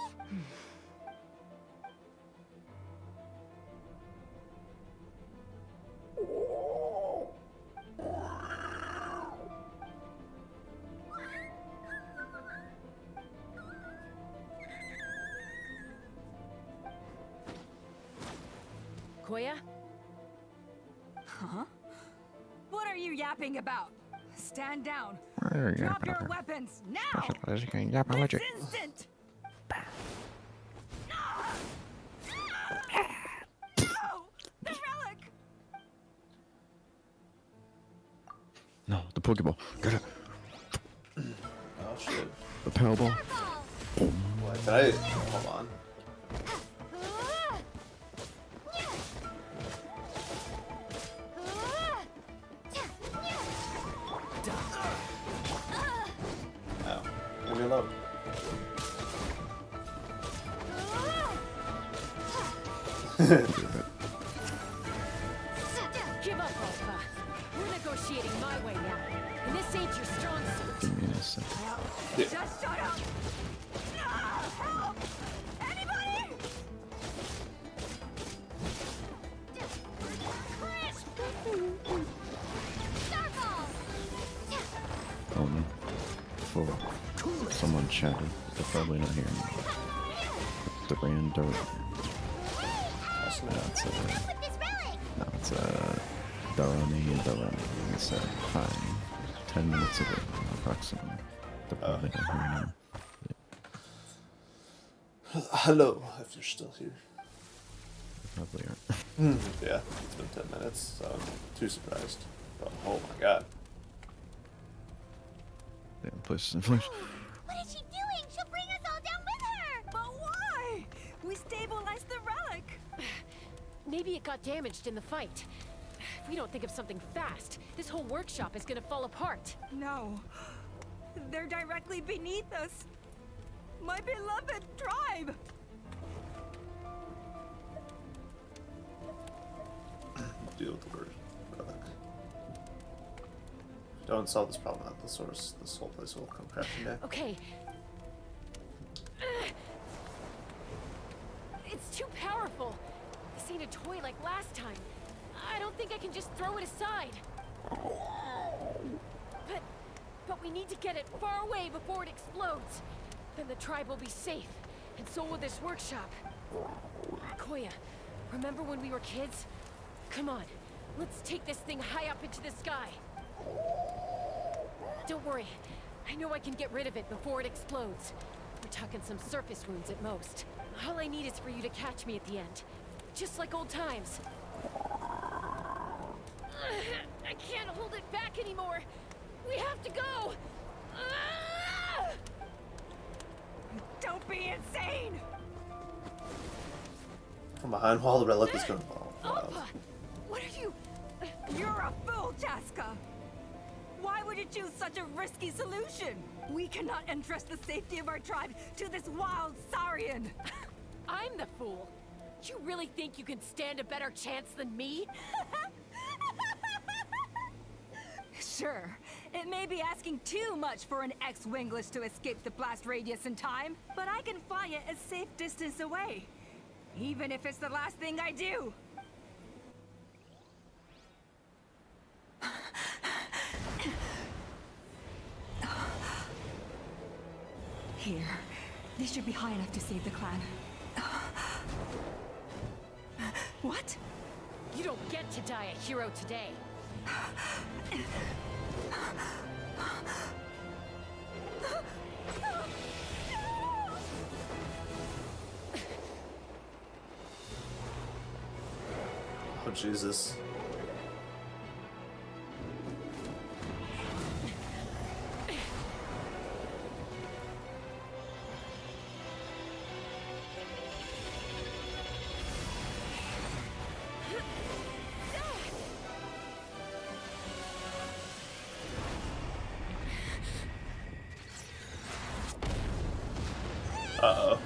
Speaker 3: Koya?
Speaker 5: Huh? What are you yapping about? Stand down.
Speaker 2: What are you
Speaker 5: Drop
Speaker 2: yapping
Speaker 5: your
Speaker 2: about?
Speaker 5: weapons, now!
Speaker 2: This
Speaker 5: instant! No! The relic!
Speaker 2: No, the Pokeball. Get it.
Speaker 1: Oh shit.
Speaker 2: The Powerball.
Speaker 1: What? Did I? Hold on. Oh. Leave me alone.
Speaker 3: Give up, Alpha. We're negotiating my way now, and this ain't your strong suit.
Speaker 2: Give me a sec.
Speaker 5: Just shut up! Help! Anybody?
Speaker 2: For someone chatted, they're probably not hearing me. The random. No, it's no, it's Daroni. He said hi. 10 minutes ago, approximately. They're probably not hearing me.
Speaker 1: Hello, if you're still here.
Speaker 2: They probably aren't.
Speaker 1: Yeah, it's been 10 minutes, so I'm too surprised. Oh my god.
Speaker 2: Damn, places in flames.
Speaker 13: What is she doing? She'll bring us all down with her!
Speaker 5: But why? We stabilized the relic!
Speaker 3: Maybe it got damaged in the fight. If we don't think of something fast, this whole workshop is gonna fall apart.
Speaker 5: No. They're directly beneath us. My beloved tribe!
Speaker 1: Deal with the word relic. If you don't solve this problem at the source, this whole place will come crashing down.
Speaker 3: Okay. It's too powerful. This ain't a toy like last time. I don't think I can just throw it aside. But we need to get it far away before it explodes. Then the tribe will be safe, and so will this workshop. Koya, remember when we were kids? Come on, let's take this thing high up into the sky. Don't worry, I know I can get rid of it before it explodes. We're talking some surface wounds at most. All I need is for you to catch me at the end. Just like old times. I can't hold it back anymore. We have to go.
Speaker 5: Don't be insane!
Speaker 1: From behind while the relic is gonna fall. Wow.
Speaker 3: Alpha, what are you?
Speaker 5: You're a fool, Chasca! Why would you choose such a risky solution? We cannot entrust the safety of our tribe to this wild Saurian!
Speaker 3: I'm the fool. You really think you can stand a better chance than me?
Speaker 5: Sure, it may be asking too much for an ex-wingless to escape the blast radius in time, but I can fly it a safe distance away. Even if it's the last thing I do. Here. This should be high enough to save the clan. What?
Speaker 3: You don't get to die a hero today.
Speaker 1: Oh, Jesus. Uh-oh.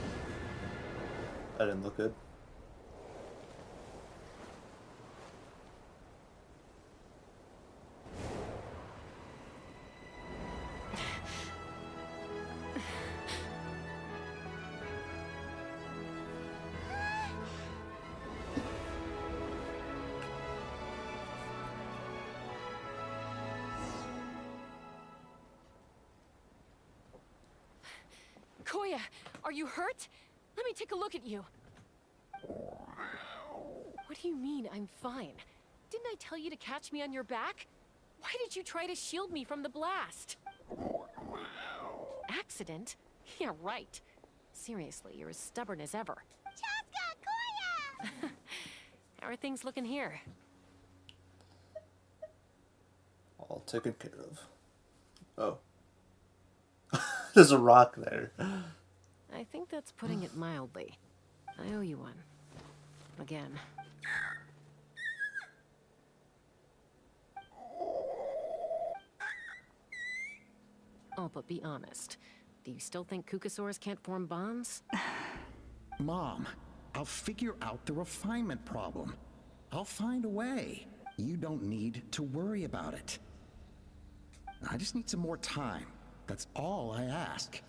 Speaker 1: That didn't look good.
Speaker 3: Koya, are you hurt? Let me take a look at you. What do you mean, I'm fine? Didn't I tell you to catch me on your back? Why did you try to shield me from the blast? Accident? Yeah, right. Seriously, you're as stubborn as ever.
Speaker 13: Chasca, Koya!
Speaker 3: How are things looking here?
Speaker 1: All taken care of. Oh. There's a rock there.
Speaker 3: I think that's putting it mildly. I owe you one. Again. Oh, but be honest. Do you still think Kukasaurs can't form bonds?
Speaker 6: Mom, I'll figure out the refinement problem. I'll find a way. You don't need to worry about it. I just need some more time. That's all I ask.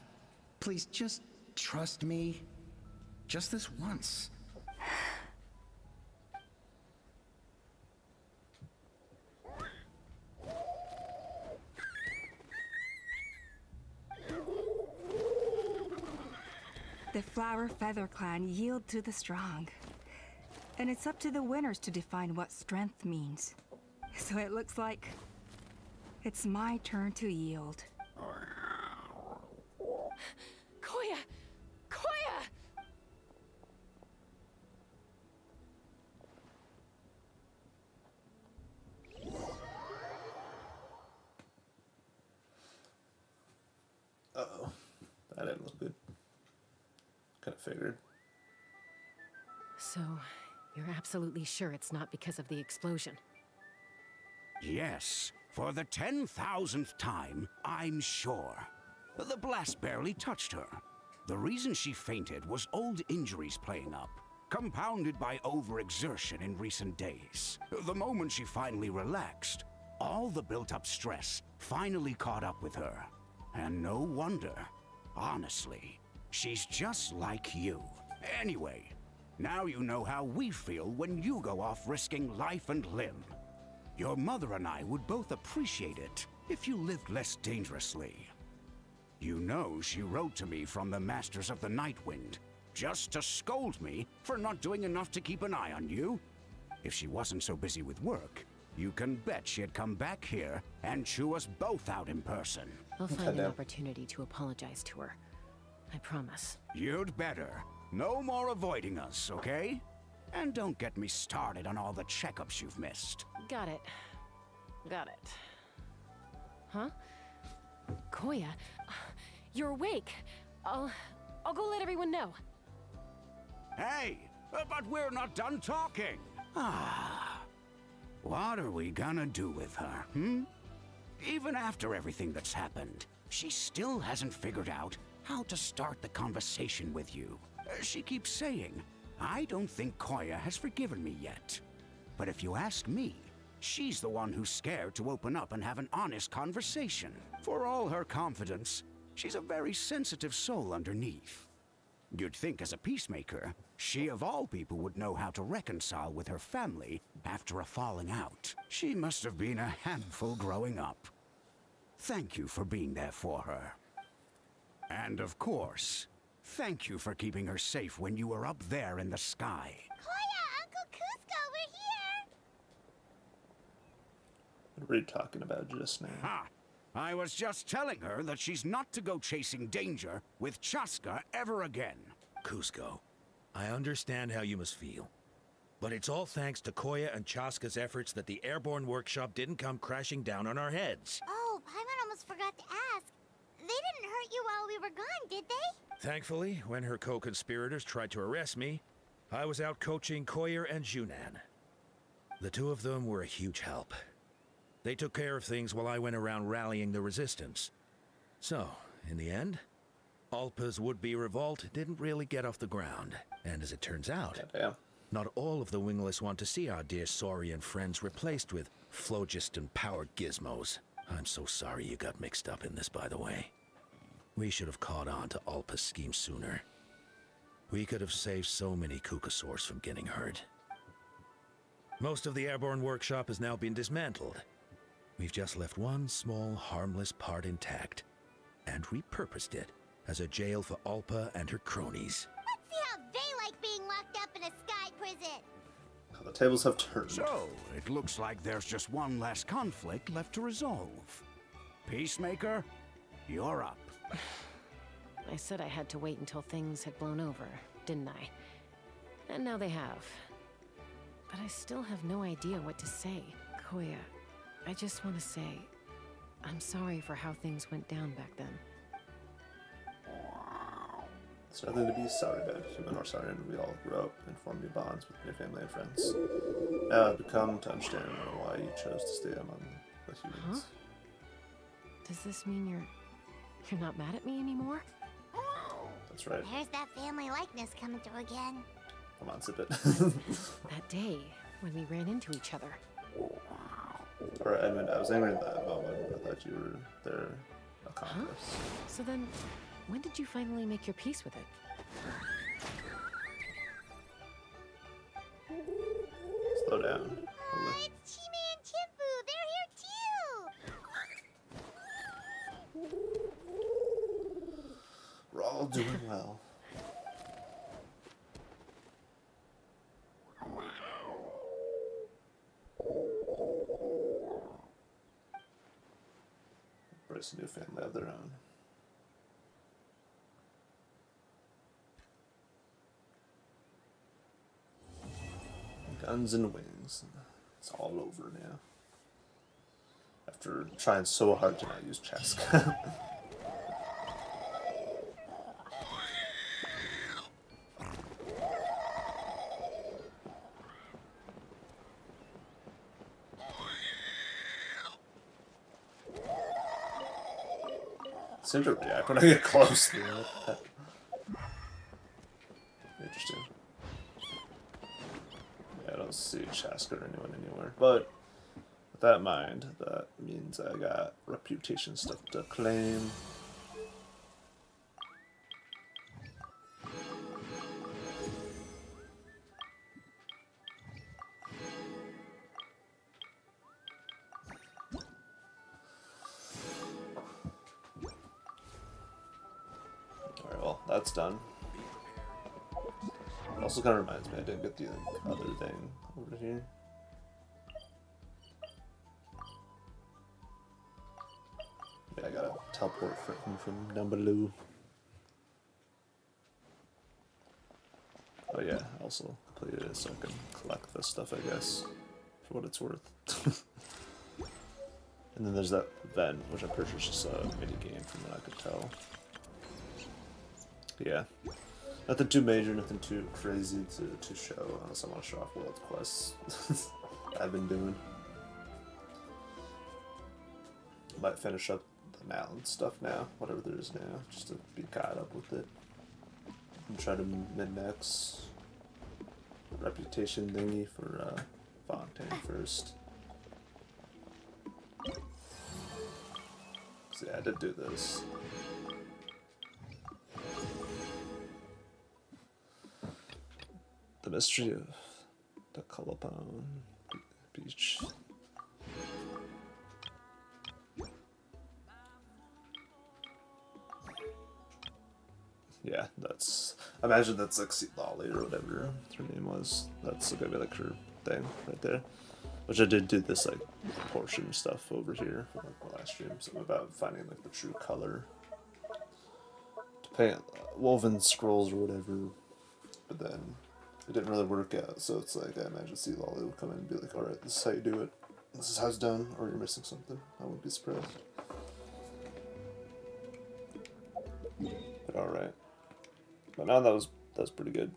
Speaker 6: Please just trust me. Just this once.
Speaker 5: The Flower Feather Clan yield to the strong. And it's up to the winners to define what strength means. So it looks like it's my turn to yield.
Speaker 3: Koya! Koya!
Speaker 1: Uh-oh. That didn't look good. Kinda figured.
Speaker 3: So, you're absolutely sure it's not because of the explosion?
Speaker 6: Yes, for the 10,000th time, I'm sure. The blast barely touched her. The reason she fainted was old injuries playing up, compounded by overexertion in recent days. The moment she finally relaxed, all the built-up stress finally caught up with her. And no wonder. Honestly, she's just like you. Anyway, now you know how we feel when you go off risking life and limb. Your mother and I would both appreciate it if you lived less dangerously. You know she wrote to me from the Masters of the Nightwind, just to scold me for not doing enough to keep an eye on you. If she wasn't so busy with work, you can bet she'd come back here and chew us both out in person.
Speaker 3: I'll find an opportunity to apologize to her. I promise.
Speaker 6: You'd better. No more avoiding us, okay? And don't get me started on all the checkups you've missed.
Speaker 3: Got it. Got it. Huh? Koya, you're awake. I'll go let everyone know.
Speaker 6: Hey, but we're not done talking. What are we gonna do with her, Even after everything that's happened, she still hasn't figured out how to start the conversation with you. She keeps saying, I don't think Koya has forgiven me yet. But if you ask me, she's the one who's scared to open up and have an honest conversation. For all her confidence, she's a very sensitive soul underneath. You'd think as a peacemaker, she of all people would know how to reconcile with her family after a falling out. She must have been a handful growing up. Thank you for being there for her. And of course, thank you for keeping her safe when you were up there in the sky.
Speaker 13: Koya, Uncle Cusco, we're here!
Speaker 1: What were you talking about just now?
Speaker 6: Ha! I was just telling her that she's not to go chasing danger with Chasca ever again.
Speaker 10: Cusco, I understand how you must feel. But it's all thanks to Koya and Chasca's efforts that the airborne workshop didn't come crashing down on our heads.
Speaker 13: Oh, Paimon almost forgot to ask. They didn't hurt you while we were gone, did they?
Speaker 10: Thankfully, when her co-conspirators tried to arrest me, I was out coaching Koya and Junan. The two of them were a huge help. They took care of things while I went around rallying the resistance. So, in the end, Alpa's would-be revolt didn't really get off the ground. And as it turns out, not all of the wingless want to see our dear Saurian friends replaced with phlogiston-powered gizmos. I'm so sorry you got mixed up in this, by the way. We should have caught on to Alpa's scheme sooner. We could have saved so many Kukasaurs from getting hurt. Most of the airborne workshop has now been dismantled. We've just left one small, harmless part intact, and repurposed it as a jail for Alpa and her cronies.
Speaker 13: Let's see how they like being locked up in a sky prison.
Speaker 1: The tables have turned.
Speaker 6: So, it looks like there's just one less conflict left to resolve. Peacemaker, you're up.
Speaker 3: I said I had to wait until things had blown over, didn't I? And now they have. But I still have no idea what to say. Koya, I just want to say, I'm sorry for how things went down back then.
Speaker 1: There's nothing to be sorry about, human or Saurian. We all grew up and formed new bonds with your family and friends. Now I've become to understand why you chose to stay among the humans.
Speaker 3: Huh? Does this mean you're not mad at me anymore?
Speaker 1: That's right.
Speaker 13: There's that family likeness coming through again.
Speaker 1: Come on, sip it.
Speaker 3: That day, when we ran into each other.
Speaker 1: Alright, Edmund, I was angry at that moment. I thought you were their accomplice.
Speaker 3: Huh? So then, when did you finally make your peace with it?
Speaker 1: Slow down.
Speaker 13: Oh, it's Chime and Chimpu! They're here too!
Speaker 1: We're all doing well. Embrace a new family of their own. Guns and wings. It's all over now. After trying so hard to not use Chasca. Seem to react when I get close to it. Interesting. Yeah, I don't see Chasca or anyone anywhere. But with that in mind, that means I got reputation stuff to claim. Alright, well, that's done. It also kind of reminds me I didn't get the other thing over here. Yeah, I gotta teleport from down below. Oh yeah, I also completed it so I can collect this stuff, I guess, for what it's worth. And then there's that event, which I'm pretty sure is just a mini game from what I could tell. Yeah, nothing too major, nothing too crazy to show, unless I want to show off world quests I've been doing. Might finish up the mountain stuff now, whatever there is now, just to be caught up with it. And try to min-max reputation thingy for Fontaine first. So yeah, I did do this. The mystery of the Colophon Beach. Yeah, that's. I imagine that's like Lolly or whatever her name was. That's gonna be like her thing right there. Which I did do this like portion stuff over here for like the last stream. Something about finding like the true color to paint woven scrolls or whatever. But then it didn't really work out. So it's like I imagine C Lolly will come in and be like, "All right, this is how you do it. This is how it's done," or you're missing something. I wouldn't be surprised. But all right. But no, that was pretty good.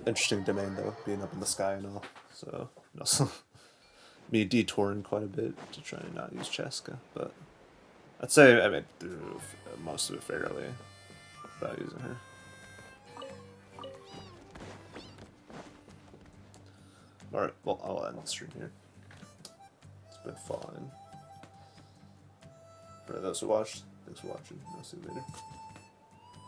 Speaker 1: Interesting domain though, being up in the sky and all. So also me detouring quite a bit to try and not use Chasca, but I'd say I made through most of it fairly without using her. All right, well I'll end the stream here. It's been fun. For those who watched, thanks for watching. I'll see you later.